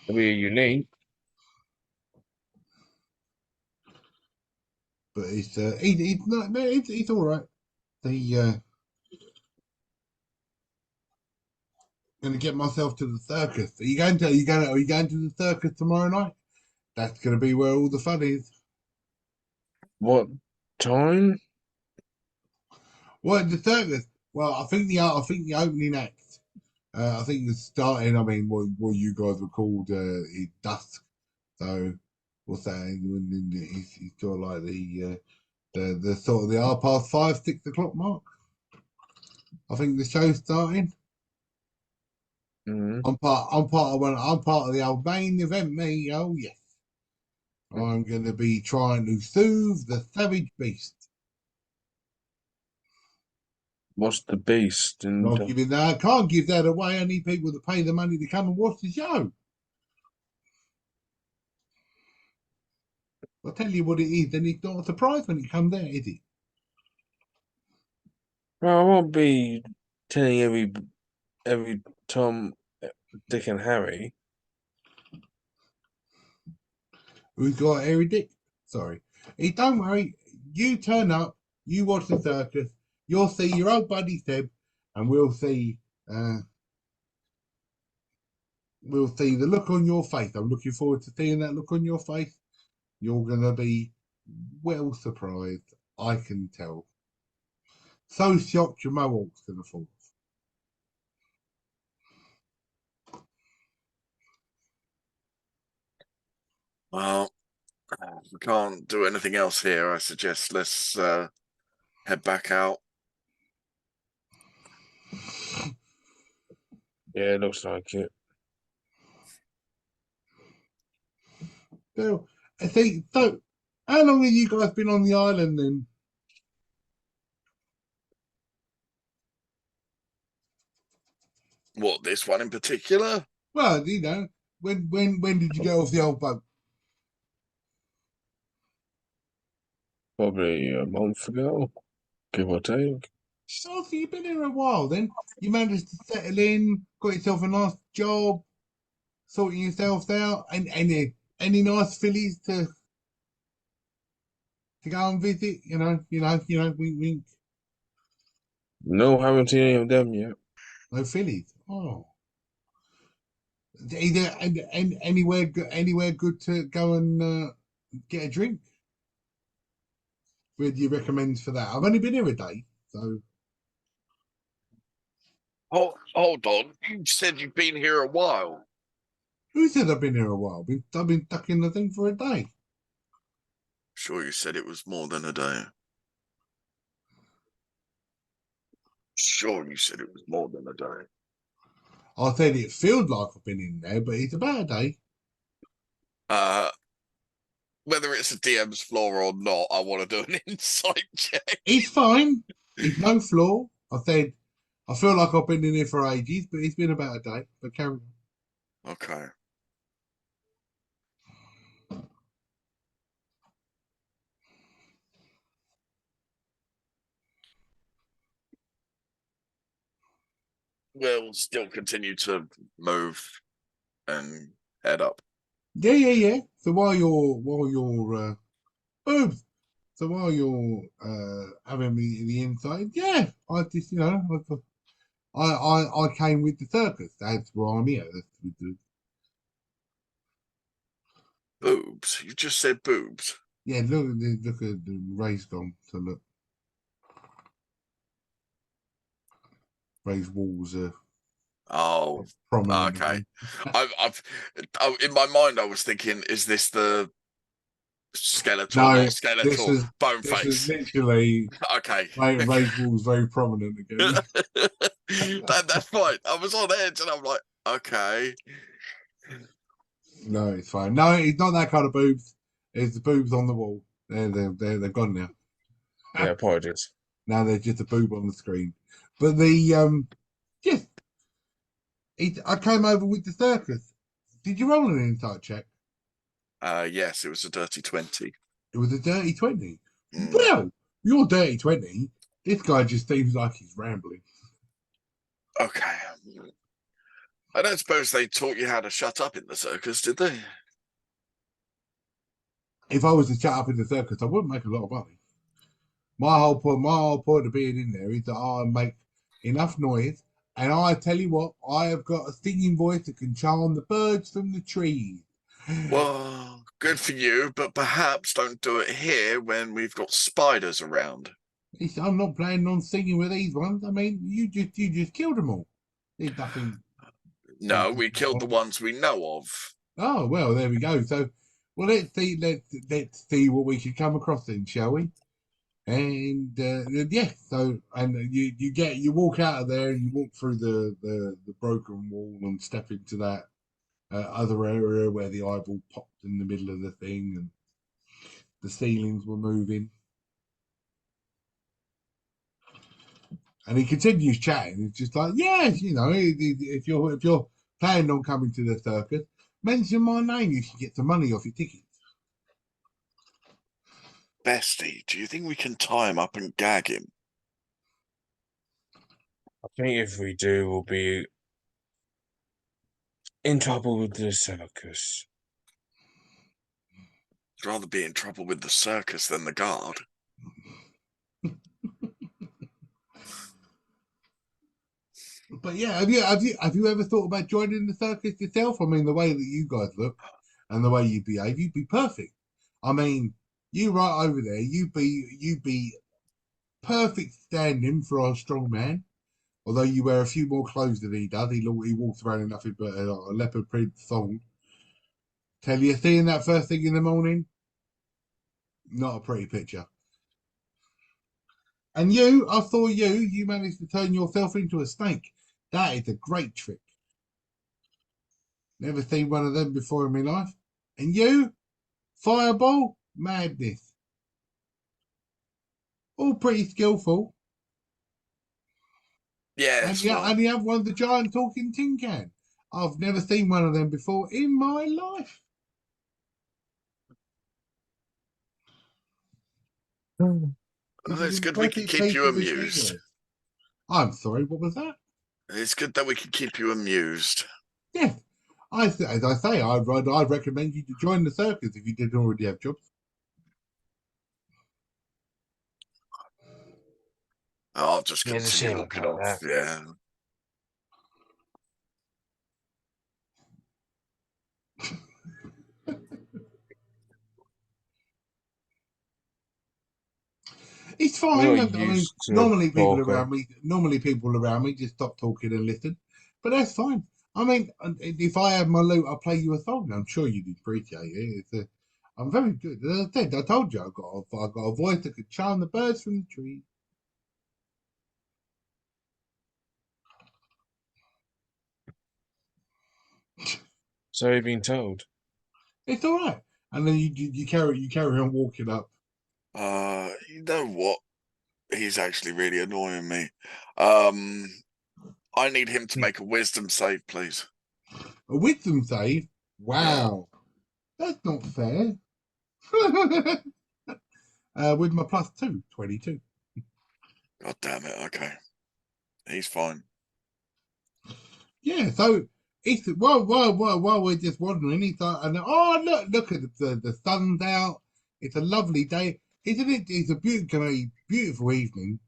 It'll be unique. But he's not. It's all right. Gonna get myself to the circus. Are you going to the circus tomorrow night? That's gonna be where all the fun is. What time? Well, the circus. Well, I think the opening act. I think the starting. I mean, what you guys were called dusk. So what's that? He's got like the sort of the 5:30, 6 o'clock mark. I think the show's starting. Mm-hmm. I'm part of the old main event, me. Oh yes. I'm gonna be trying to soothe the savage beast. What's the beast? And Not giving that. I can't give that away. I need people to pay the money to come and watch the show. I'll tell you what it is, and it's not a surprise when it comes there, is it? well, I won't be telling every Tom, Dick, and Harry. Who's got Harry Dick? Sorry. Don't worry. You turn up, you watch the circus, you'll see your old buddy Seb, and we'll see the look on your face. I'm looking forward to seeing that look on your face. You're gonna be well surprised, I can tell. So shocked your mohawk's gonna fall. Well, if we can't do anything else here, I suggest let's head back out. Yeah, it looks like it. So, I think so. How long have you guys been on the island then? What, this one in particular? Well, you know, when did you get off the old boat? Probably a month ago, give or take. Oh, so you've been here a while then. You managed to settle in, got yourself a nice job, sorting yourself out, and any nice fillies to go and visit, wink wink. No, haven't seen any of them yet. No fillies. Oh. Either and anywhere good to go and get a drink? Where do you recommend for that? I've only been here a day, So Hold on. You said you've been here a while. who said I've been here a while? I've been stuck in the thing for a day. Sure, you said it was more than a day. Sure, you said it was more than a day. I said it feels like I've been in there, but it's about a day. Whether it's a DM's flaw or not, I want to do an insight check. It's fine. It's no flaw. I said I feel like I've been in here for ages, but it's been about a day. But carry on. Okay. We'll still continue to move and head up. Yeah. So while you're boobs. So while you're having the insight, yeah, I just I came with the circus. That's why I'm here. That's with the, Boobs. You just said boobs. yeah, look at the Ray's gone. So look, Ray's walls are Oh, prominent okay. again. In my mind, I was thinking, is this the skeletal, No, not this skeletal, is bone this is face? literally Okay. Ray's walls very prominent again. That's fine. I was on edge and I'm like, okay. No, it's fine. No, it's not that kind of boobs. It's the boobs on the wall. They're gone now. Yeah, apologies. Now they're just a boob on the screen. But the yes, I came over with the circus. Did you roll an insight check? Yes, it was a dirty 20. It was a dirty 20. Mm. Well, you're dirty 20. This guy just seems like he's rambling. Okay. I don't suppose they taught you how to shut up in the circus, did they? If I was to shut up in the circus, I wouldn't make a lot of money. My whole point of being in there is that I make enough noise, and I tell you what, I have got a singing voice that can charm the birds from the trees. Well, good for you, but perhaps don't do it here when we've got spiders around. I'm not planning on singing with these ones. I mean, you just killed them all. There's nothing. No, we killed the ones we know of. Oh well, there we go. So, well, let's see what we can come across then, shall we? And yeah, so and you walk out of there and you walk through the broken wall and step into that other area where the eyeball popped in the middle of the thing and the ceilings were moving. And he continues chatting. It's just like, yes, if you're planning on coming to the circus, mention my name. You can get some money off your tickets. Bestie, do you think we can tie him up and gag him? I think if we do, we'll be in trouble with the circus. I'd rather be in trouble with the circus than the guard. But yeah, have you ever thought about joining the circus yourself? I mean, the way that you guys look and the way you behave, you'd be perfect. I mean, you right over there, you'd be perfect standing for our strong man. Although you wear a few more clothes than he does, he walks around in nothing but a leopard print thong. Tell you, seeing that first thing in the morning, not a pretty picture. And I saw you managed to turn yourself into a snake. That is a great trick. Never seen one of them before in my life. And you, fireball, madness. All pretty skillful. Yes, And the other one's the giant talking tin can. I've never seen one of them before in my life. This is it's good we can impressive keep piece you of amused. machinery. I'm sorry, what was that? It's good that we can keep you amused. Yes, as I say, I'd recommend you to join the circus if you didn't already have jobs. I'll just Yeah, just continue seem looking like off. that. Yeah. It's I'm fine. not I mean, used to a talker. normally people around me just stop talking and listen, but that's fine. I mean, if I had my loot, I'll play you a song. I'm sure you'd appreciate it. I'm very good. As I said, I told you I got a voice that could charm the birds from the tree. So you've been told. It's all right. And then you carry on walking up. You know what? He's actually really annoying me. I need him to make a wisdom save, please. A wisdom save. Wow, that's not fair. With my +2, 22. God damn it. Okay. He's fine. Yeah, so it's while we're just wandering, it's and oh look at the sun's out. It's a lovely day, isn't it? It's a beautiful evening.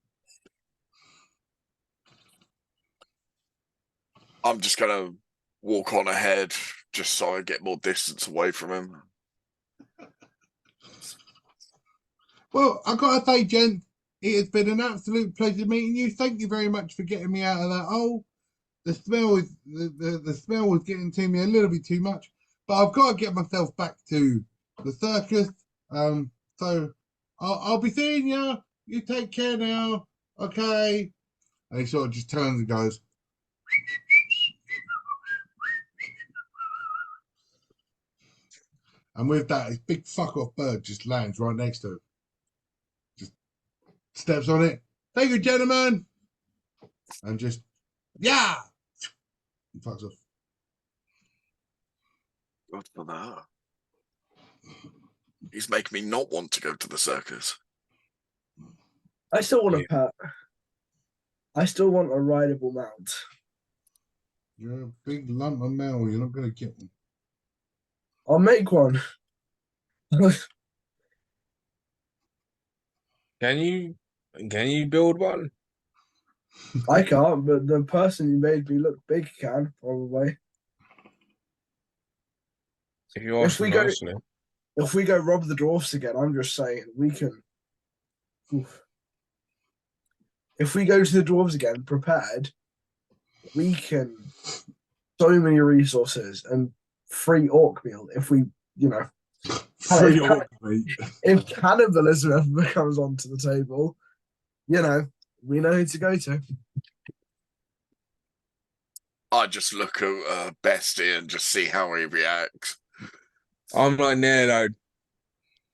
I'm just gonna walk on ahead just so I get more distance away from him. Well, I gotta say, Jen, it has been an absolute pleasure meeting you. Thank you very much for getting me out of that hole. The smell is the smell was getting to me a little bit too much, but I've got to get myself back to the circus. So I'll be seeing you. You take care now, okay? And he sort of just turns and goes. And with that, his big fuck off bird just lands right next to him. Just steps on it. Thank you, gentlemen. And just, yeah. He fucks off. God for that. He's making me not want to go to the circus. I still want a pet. I still want a rideable mount. You're a big lump of metal. You're not going to get one. I'll make one. Can you build one? I can't, but the person who made me look big can, probably. If you ask me nicely. If we go rob the dwarfs again, I'm just saying we can. Oof. If we go to the dwarves again prepared, we can so many resources and free orc meal if we, Free orc meat. If cannibalism ever comes onto the table, we know who to go to. I just look at Bestie and just see how he reacts. I'm like, no, though.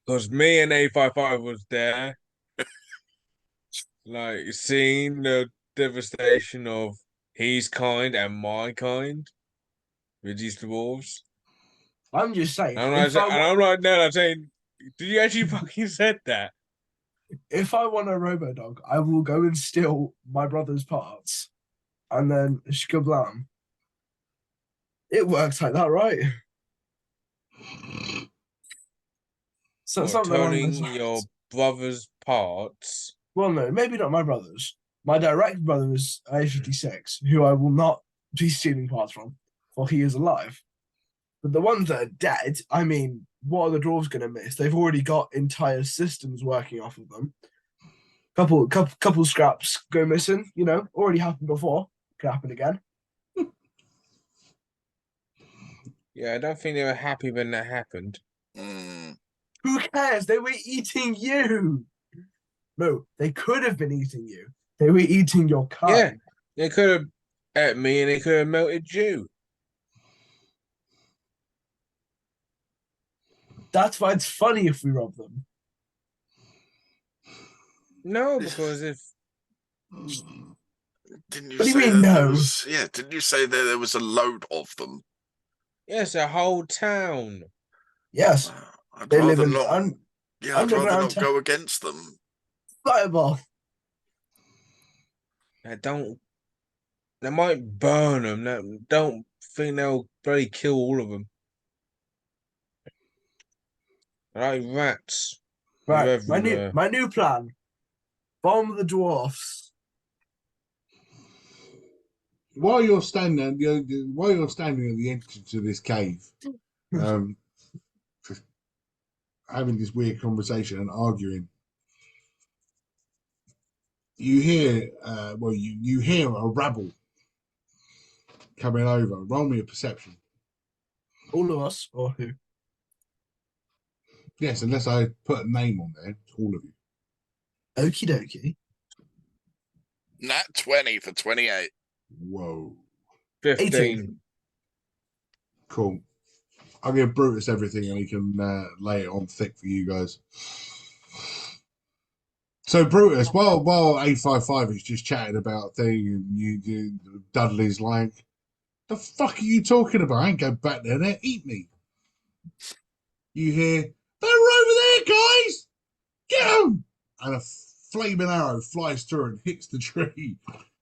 Because me and A55 was there. Like, seeing the devastation of his kind and my kind with these dwarves. I'm just saying. I'm like, no, I'm saying, did you actually fucking said that? If I want a robo dog, I will go and steal my brother's parts and then shkablam. It works like that, right? So something along Turning those lines. your brother's parts. Well, no, maybe not my brother's. My direct brother is A56, who I will not be stealing parts from, for he is alive. But the ones that are dead, I mean, what are the dwarves going to miss? They've already got entire systems working off of them. Couple scraps go missing, already happened before. Could happen again. Yeah, I don't think they were happy when that happened. Who cares? They were eating you. No, they could have been eating you. They were eating your kind. Yeah, they could have ate me and they could have melted you. That's why it's funny if we rob them. No, because if... Didn't you what do say you mean, no? Didn't you say that there was a load of them? Yes, a whole town. Yes. I'd rather not go against them. Fireball. They might burn them. Don't think they'll bloody kill all of them. Like rats. Right, my new plan. Bomb the dwarfs. While you're standing at the entrance to this cave, having this weird conversation and arguing, you hear, you hear a rabble coming over. Roll me a perception. All of us, or who? Yes, unless I put a name on there, it's all of you. Okie dokie. Nat 20 for 28. Whoa, 15. cool. I'll give Brutus everything, and he can lay it on thick for you guys. So Brutus, while A55 is just chatting about thing, and you Dudley's like, "The fuck are you talking about? I ain't going back there. They eat me." You hear, "They're over there, guys! Get them!" And a flaming arrow flies through and hits the tree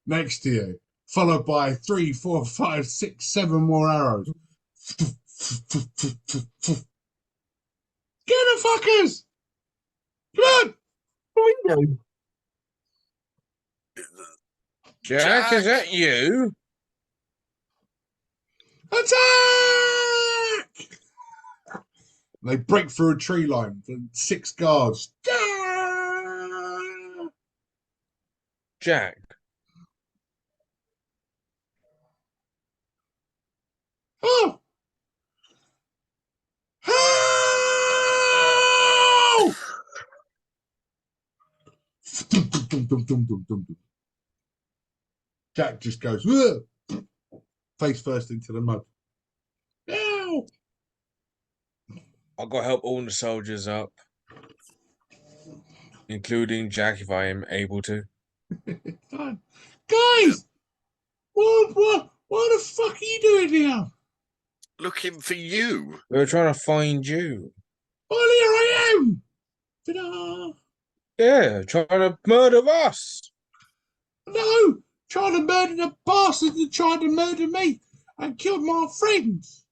next to you, followed by 3, 4, 5, 6, 7 more arrows. Get the fuckers! Come on! No. Jack, is that you? Attack! They break through a tree line for 6 guards. Jack. Oh! Help! Jack just goes, "Ugh!" Face first into the mud. Help! I've got to help all the soldiers up, including Jack if I am able to. Guys! What the fuck are you doing here? Looking for you. We're trying to find you. Well, here I am! Ta-da! Yeah, trying to murder us. No! Trying to murder the bastard that tried to murder me and killed my friends!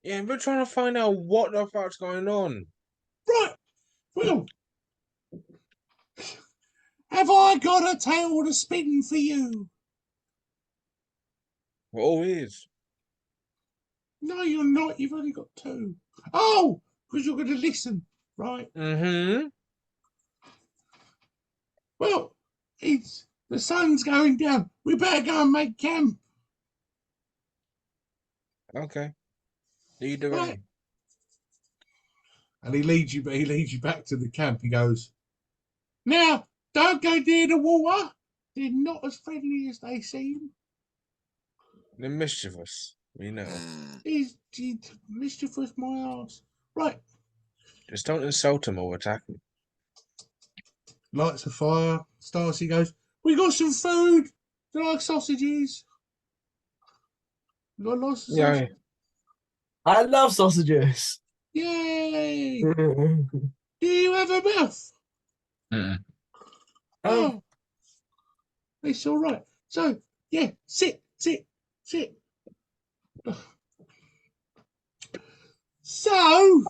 Yeah, we're trying to find out what the fuck's going on. Right, well, have I got a tale to spin for you? We're all ears. No, you're not. You've only got 2. Oh, because you're going to listen, right? Mm-hmm. Well, the sun's going down. We better go and make camp, Okay. Lead the right? way. And he leads you back to the camp. He goes, "Now, don't go near the water. They're not as friendly as they seem. They're mischievous. We know. He's mischievous, my ass." Right, Just don't insult them or attack them. lights a fire. Stacy goes, "We got some food. Do you like sausages? We got lots of Yeah. sausages. I love sausages. Yay! Oh, Do you have a mouth? Mm-mm. Oh, it's all right. So, yeah, sit. So,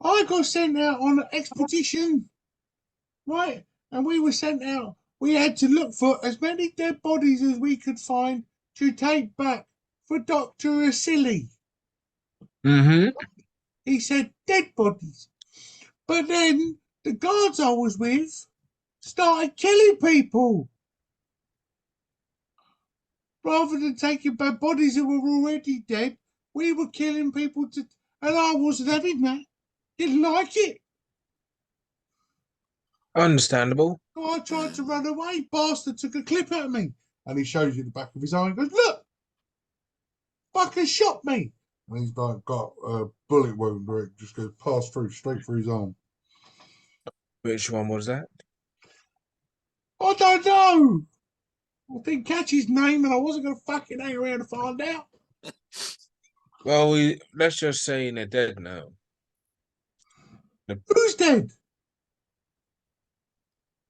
I got sent out on an expedition, right? And we were sent out. We had to look for as many dead bodies as we could find to take back for Dr. Asili. Mm-hmm. He said dead bodies. But then the guards I was with started killing people. Rather than taking back bodies that were already dead, we were killing people and I wasn't having that. Didn't like it. Understandable. So I tried to run away. Bastard took a clip at me. And he shows you the back of his eye and goes, "Look, fucker shot me." And he's like got a bullet wound where it just goes past through, straight through his arm. Which one was that? I don't know. I didn't catch his name and I wasn't going to fucking hang around to find out. Well, let's just say they're dead now. Who's dead?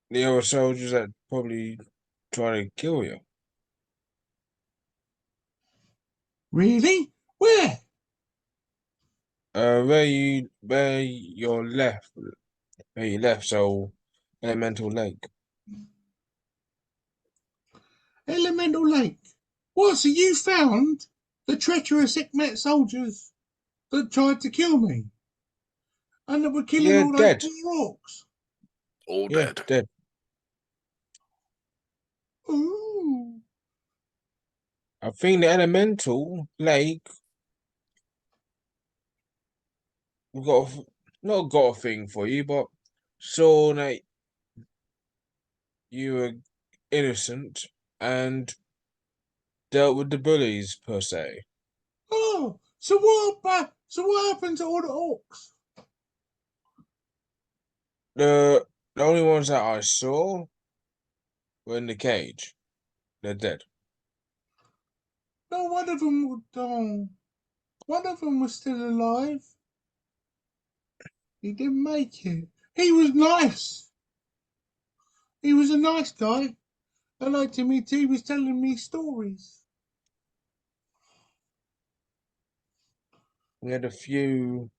The other soldiers that probably try to kill you. Really? Where? Where you left. Where you left, so Elemental Lake. Elemental Lake. What, so you found the treacherous Ikmet soldiers that tried to kill me? And that were killing Yeah, all those dead. poor orcs? All Yeah, dead. dead. Ooh. I think the elemental lake we got not got a thing for you, but saw that you were innocent and dealt with the bullies per se. Oh, so what happened to all the orcs? The only ones that I saw were in the cage. They're dead. No, one of them would. Oh, one of them was still alive. He didn't make it. He was nice. He was a nice guy. I liked him. He was telling me stories. We had a few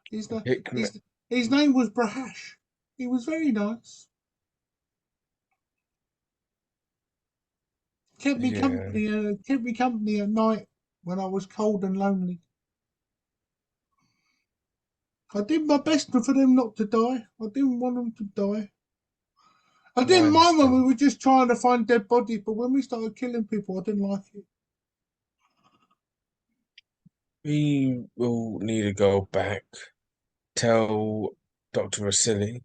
His, na- hickman. his name was Brahash. He was very nice. Yeah, Kept me company at night when I was cold and lonely. I did my best for them not to die. I didn't want them to die. I I didn't mind when we understand. were just trying to find dead bodies, but when we started killing people, I didn't like it. We will need to go back. Tell Dr. Vasily.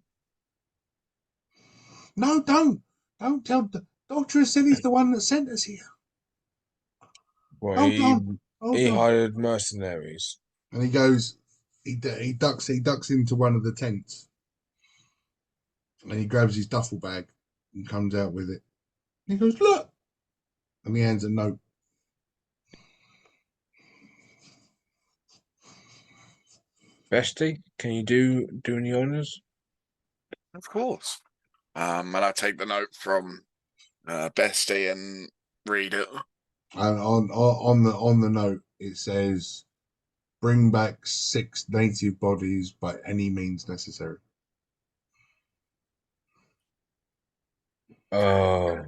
No, don't. Don't tell Dr. Asili's the one that sent us here. Well, Hold on. Hold he on. hired mercenaries. And he goes, he ducks into one of the tents. And he grabs his duffel bag and comes out with it. And he goes, look. And he hands a note. Bestie, can you do any honors? Of course. And I take the note from Bestie and read it. And on the note, it says, bring back 6 native bodies by any means necessary. Oh,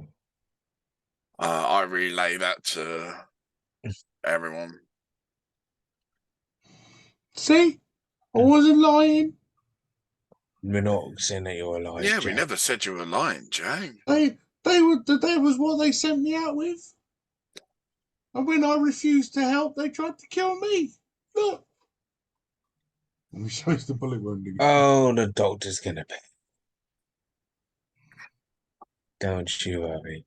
I relay that to everyone. See? I wasn't lying. we're not saying that you're alive, Yeah, we Jack. never said you were lying, Jack. That was what they sent me out with. And when I refused to help, they tried to kill me. Look. And he shows the bullet wound again. Oh, the doctor's gonna pay. Don't you worry.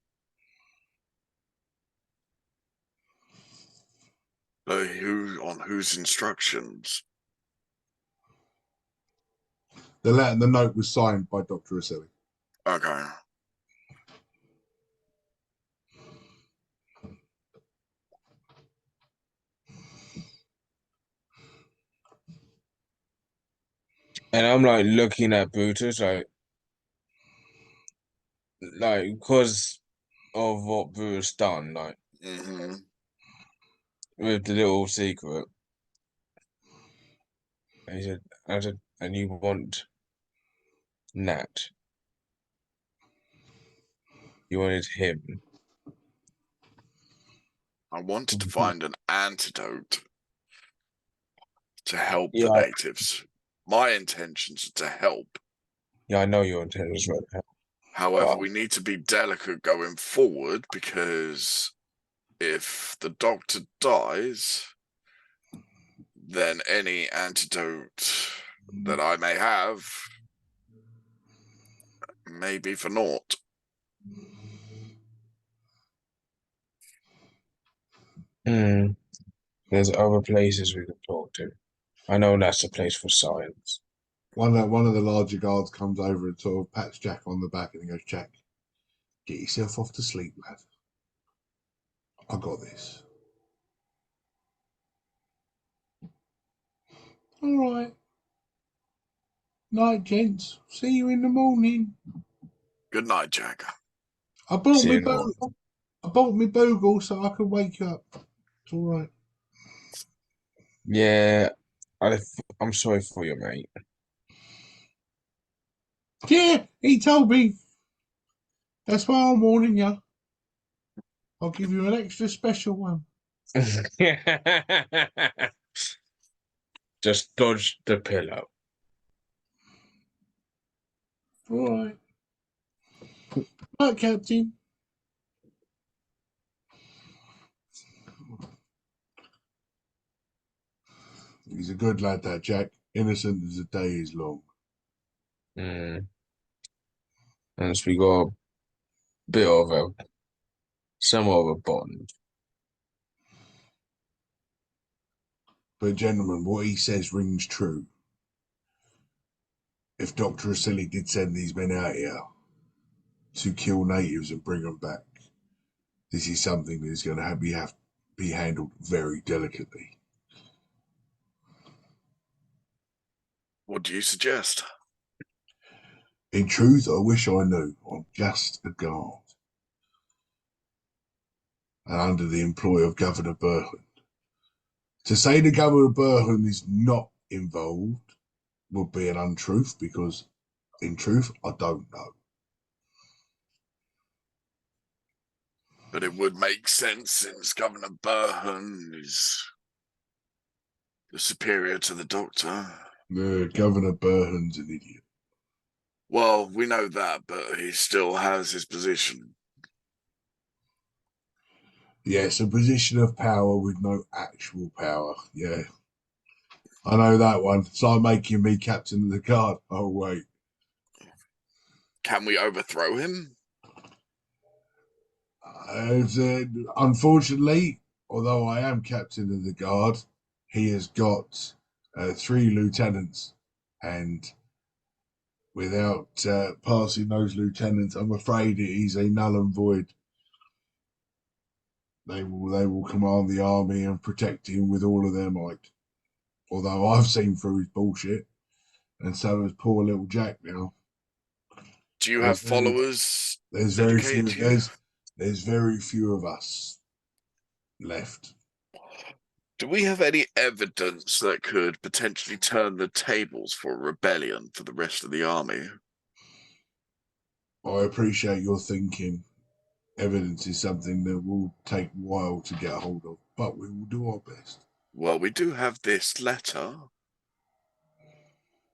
On whose instructions? The note was signed by Dr. Asili. Okay. And I'm like looking at Brutus, like because of what Brutus done, like Mm-hmm. with the little secret. And he said, and you want Nat? You wanted him? I wanted to find an antidote to help the Yeah, natives. My intentions are to help. yeah, I know your intentions right now. However, But we need to be delicate going forward because if the doctor dies, then any antidote that I may have may be for naught. there's other places we can talk to. I know that's a place for science. One of the larger guards comes over and sort of pats Jack on the back and he goes, Jack, get yourself off to sleep, lad. I got this. All right. Night, gents. See you in the morning. Good night, Jack. I bought See me you in the morning. bogle so I can wake you up. It's all right. Yeah, I'm sorry for you, mate. Yeah, he told me. That's why I'm warning you. I'll give you an extra special one. Just dodge the pillow. All right. Right, Captain. He's a good lad, that Jack. Innocent as the day is long. Mm. And so we got a bit of a somewhat of a bond. But, gentlemen, what he says rings true. If Dr. Asili did send these men out here to kill natives and bring them back, this is something that is going to have to be handled very delicately. What do you suggest? In truth, I wish I knew. I'm just a guard. And under the employ of Governor Burhan. To say the Governor Burhan is not involved would be an untruth, because in truth, I don't know. But it would make sense since Governor Burhan is the superior to the doctor. Governor Burhan's an idiot. Well, we know that, but he still has his position. Yes, a position of power with no actual power. Yeah. I know that one. It's like making me captain of the guard. Oh, wait. Can we overthrow him? Unfortunately, although I am captain of the guard, he has got 3 lieutenants, and without passing those lieutenants, I'm afraid it is a null and void. They will command the army and protect him with all of their might. Although I've seen through his bullshit, and so has poor little Jack now. Do you have followers There's very few. dedicated to you? There's very few of us left. Do we have any evidence that could potentially turn the tables for a rebellion for the rest of the army? I appreciate your thinking. Evidence is something that will take a while to get a hold of, but we will do our best. Well, we do have this letter,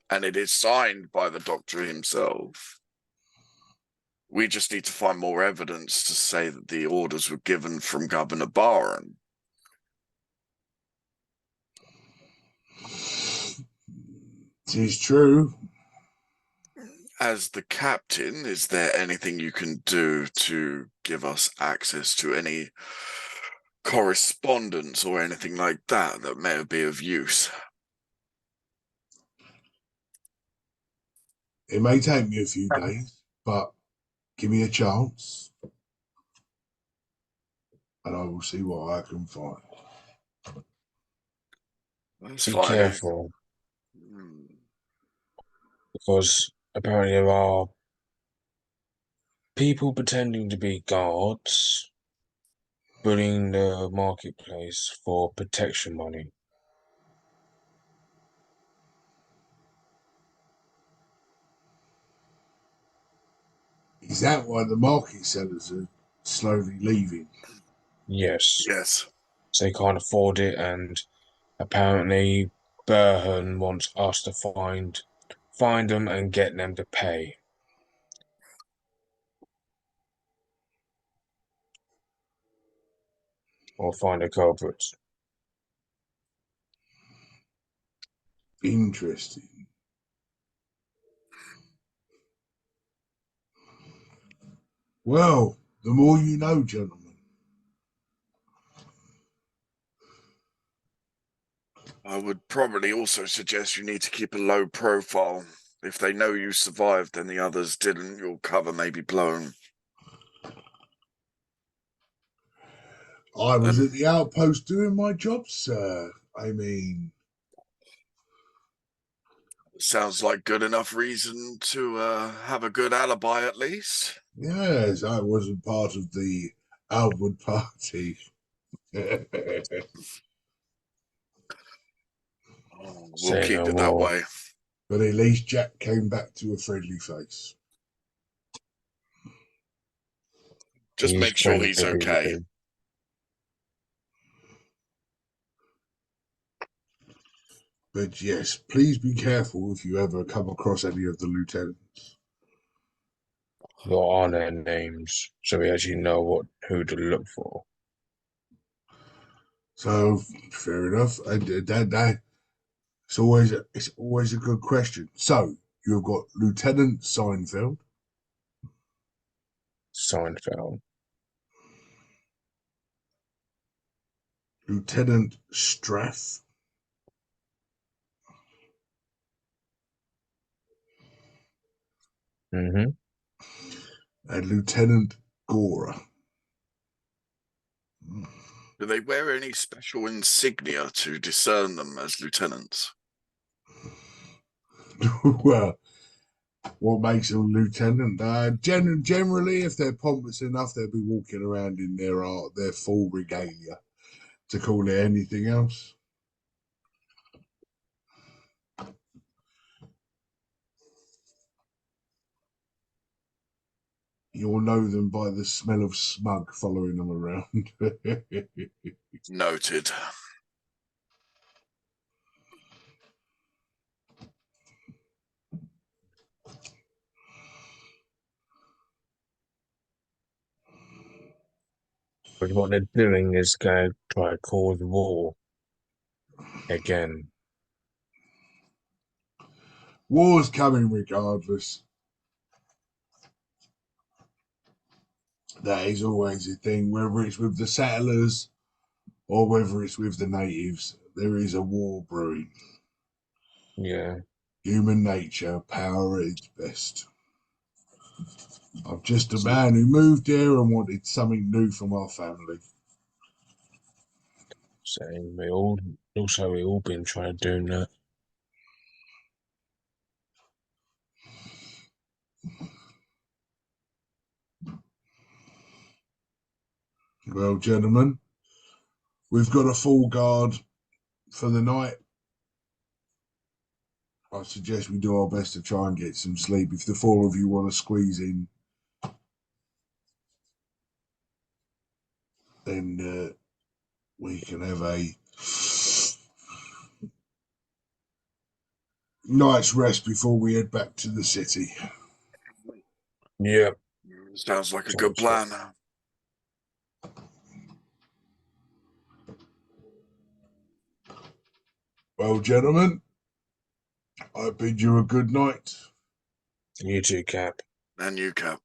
and it is signed by the doctor himself. We just need to find more evidence to say that the orders were given from Governor Barron. It is true. As the captain, is there anything you can do to give us access to any correspondence or anything like that that may be of use? It may take me a few days, but give me a chance, and I will see what I can find. That's Be fine. careful, because apparently there are people pretending to be guards bullying the marketplace for protection money. Is that why the market sellers are slowly leaving? Yes. Yes. So they can't afford it, and apparently Burhan wants us to find them and get them to pay. Or find the culprits. Interesting. Well, the more you know, gentlemen. I would probably also suggest you need to keep a low profile. If they know you survived and the others didn't, your cover may be blown. I was at the outpost doing my job, sir. I mean, Sounds like good enough reason to have a good alibi at least. yes, I wasn't part of the outward party. We'll Say keep no it that more. way. But at least Jack came back to a friendly face. Just make sure he's okay. But yes, please be careful if you ever come across any of the lieutenants. What are their names? So we actually know who to look for. So fair enough. It's always a good question. So you've got Lieutenant Seinfeld, Seinfeld. Lieutenant Straff, Mm-hmm. and Lieutenant Gora. Do they wear any special insignia to discern them as lieutenants? Well, what makes them lieutenant? Generally, if they're pompous enough, they'll be walking around in their full regalia. To call it anything else. You'll know them by the smell of smug following them around. Noted. But what they're doing is going to try to cause war again. War's coming regardless. That is always a thing, whether it's with the settlers or whether it's with the natives. There is a war brewing. Yeah. Human nature, power at its best. I'm just a man who moved here and wanted something new from our family. Saying we all been trying to do that. Well, gentlemen, we've got a full guard for the night. I suggest we do our best to try and get some sleep. If the four of you want to squeeze in, then we can have a night's rest before we head back to the city. Yeah. Sounds like a good Sounds plan. Well, gentlemen, I bid you a good night. You too, Cap. And you, Cap.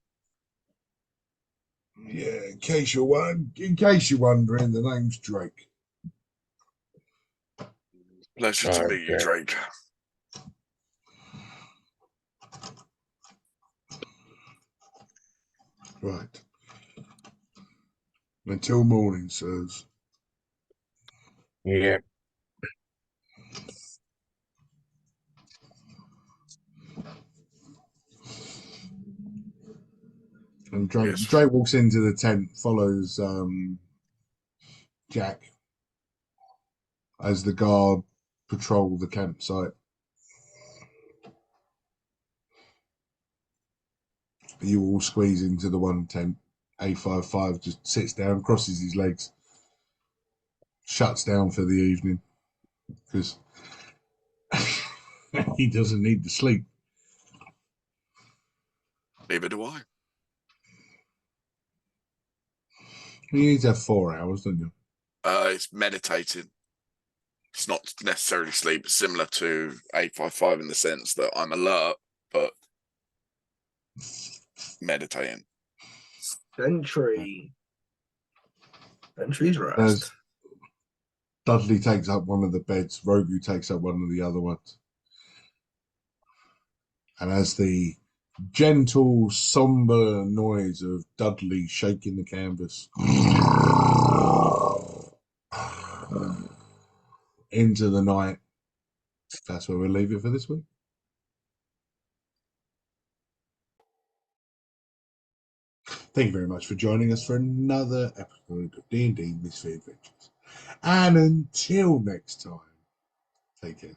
Yeah, in case you're wondering, the name's Drake. Pleasure to meet you, Okay. Drake. Right. Until morning, sirs. Yeah. And Drake, Yes. Drake walks into the tent, follows Jack as the guard patrol the campsite. You all squeeze into the one tent. A55 just sits down, crosses his legs, shuts down for the evening because he doesn't need the sleep. Neither do I. You need to have 4 hours, don't you? It's meditating. It's not necessarily sleep. It's similar to 855 in the sense that I'm alert, but meditating. Entry's As rest. Dudley takes up one of the beds, Rogu takes up one of the other ones. And as the gentle, somber noise of Dudley shaking the canvas into the night, that's where we'll leave it for this week. Thank you very much for joining us for another episode of D&D Mystery Adventures. And until next time, take care.